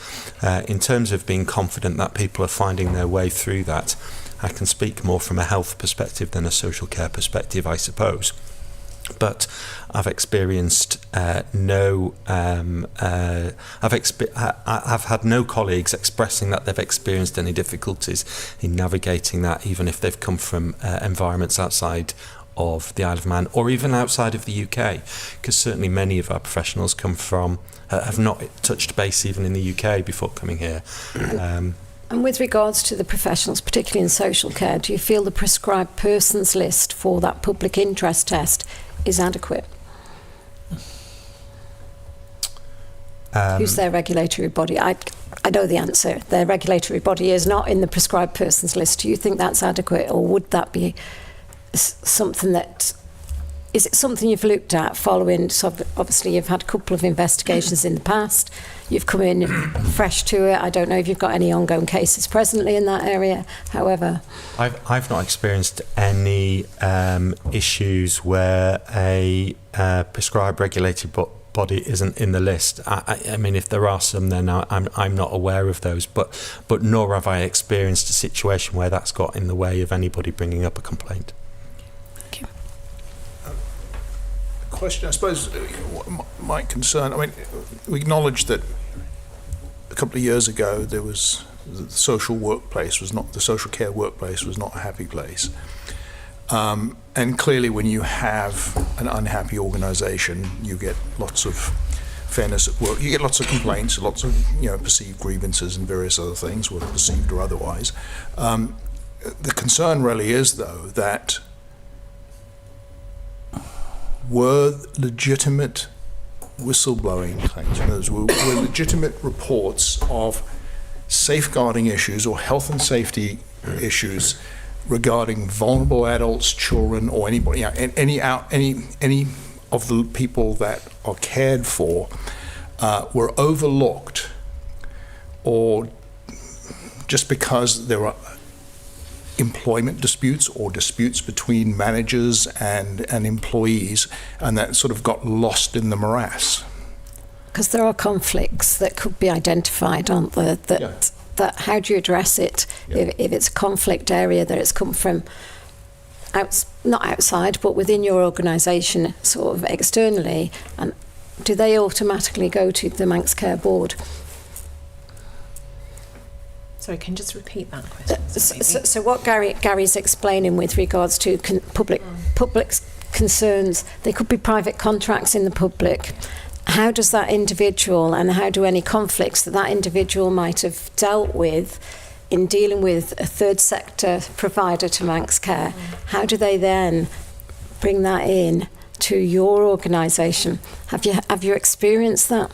In terms of being confident that people are finding their way through that, I can speak more from a health perspective than a social care perspective, I suppose. But I've experienced I've had no colleagues expressing that they've experienced any difficulties in navigating that, even if they've come from environments outside of the Isle of Man or even outside of the UK, because certainly many of our professionals come from have not touched base even in the UK before coming here. And with regards to the professionals, particularly in social care, do you feel the prescribed persons list for that public interest test is adequate? Who's their regulatory body? I I know the answer. The regulatory body is not in the prescribed persons list. Do you think that's adequate, or would that be something that... Is it something you've looked at following... So obviously, you've had a couple of investigations in the past. You've come in fresh to it. I don't know if you've got any ongoing cases presently in that area. However... I've not experienced any issues where a prescribed regulated body isn't in the list. I mean, if there are some, then I'm not aware of those, but nor have I experienced a situation where that's got in the way of anybody bringing up a complaint. Thank you. Question, I suppose, what might concern, I mean, we acknowledge that a couple of years ago there was the social care workplace was not a happy place. And clearly when you have an unhappy organisation, you get lots of fairness at work, you get lots of complaints, lots of perceived grievances and various other things, whether perceived or otherwise. The concern really is, though, that were legitimate whistleblowing claims, in other words, were legitimate reports of safeguarding issues or health and safety issues regarding vulnerable adults, children, or anybody, any of the people that are cared for were overlooked, or just because there are employment disputes or disputes between managers and employees, and that sort of got lost in the morass. Because there are conflicts that could be identified, aren't there? That how do you address it if it's a conflict area that it's come from not outside but within your organisation, sort of externally, and do they automatically go to the Manx Care board? Sorry, can you just repeat that question? So what Gary's explaining with regards to public concerns, they could be private contracts in the public. How does that individual, and how do any conflicts that individual might have dealt with in dealing with a third sector provider to Manx Care, how do they then bring that in to your organisation? Have you experienced that?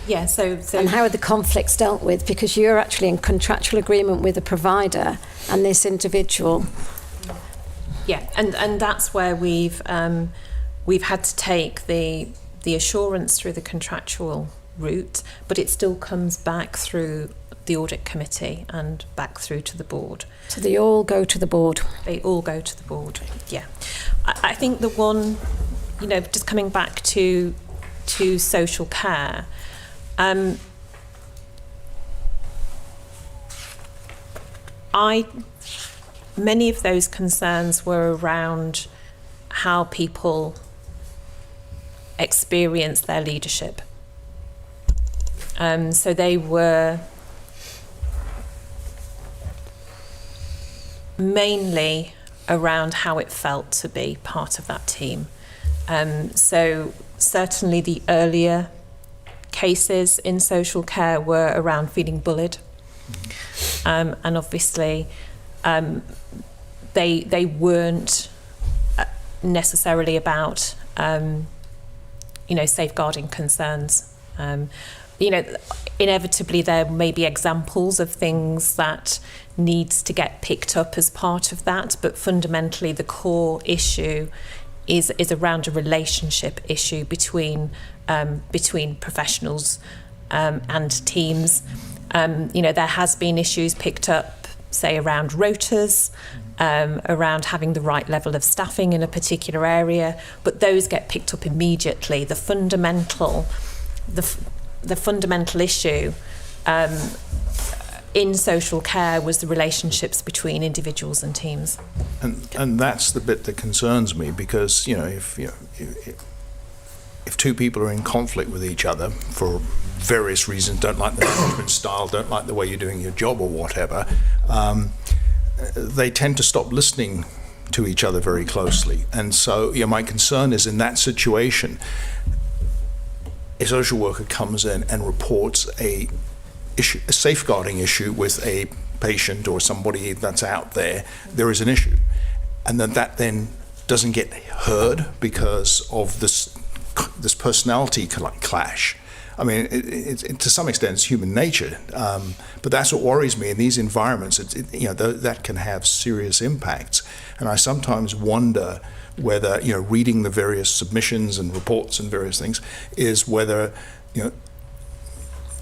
Yeah, so... And how are the conflicts dealt with? Because you're actually in contractual agreement with a provider and this individual. Yeah, and that's where we've had to take the assurance through the contractual route, but it still comes back through the audit committee and back through to the board. So they all go to the board? They all go to the board, yeah. I think the one, just coming back to social care, many of those concerns were around how people experience their leadership. So they were mainly around how it felt to be part of that team. So certainly the earlier cases in social care were around feeling bullied. And obviously they weren't necessarily about safeguarding concerns. Inevitably there may be examples of things that needs to get picked up as part of that, but fundamentally the core issue is around a relationship issue between professionals and teams. There has been issues picked up, say, around rotas, around having the right level of staffing in a particular area, but those get picked up immediately. The fundamental issue in social care was the relationships between individuals and teams. And that's the bit that concerns me, because if two people are in conflict with each other for various reasons, don't like the management style, don't like the way you're doing your job or whatever, they tend to stop listening to each other very closely. And so my concern is, in that situation, a social worker comes in and reports a safeguarding issue with a patient or somebody that's out there, there is an issue. And that then doesn't get heard because of this personality clash. I mean, to some extent, it's human nature. But that's what worries me in these environments. That can have serious impacts. And I sometimes wonder whether, reading the various submissions and reports and various things, is whether,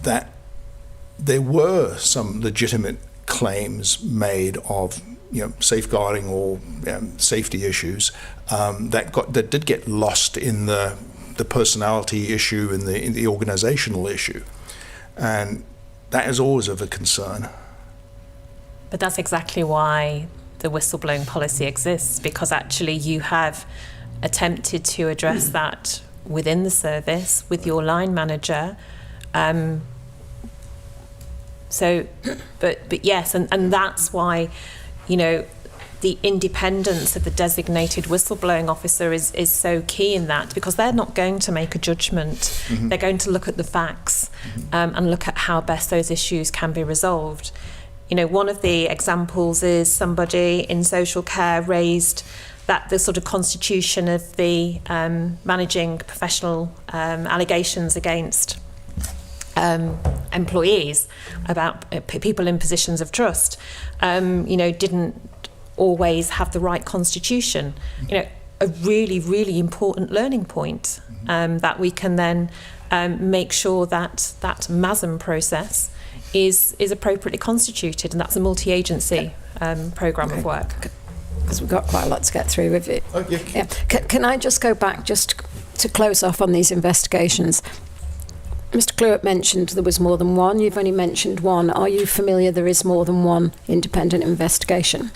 that there were some legitimate claims made of, safeguarding or safety issues that did get lost in the personality issue and in the organizational issue, and that is always of a concern. But that's exactly why the whistleblowing policy exists, because actually you have attempted to address that within the service with your line manager. But yes, and that's why, the independence of the designated whistleblowing officer is so key in that, because they're not going to make a judgment. Mm-hmm. They're going to look at the facts and look at how best those issues can be resolved. One of the examples is somebody in social care raised that the sort of constitution of the managing professional allegations against employees about people in positions of trust, didn't always have the right constitution. A really, really important learning point that we can then make sure that MASM process is appropriately constituted, and that's a multi-agency programme of work. Because we've got quite a lot to get through with it. Oh, yeah. Yeah. Can I just go back just to close off on these investigations? Mr. Clewett mentioned there was more than one. You've only mentioned one. Are you familiar there is more than one independent investigation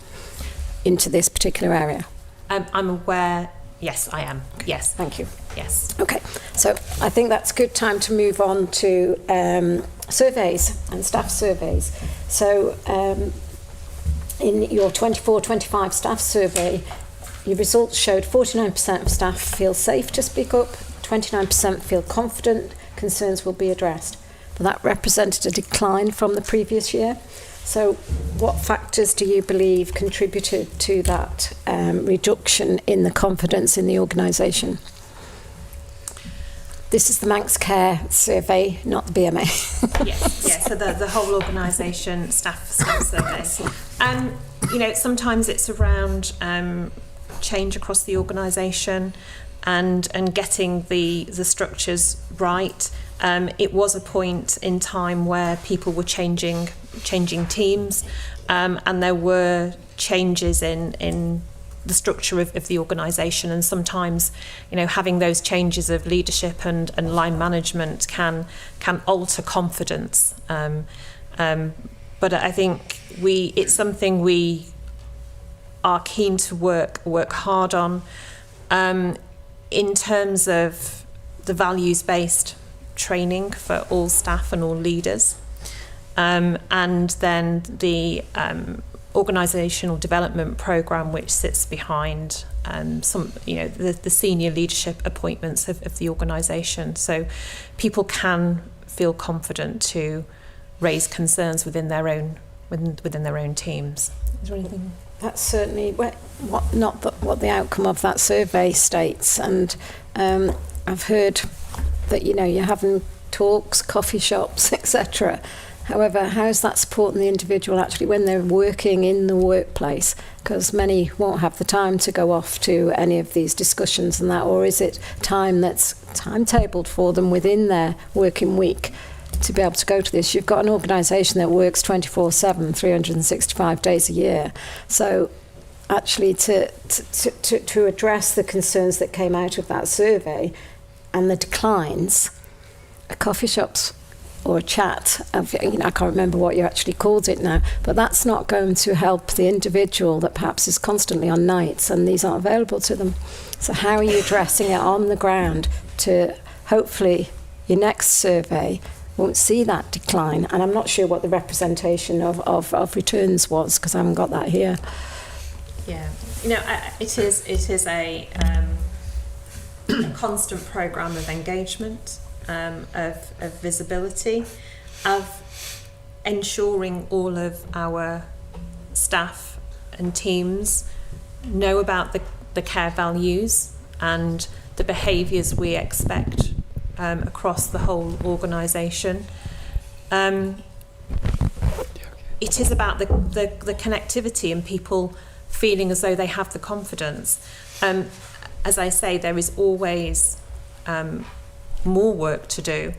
into this particular area? I'm aware. Yes, I am. Yes. Thank you. Yes. Okay. So I think that's a good time to move on to surveys and staff surveys. So in your 24-25 staff survey, your results showed 49% of staff feel safe to speak up, 29% feel confident concerns will be addressed. But that represented a decline from the previous year. So what factors do you believe contributed to that reduction in the confidence in the organisation? This is the Manx Care survey, not the BMA. Yes. So the whole organisation staff survey. Sometimes it's around change across the organisation and getting the structures right. It was a point in time where people were changing teams, and there were changes in the structure of the organisation, and sometimes having those changes of leadership and line management can alter confidence, but I think it's something we are keen to work hard on in terms of the values-based training for all staff and all leaders, and then the organisational development programme which sits behind the senior leadership appointments of the organisation, so people can feel confident to raise concerns within their own teams. Is there anything? That's certainly what the outcome of that survey states, and I've heard that you're having talks, coffee shops, etc. However, how is that supporting the individual actually when they're working in the workplace? Because many won't have the time to go off to any of these discussions and that, or is it time that's timetabled for them within their working week to be able to go to this? You've got an organisation that works 24/7, 365 days a year. So actually to address the concerns that came out of that survey and the declines, a coffee shop's or a chat of, I can't remember what you actually called it now, but that's not going to help the individual that perhaps is constantly on nights and these aren't available to them. So how are you addressing it on the ground to hopefully your next survey won't see that decline? And I'm not sure what the representation of returns was, because I haven't got that here. Yeah, it is a constant programme of engagement, of visibility, of ensuring all of our staff and teams know about the care values and the behaviours we expect across the whole organisation. It is about the connectivity and people feeling as though they have the confidence. As I say, there is always more work to do,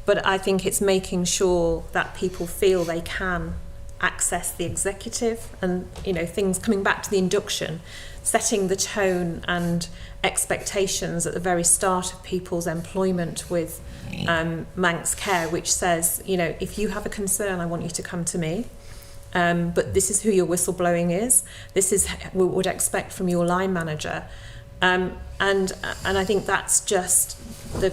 but I think it's making sure that people feel they can access the executive, and things coming back to the induction, setting the tone and expectations at the very start of people's employment with Manx Care, which says, if you have a concern, I want you to come to me. But this is who your whistleblowing is. This is what we would expect from your line manager. And I think that's just the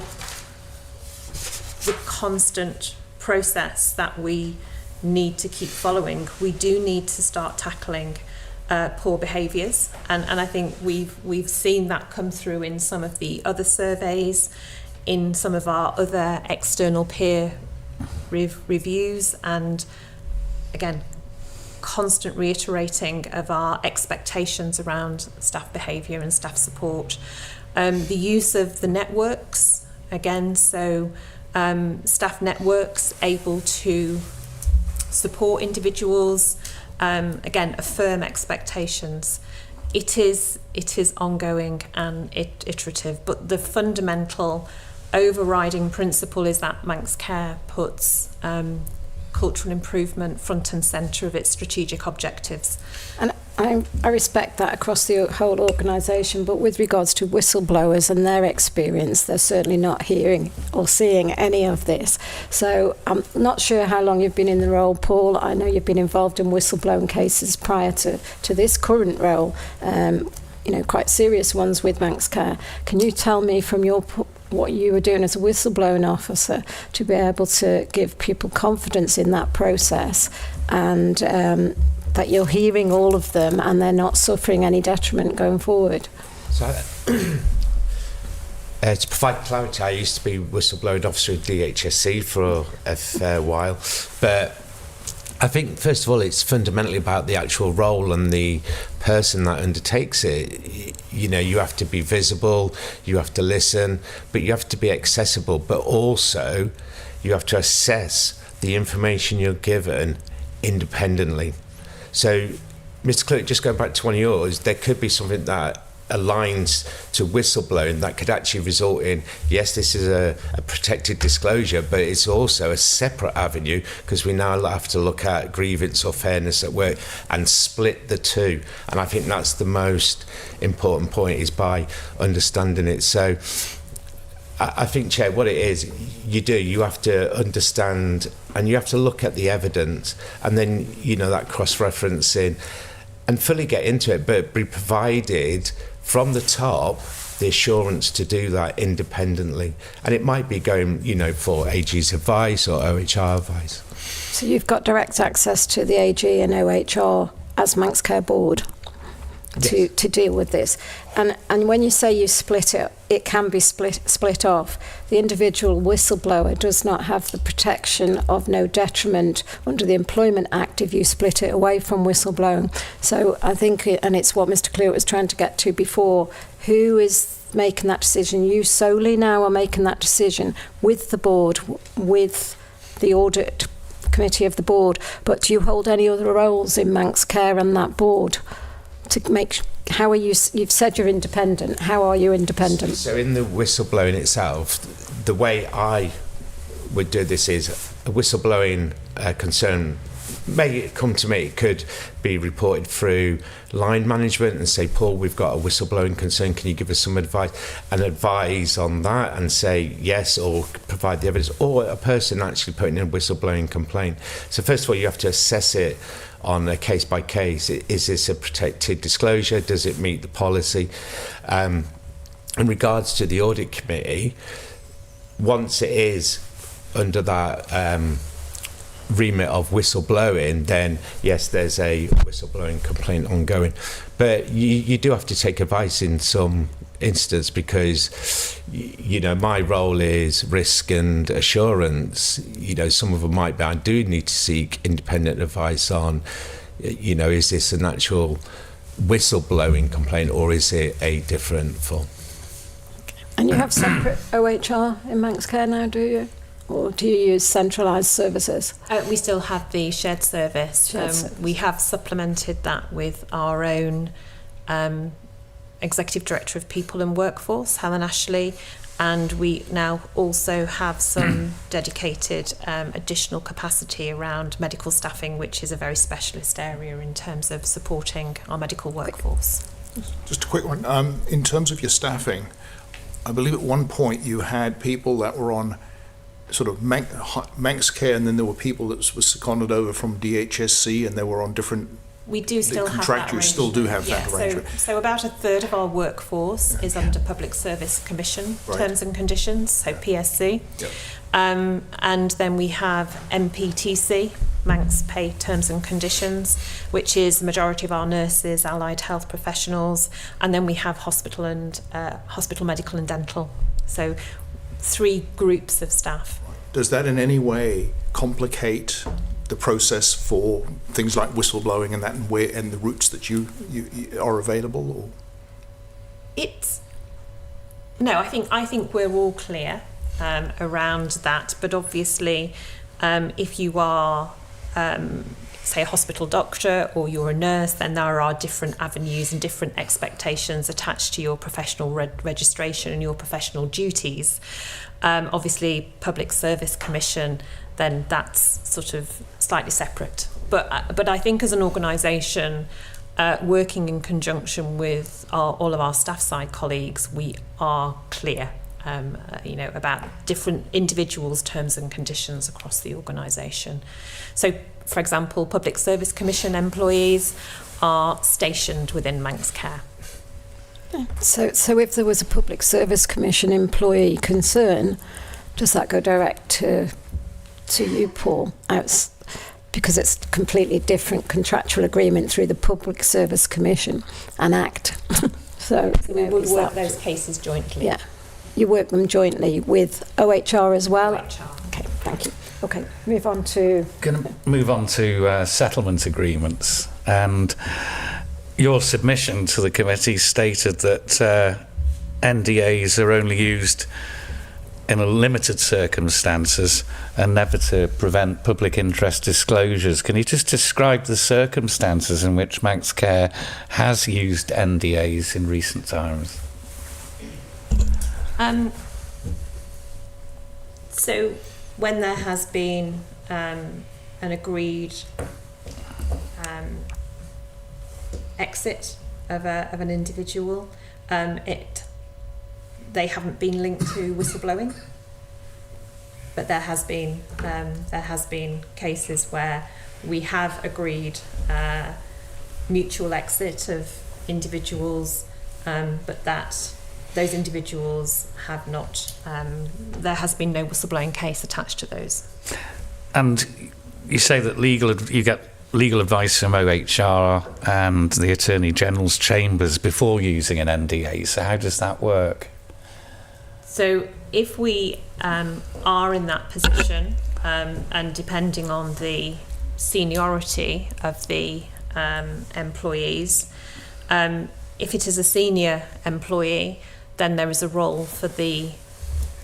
constant process that we need to keep following. We do need to start tackling poor behaviours, and I think we've seen that come through in some of the other surveys, in some of our other external peer reviews, and again, constant reiterating of our expectations around staff behaviour and staff support. The use of the networks, again, so staff networks able to support individuals, again, affirm expectations. It is ongoing and iterative, but the fundamental overriding principle is that Manx Care puts cultural improvement front and centre of its strategic objectives. And I respect that across the whole organisation, but with regards to whistleblowers and their experience, they're certainly not hearing or seeing any of this. So I'm not sure how long you've been in the role, Paul. I know you've been involved in whistleblowing cases prior to this current role, quite serious ones with Manx Care. Can you tell me from what you were doing as a whistleblowing officer to be able to give people confidence in that process, and that you're hearing all of them and they're not suffering any detriment going forward? So, to provide clarity, I used to be whistleblowing officer at DHSC for a fair while, but I think, first of all, it's fundamentally about the actual role and the person that undertakes it. You have to be visible, you have to listen, but you have to be accessible, but also you have to assess the information you're given independently. So, Mr. Clerk, just going back to one of yours, there could be something that aligns to whistleblowing that could actually result in, yes, this is a protected disclosure, but it's also a separate avenue, because we now have to look at grievance or fairness at work and split the two. And I think that's the most important point, is by understanding it. So I think, Chair, what it is, you have to understand and you have to look at the evidence, and then, that cross-referencing and fully get into it, but be provided from the top the assurance to do that independently. And it might be going, for AG's advice or OHR advice. So you've got direct access to the AG and OHR as Manx Care Board to deal with this. And when you say you split it, it can be split off. The individual whistleblower does not have the protection of no detriment under the Employment Act if you split it away from whistleblowing. So I think, and it's what Mr. Clear was trying to get to before, who is making that decision? You solely now are making that decision with the board, with the Audit Committee of the board, but do you hold any other roles in Manx Care and that board? To make, how are you? You've said you're independent. How are you independent? So in the whistleblowing itself, the way I would do this is a whistleblowing concern may come to me. It could be reported through line management and say, Paul, we've got a whistleblowing concern. Can you give us some advice? And advise on that and say yes, or provide the evidence, or a person actually putting in a whistleblowing complaint. So first of all, you have to assess it on a case by case. Is this a protected disclosure? Does it meet the policy? In regards to the audit committee, once it is under that remit of whistleblowing, then yes, there's a whistleblowing complaint ongoing. But you do have to take advice in some instance, because my role is risk and assurance. Some of them might be, I do need to seek independent advice on, is this an actual whistleblowing complaint or is it a different form? And you have separate OHR in Manx Care now, do you? Or do you use centralised services? We still have the shared service. We have supplemented that with our own Executive Director of People and Workforce, Helen Ashley, and we now also have some dedicated additional capacity around medical staffing, which is a very specialist area in terms of supporting our medical workforce. Just a quick one. In terms of your staffing, I believe at one point you had people that were on sort of Manx Care, and then there were people that were seconded over from DHSC, and they were on different. We do still have that contractors still do have that arrangement. So about a third of our workforce is under Public Service Commission terms and conditions, so PSC. Yep. And then we have MPTC, Manx Pay Terms and Conditions, which is the majority of our nurses, allied health professionals, and then we have hospital medical and dental. So 3 groups of staff. Does that in any way complicate the process for things like whistleblowing and that, and the routes that you are available? Or? No, I think we're all clear around that. But obviously, if you are say a hospital doctor or you're a nurse, then there are different avenues and different expectations attached to your professional registration and your professional duties. Obviously, Public Service Commission, then that's sort of slightly separate. But I think as an organisation, working in conjunction with all of our staff side colleagues, we are clear, about different individuals' terms and conditions across the organisation. So, for example, Public Service Commission employees are stationed within Manx Care. So if there was a Public Service Commission employee concern, does that go direct to you, Paul? Because it's a completely different contractual agreement through the Public Service Commission and Act. So we would work those cases jointly. Yeah, you work them jointly with OHR as well. OHR. Okay, thank you. Okay, move on to. Going to move on to settlement agreements, and your submission to the committee stated that NDAs are only used in limited circumstances and never to prevent public interest disclosures. Can you just describe the circumstances in which Manx Care has used NDAs in recent times? So when there has been an agreed exit of an individual, they haven't been linked to whistleblowing, but there has been cases where we have agreed mutual exit of individuals, but that those individuals have not. There has been no whistleblowing case attached to those. And you say that you get legal advice from OHR and the Attorney General's chambers before using an NDA. So how does that work? So if we are in that position, and depending on the seniority of the employees, if it is a senior employee, then there is a role for the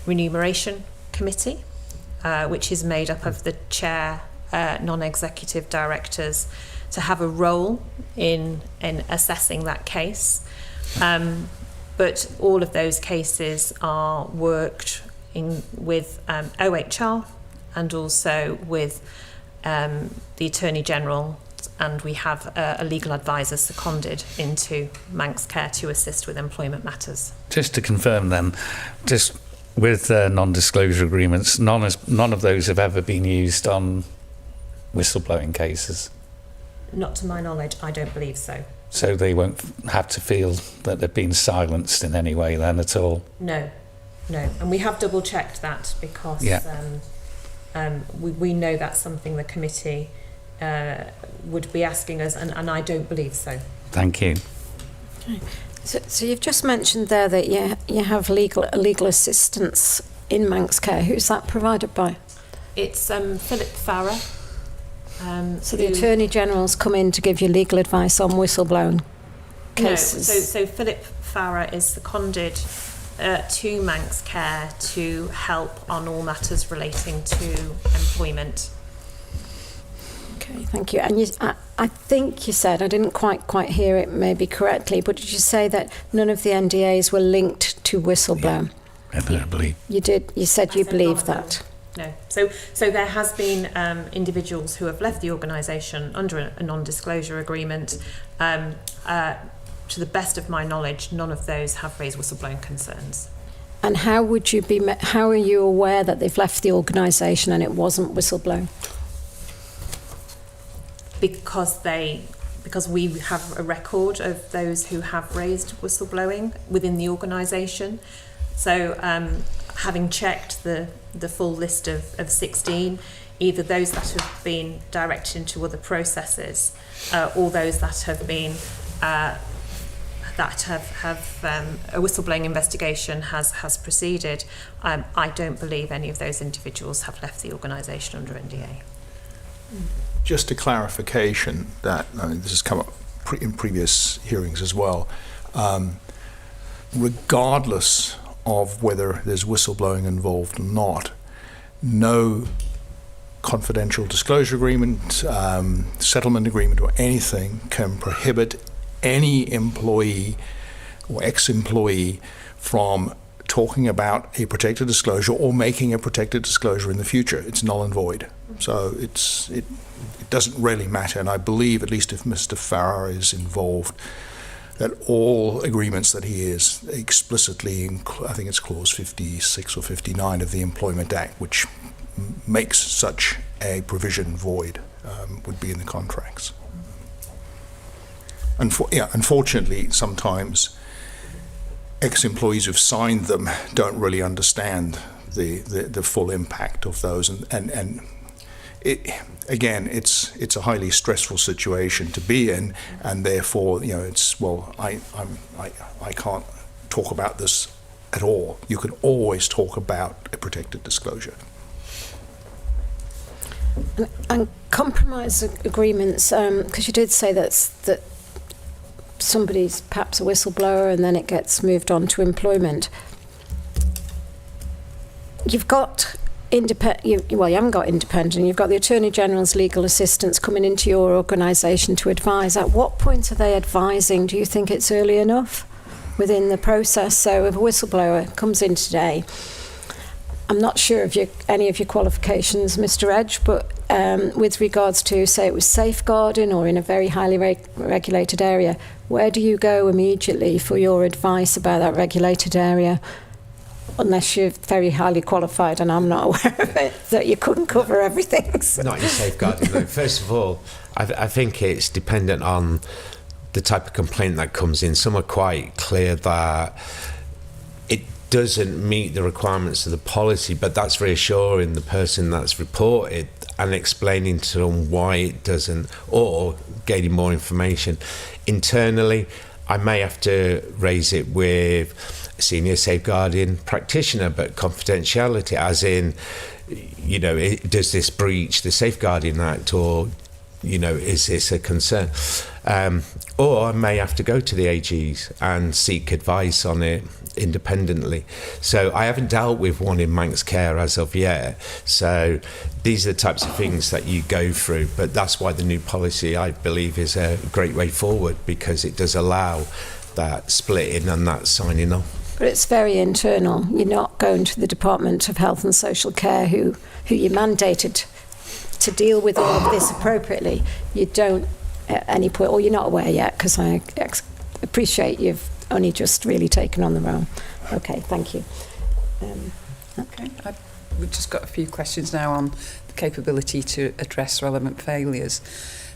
remuneration committee, which is made up of the chair, non-executive directors, to have a role in assessing that case. But all of those cases are worked in with OHR and also with the Attorney General, and we have a legal advisor seconded into Manx Care to assist with employment matters. Just to confirm then, just with non-disclosure agreements, none of those have ever been used on whistleblowing cases? Not to my knowledge, I don't believe so. So they won't have to feel that they've been silenced in any way then at all? No. And we have double checked that because we know that's something the committee would be asking us, and I don't believe so. Thank you. Okay. So you've just mentioned there that you have legal assistance in Manx Care. Who's that provided by? It's Philip Farrer. So the Attorney General's come in to give you legal advice on whistleblowing cases? No, so Philip Farrer is seconded to Manx Care to help on all matters relating to employment. Okay, thank you. And I think you said, I didn't quite hear it maybe correctly, but did you say that none of the NDAs were linked to Whistleblower? I believe. You did. You said you believe that. No. So there has been individuals who have left the organisation under a non-disclosure agreement. To the best of my knowledge, none of those have raised whistleblowing concerns. And how are you aware that they've left the organisation and it wasn't whistleblowing? Because we have a record of those who have raised whistleblowing within the organisation. So having checked the full list of 16, either those that have been directed into other processes or those that have been that have a whistleblowing investigation has proceeded, I don't believe any of those individuals have left the organisation under NDA. Just a clarification that this has come up in previous hearings as well. Regardless of whether there's whistleblowing involved or not, no confidential disclosure agreement, settlement agreement or anything can prohibit any employee or ex-employee from talking about a protected disclosure or making a protected disclosure in the future. It's null and void. So it doesn't really matter. And I believe, at least if Mr. Farrar is involved, that all agreements that he is explicitly, I think it's clause 56 or 59 of the Employment Act, which makes such a provision void, would be in the contracts. Unfortunately, sometimes ex-employees who've signed them don't really understand the full impact of those, and again, it's a highly stressful situation to be in, and therefore, I can't talk about this at all. You can always talk about a protected disclosure. And compromise agreements, because you did say that somebody's perhaps a whistleblower and then it gets moved on to employment. You've got you haven't got independent. You've got the Attorney General's legal assistants coming into your organisation to advise. At what point are they advising? Do you think it's early enough within the process? So if a whistleblower comes in today, I'm not sure of any of your qualifications, Mr. Edge, but with regards to, say, it was safeguarding or in a very highly regulated area, where do you go immediately for your advice about that regulated area? Unless you're very highly qualified, and I'm not aware of it, that you couldn't cover everything. So. Not in safeguarding, though. First of all, I think it's dependent on the type of complaint that comes in. Some are quite clear that it doesn't meet the requirements of the policy, but that's reassuring the person that's reported and explaining to them why it doesn't, or gaining more information. Internally, I may have to raise it with a senior safeguarding practitioner, but confidentiality, as in, does this breach the Safeguarding Act, or, is this a concern? Or I may have to go to the AGs and seek advice on it independently. So I haven't dealt with one in Manx Care as of yet. So these are the types of things that you go through. But that's why the new policy, I believe, is a great way forward, because it does allow that splitting and that signing off. But it's very internal. You're not going to the Department of Health and Social Care, who you mandated to deal with all of this appropriately. You don't at any point, or you're not aware yet, because I appreciate you've only just really taken on the role. Okay, thank you. Okay, we've just got a few questions now on the capability to address relevant failures.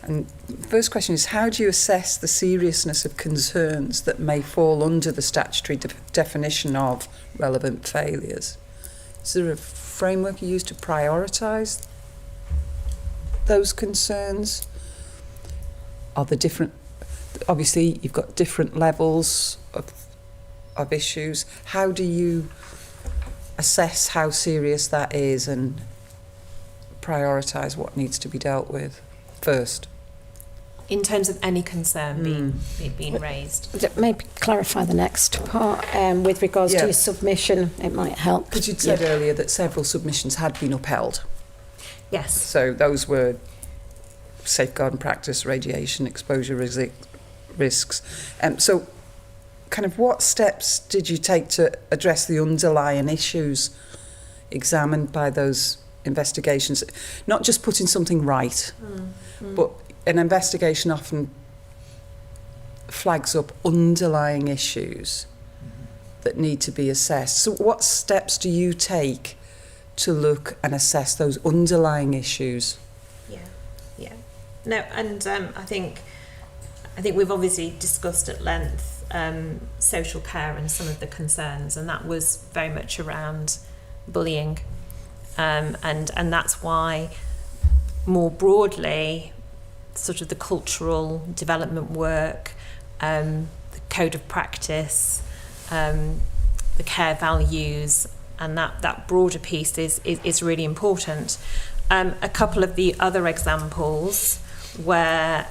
And the first question is, how do you assess the seriousness of concerns that may fall under the statutory definition of relevant failures? Is there a framework you use to prioritise those concerns? Are there different... Obviously, you've got different levels of issues. How do you assess how serious that is and prioritise what needs to be dealt with first? in terms of any concern being raised. Maybe clarify the next part with regards to your submission. It might help. Because you'd said earlier that several submissions had been upheld. Yes. So those were safeguard and practice, radiation exposure risks. So kind of what steps did you take to address the underlying issues examined by those investigations? Not just putting something right, but an investigation often flags up underlying issues that need to be assessed. So what steps do you take to look and assess those underlying issues? Yeah. No, and I think we've obviously discussed at length social care and some of the concerns, and that was very much around bullying, and that's why more broadly sort of the cultural development work, the code of practice, the care values, and that broader piece is really important. A couple of the other examples where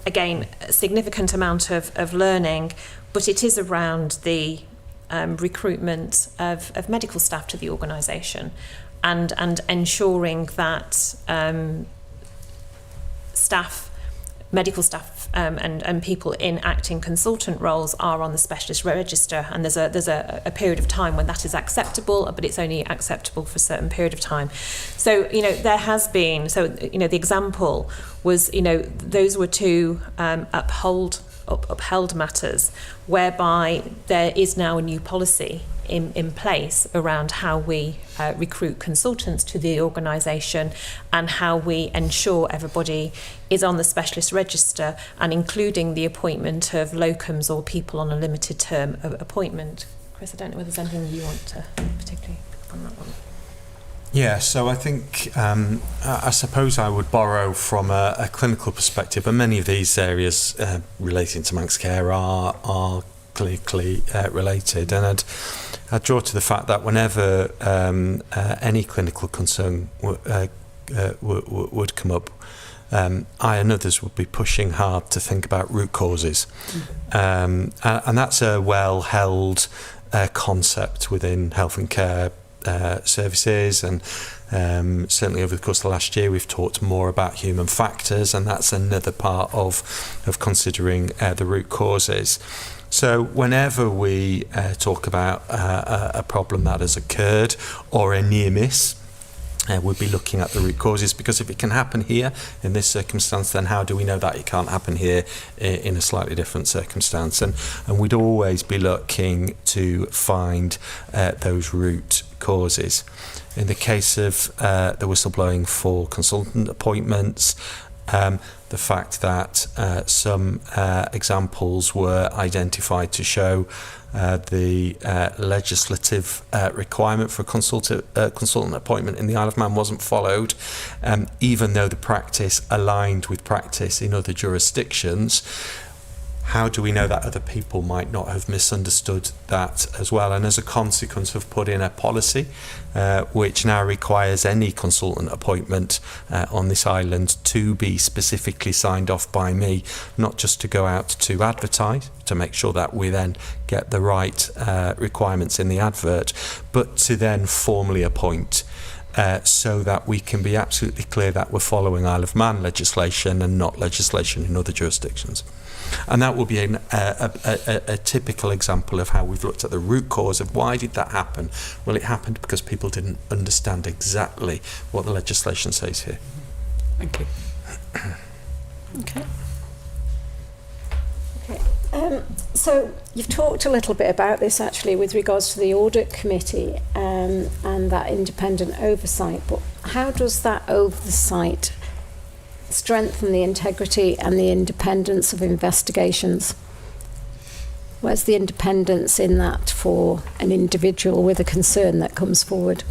again, a significant amount of learning, but it is around the recruitment of medical staff to the organisation, and ensuring that medical staff and people in acting consultant roles are on the specialist register, and there's a period of time when that is acceptable, but it's only acceptable for a certain period of time. So there has been, the example was, those were two upheld matters whereby there is now a new policy in place around how we recruit consultants to the organisation and how we ensure everybody is on the specialist register, and including the appointment of locums or people on a limited term appointment. Chris, I don't know whether there's anything you want to particularly on that one. Yeah, so I think I suppose I would borrow from a clinical perspective, and many of these areas relating to Manx Care are clinically related, and I'd draw to the fact that whenever any clinical concern would come up, I and others would be pushing hard to think about root causes, and that's a well-held concept within health and care services, and certainly over the course of the last year we've talked more about human factors, and that's another part of considering the root causes. So whenever we talk about a problem that has occurred or a near miss, we'll be looking at the root causes, because if it can happen here in this circumstance, then how do we know that it can't happen here in a slightly different circumstance? And we'd always be looking to find those root causes. In the case of the whistleblowing for consultant appointments, the fact that some examples were identified to show the legislative requirement for a consultant appointment in the Isle of Man wasn't followed, even though the practice aligned with practice in other jurisdictions. How do we know that other people might not have misunderstood that as well? And as a consequence, have put in a policy which now requires any consultant appointment on this island to be specifically signed off by me, not just to go out to advertise, to make sure that we then get the right requirements in the advert, but to then formally appoint. So that we can be absolutely clear that we're following Isle of Man legislation and not legislation in other jurisdictions. And that will be a typical example of how we've looked at the root cause of why did that happen. Well, it happened because people didn't understand exactly what the legislation says here. Thank you. Okay. So you've talked a little bit about this actually with regards to the Audit Committee and that independent oversight, but how does that oversight strengthen the integrity and the independence of investigations? Where's the independence in that for an individual with a concern that comes forward?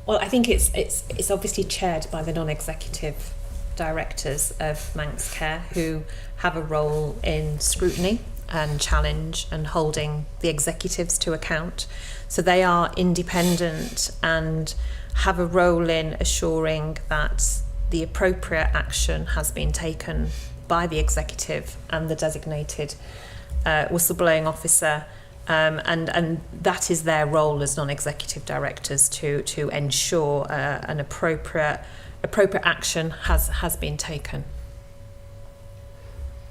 Well, I think it's obviously chaired by the non-executive directors of Manx Care, who have a role in scrutiny and challenge and holding the executives to account. So they are independent and have a role in assuring that the appropriate action has been taken by the executive and the designated whistleblowing officer, and that is their role as non-executive directors to ensure an appropriate action has been taken.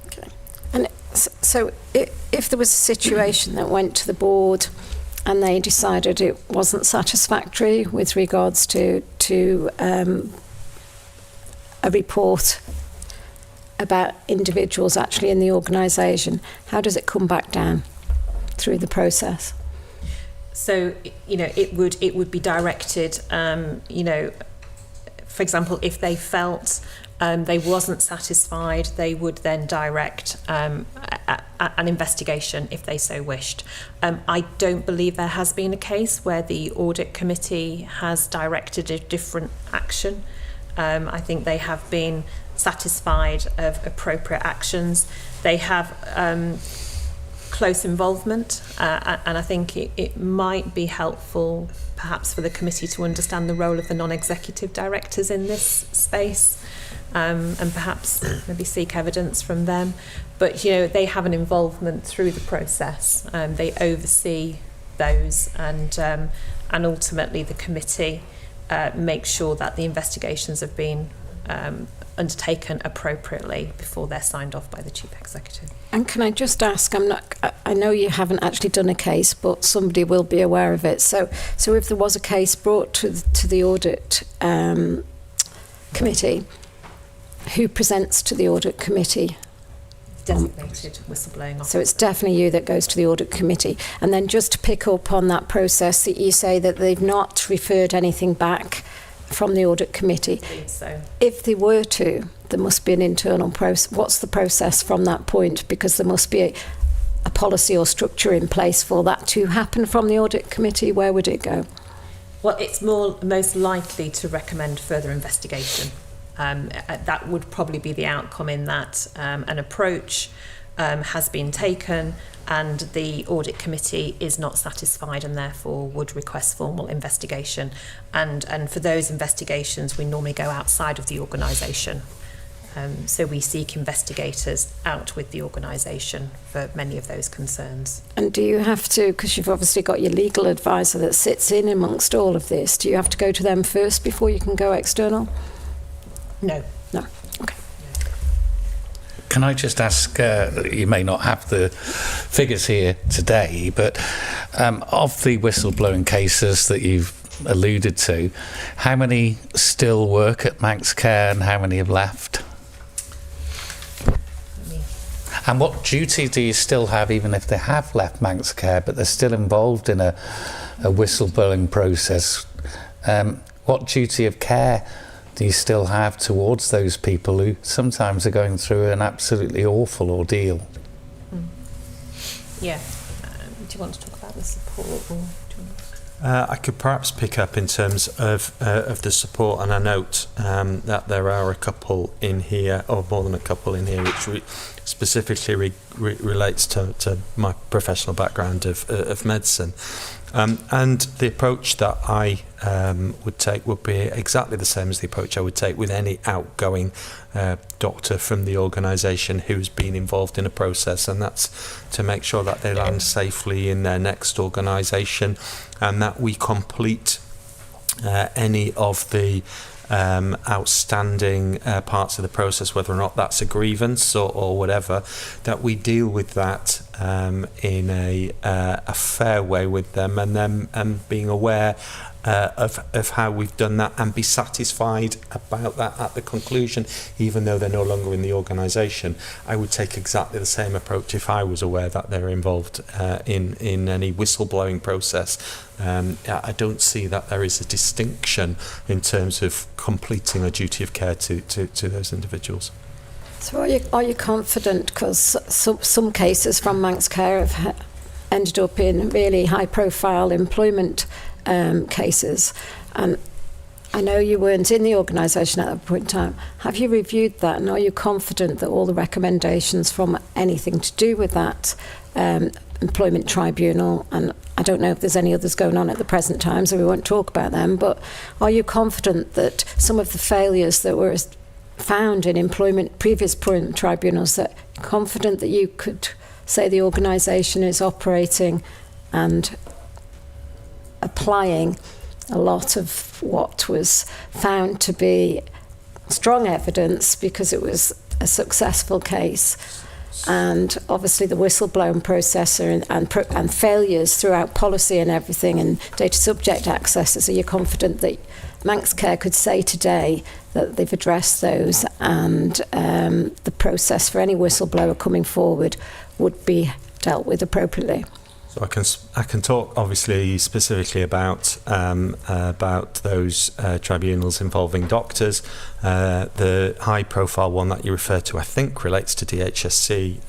Okay. And so if there was a situation that went to the board and they decided it wasn't satisfactory with regards to a report about individuals actually in the organisation, how does it come back down through the process? So, it would be directed, for example, if they felt they wasn't satisfied, they would then direct an investigation if they so wished. I don't believe there has been a case where the Audit Committee has directed a different action. I think they have been satisfied of appropriate actions. They have close involvement, and I think it might be helpful perhaps for the committee to understand the role of the non-executive directors in this space, and perhaps maybe seek evidence from them. But they have an involvement through the process. They oversee those, and ultimately the committee makes sure that the investigations have been undertaken appropriately before they're signed off by the chief executive. And can I just ask, I know you haven't actually done a case, but somebody will be aware of it. So if there was a case brought to the audit committee, who presents to the audit committee? Designated whistleblowing officer. So it's definitely you that goes to the audit committee. And then just to pick up on that process that you say that they've not referred anything back from the audit committee. So. If they were to, there must be an internal process. What's the process from that point? Because there must be a policy or structure in place for that to happen from the audit committee. Where would it go? Well, it's most likely to recommend further investigation. That would probably be the outcome, in that an approach has been taken and the audit committee is not satisfied and therefore would request formal investigation. And for those investigations, we normally go outside of the organisation. So we seek investigators out with the organisation for many of those concerns. And do you have to, because you've obviously got your legal advisor that sits in amongst all of this, do you have to go to them first before you can go external? No. No. Okay. Can I just ask, you may not have the figures here today, but of the whistleblowing cases that you've alluded to, how many still work at Manx Care and how many have left? And what duty do you still have, even if they have left Manx Care, but they're still involved in a whistleblowing process? What duty of care do you still have towards those people who sometimes are going through an absolutely awful ordeal? Yeah. Do you want to talk about the support? Or do you I could perhaps pick up in terms of the support, and I note that there are a couple in here, or more than a couple in here, which specifically relates to my professional background of medicine. And the approach that I would take would be exactly the same as the approach I would take with any outgoing doctor from the organisation who's been involved in a process, and that's to make sure that they land safely in their next organisation, and that we complete any of the outstanding parts of the process, whether or not that's a grievance or whatever, that we deal with that in a fair way with them, and them being aware of how we've done that, and be satisfied about that at the conclusion, even though they're no longer in the organisation. I would take exactly the same approach if I was aware that they're involved in any whistleblowing process. I don't see that there is a distinction in terms of completing a duty of care to those individuals. So are you confident, because some cases from Manx Care have ended up in really high-profile employment cases, and I know you weren't in the organisation at that point in time. Have you reviewed that, and are you confident that all the recommendations from anything to do with that Employment Tribunal, and I don't know if there's any others going on at the present time, so we won't talk about them, but are you confident that some of the failures that were found in previous employment tribunals, that you're confident that you could say the organisation is operating and applying a lot of what was found to be strong evidence because it was a successful case? And obviously the whistleblowing process and failures throughout policy and everything and data subject accesses, are you confident that Manx Care could say today that they've addressed those and the process for any whistleblower coming forward would be dealt with appropriately? So I can talk obviously specifically about those tribunals involving doctors. The high-profile one that you refer to, I think, relates to DHSC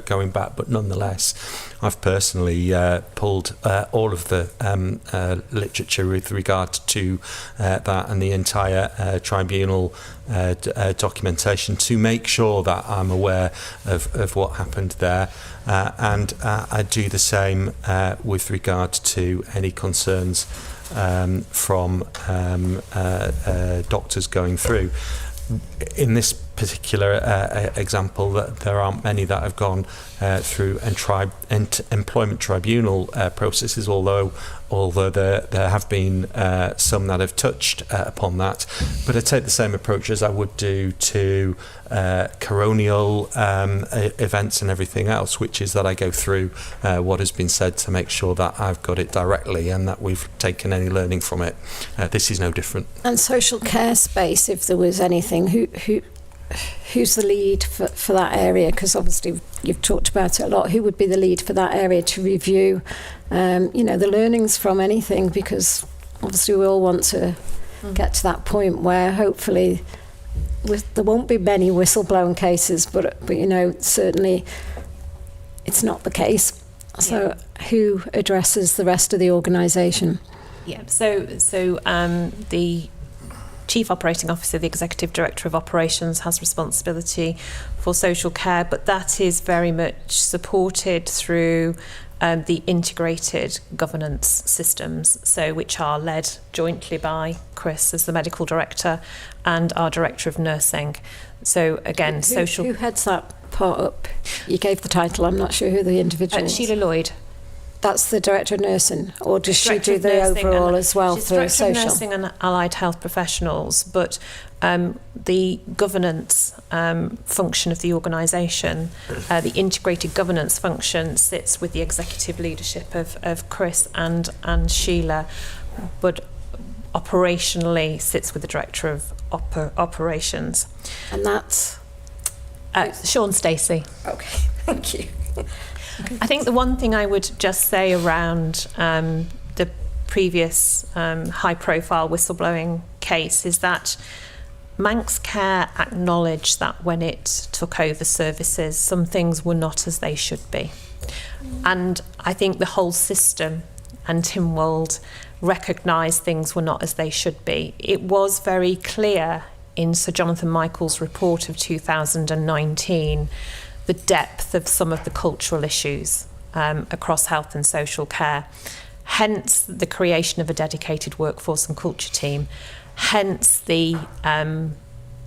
going back, but nonetheless, I've personally pulled all of the literature with regard to that and the entire tribunal documentation to make sure that I'm aware of what happened there, and I do the same with regard to any concerns from doctors going through. In this particular example, there aren't many that have gone through employment tribunal processes, although there have been some that have touched upon that. But I take the same approach as I would do to coronial events and everything else, which is that I go through what has been said to make sure that I've got it directly and that we've taken any learning from it. This is no different. And social care space, if there was anything, who's the lead for that area? Because obviously you've talked about it a lot. Who would be the lead for that area to review, the learnings from anything? Because obviously we all want to get to that point where hopefully there won't be many whistleblowing cases, but certainly it's not the case. So who addresses the rest of the organisation? Yeah. So the Chief Operating Officer, the Executive Director of Operations, has responsibility for social care, but that is very much supported through the integrated governance systems, which are led jointly by Chris as the Medical Director and our Director of Nursing. So again, who heads that part up? You gave the title, I'm not sure who the individual is. Sheila Lloyd. That's the Director of Nursing, or does she do the overall as well for social? She's Director of Nursing and Allied Health Professionals, but the governance function of the organisation, the integrated governance function, sits with the executive leadership of Chris and Sheila, but operationally sits with the Director of Operations. And that's? Sean Stacey. Okay, thank you. I think the one thing I would just say around the previous high-profile whistleblowing case is that Manx Care acknowledged that when it took over services, some things were not as they should be. And I think the whole system and Tynwald recognised things were not as they should be. It was very clear in Sir Jonathan Michael's report of 2019 the depth of some of the cultural issues across health and social care. Hence the creation of a dedicated workforce and culture team. Hence the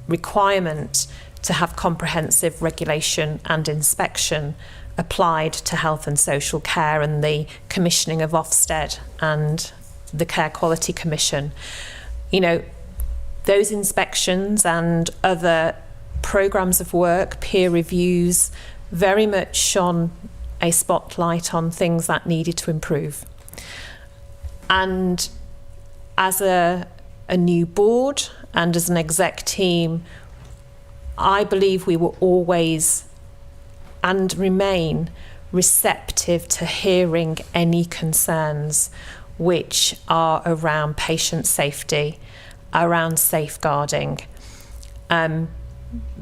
requirement to have comprehensive regulation and inspection applied to health and social care, and the commissioning of Ofsted and the Care Quality Commission. Those inspections and other programmes of work, peer reviews, very much shone a spotlight on things that needed to improve. And as a new board and as an exec team, I believe we were always and remain receptive to hearing any concerns which are around patient safety, around safeguarding,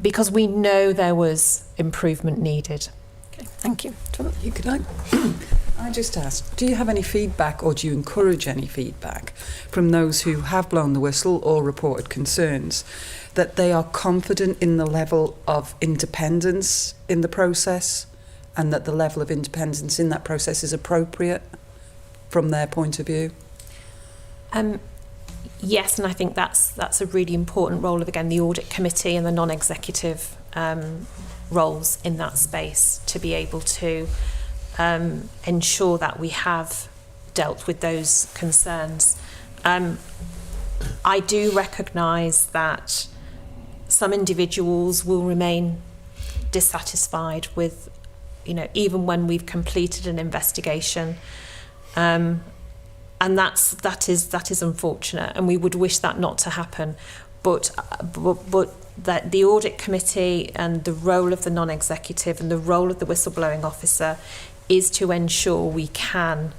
because we know there was improvement needed. Okay, thank you. I just ask, do you have any feedback, or do you encourage any feedback from those who have blown the whistle or reported concerns, that they are confident in the level of independence in the process and that the level of independence in that process is appropriate from their point of view? Yes, and I think that's a really important role of, again, the Audit Committee and the non-executive roles in that space, to be able to ensure that we have dealt with those concerns. I do recognise that some individuals will remain dissatisfied with, even when we've completed an investigation, and that is unfortunate, and we would wish that not to happen. But that the Audit Committee and the role of the non-executive and the role of the whistleblowing officer is to ensure we can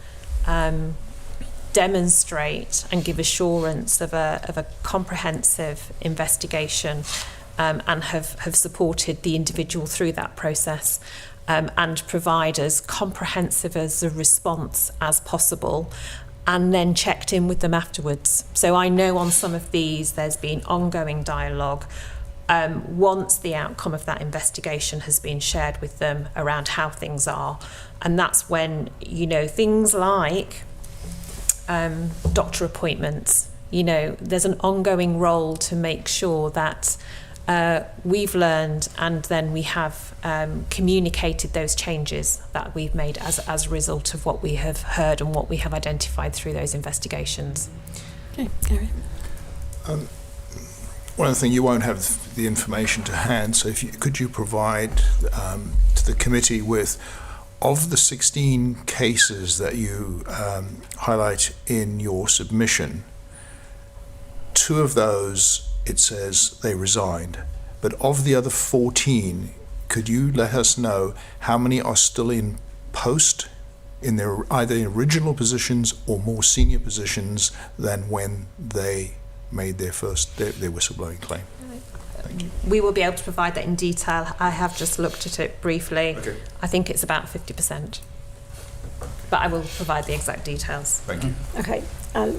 demonstrate and give assurance of a comprehensive investigation, and have supported the individual through that process, and provide as comprehensive as a response as possible, and then checked in with them afterwards. So I know on some of these there's been ongoing dialogue once the outcome of that investigation has been shared with them around how things are. And that's when, things like doctor appointments, there's an ongoing role to make sure that we've learned, and then we have communicated those changes that we've made as a result of what we have heard and what we have identified through those investigations. Okay, Gary. One of the things, you won't have the information to hand, so could you provide to the committee with, of the 16 cases that you highlight in your submission, 2 of those it says they resigned, but of the other 14, could you let us know how many are still in post, in their either in original positions or more senior positions than when they made their whistleblowing claim? Thank you. We will be able to provide that in detail. I have just looked at it briefly. Okay. I think it's about 50%, but I will provide the exact details. Thank you. Okay,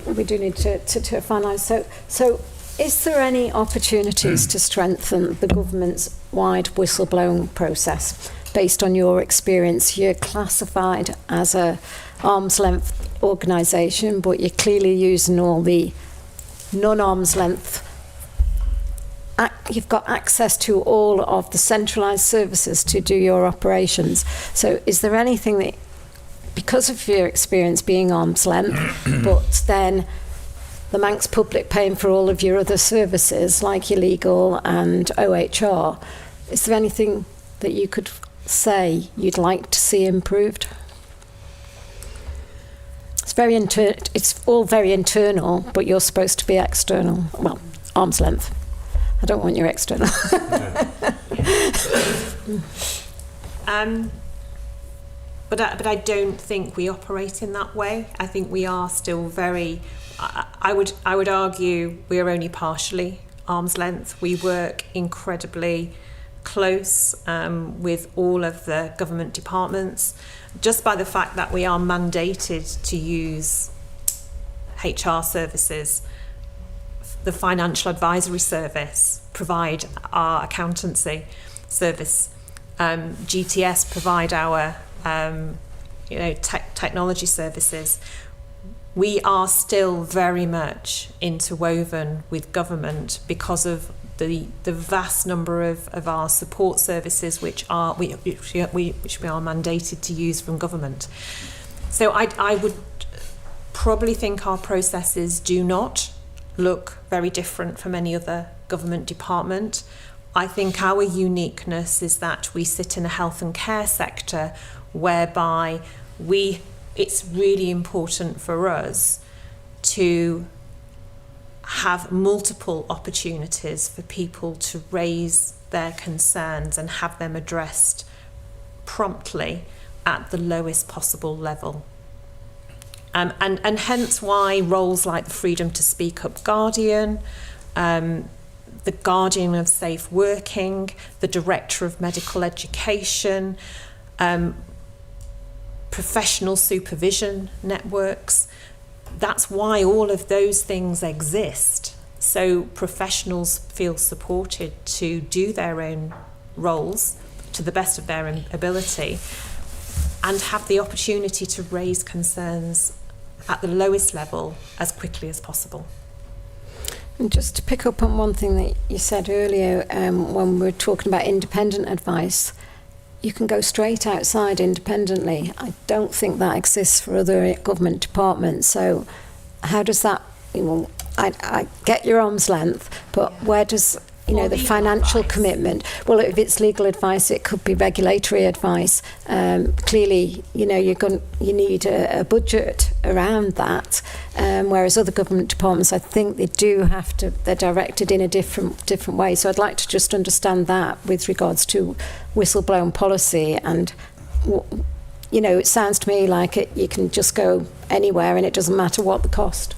we do need to finalise. So is there any opportunities to strengthen the government's wide whistleblowing process? Based on your experience, you're classified as a arm's length organisation, but you're clearly using all the non-arm's length. You've got access to all of the centralised services to do your operations. So is there anything that, because of your experience being arm's length, but then the Manx public paying for all of your other services like your legal and OHR, is there anything that you could say you'd like to see improved? It's all very internal, but you're supposed to be external. Well, arm's length. I don't want your external. But I don't think we operate in that way. I think we are still very. I would argue we are only partially arm's length. We work incredibly close with all of the government departments, just by the fact that we are mandated to use HR services. The financial advisory service provide our accountancy service. GTS provide our technology services. We are still very much interwoven with government because of the vast number of our support services which we are mandated to use from government. So I would probably think our processes do not look very different from any other government department. I think our uniqueness is that we sit in a health and care sector whereby it's really important for us to have multiple opportunities for people to raise their concerns and have them addressed promptly at the lowest possible level. And hence why roles like the Freedom to Speak Up Guardian, the Guardian of Safe Working, the Director of Medical Education, professional supervision networks, that's why all of those things exist. So professionals feel supported to do their own roles to the best of their ability, and have the opportunity to raise concerns at the lowest level as quickly as possible. And just to pick up on one thing that you said earlier, when we were talking about independent advice, you can go straight outside independently. I don't think that exists for other government departments. So how does that, I get your arm's length, but where does, the financial commitment, well, if it's legal advice, it could be regulatory advice. Clearly, you need a budget around that, whereas other government departments, I think they do have to, they're directed in a different way. So I'd like to just understand that with regards to whistleblowing policy. And, it sounds to me like you can just go anywhere and it doesn't matter what the cost.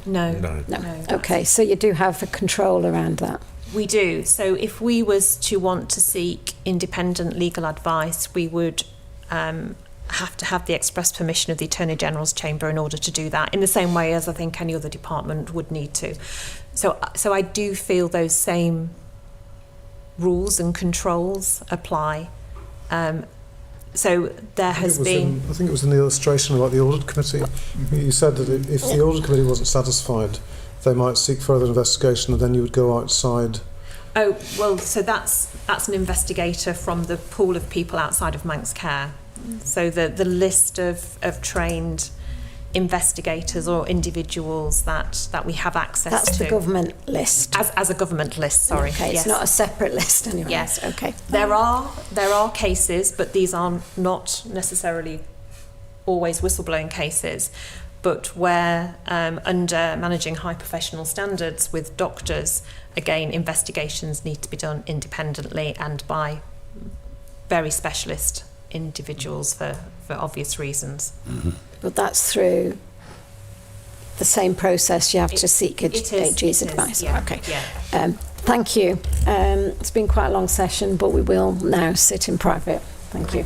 No. Okay, so you do have a control around that. We do. So if we was to want to seek independent legal advice, we would have to have the express permission of the Attorney General's Chamber in order to do that, in the same way as I think any other department would need to. So I do feel those same rules and controls apply. So there has been... I think it was in the illustration about the Audit Committee. You said that if the Audit Committee wasn't satisfied, they might seek further investigation, and then you would go outside. Oh, well, so that's an investigator from the pool of people outside of Manx Care. So the list of trained investigators or individuals that we have access to. That's the government list. As a government list, sorry. Okay, yes. It's not a separate list anyway. Yes. Okay. There are cases, but these are not necessarily always whistleblowing cases. But where under managing high professional standards with doctors, again, investigations need to be done independently and by very specialist individuals for obvious reasons. Mm-hmm. But that's through the same process. You have to seek AG's advice. Yeah, okay. Yeah. Thank you. It's been quite a long session, but we will now sit in private. Thank you.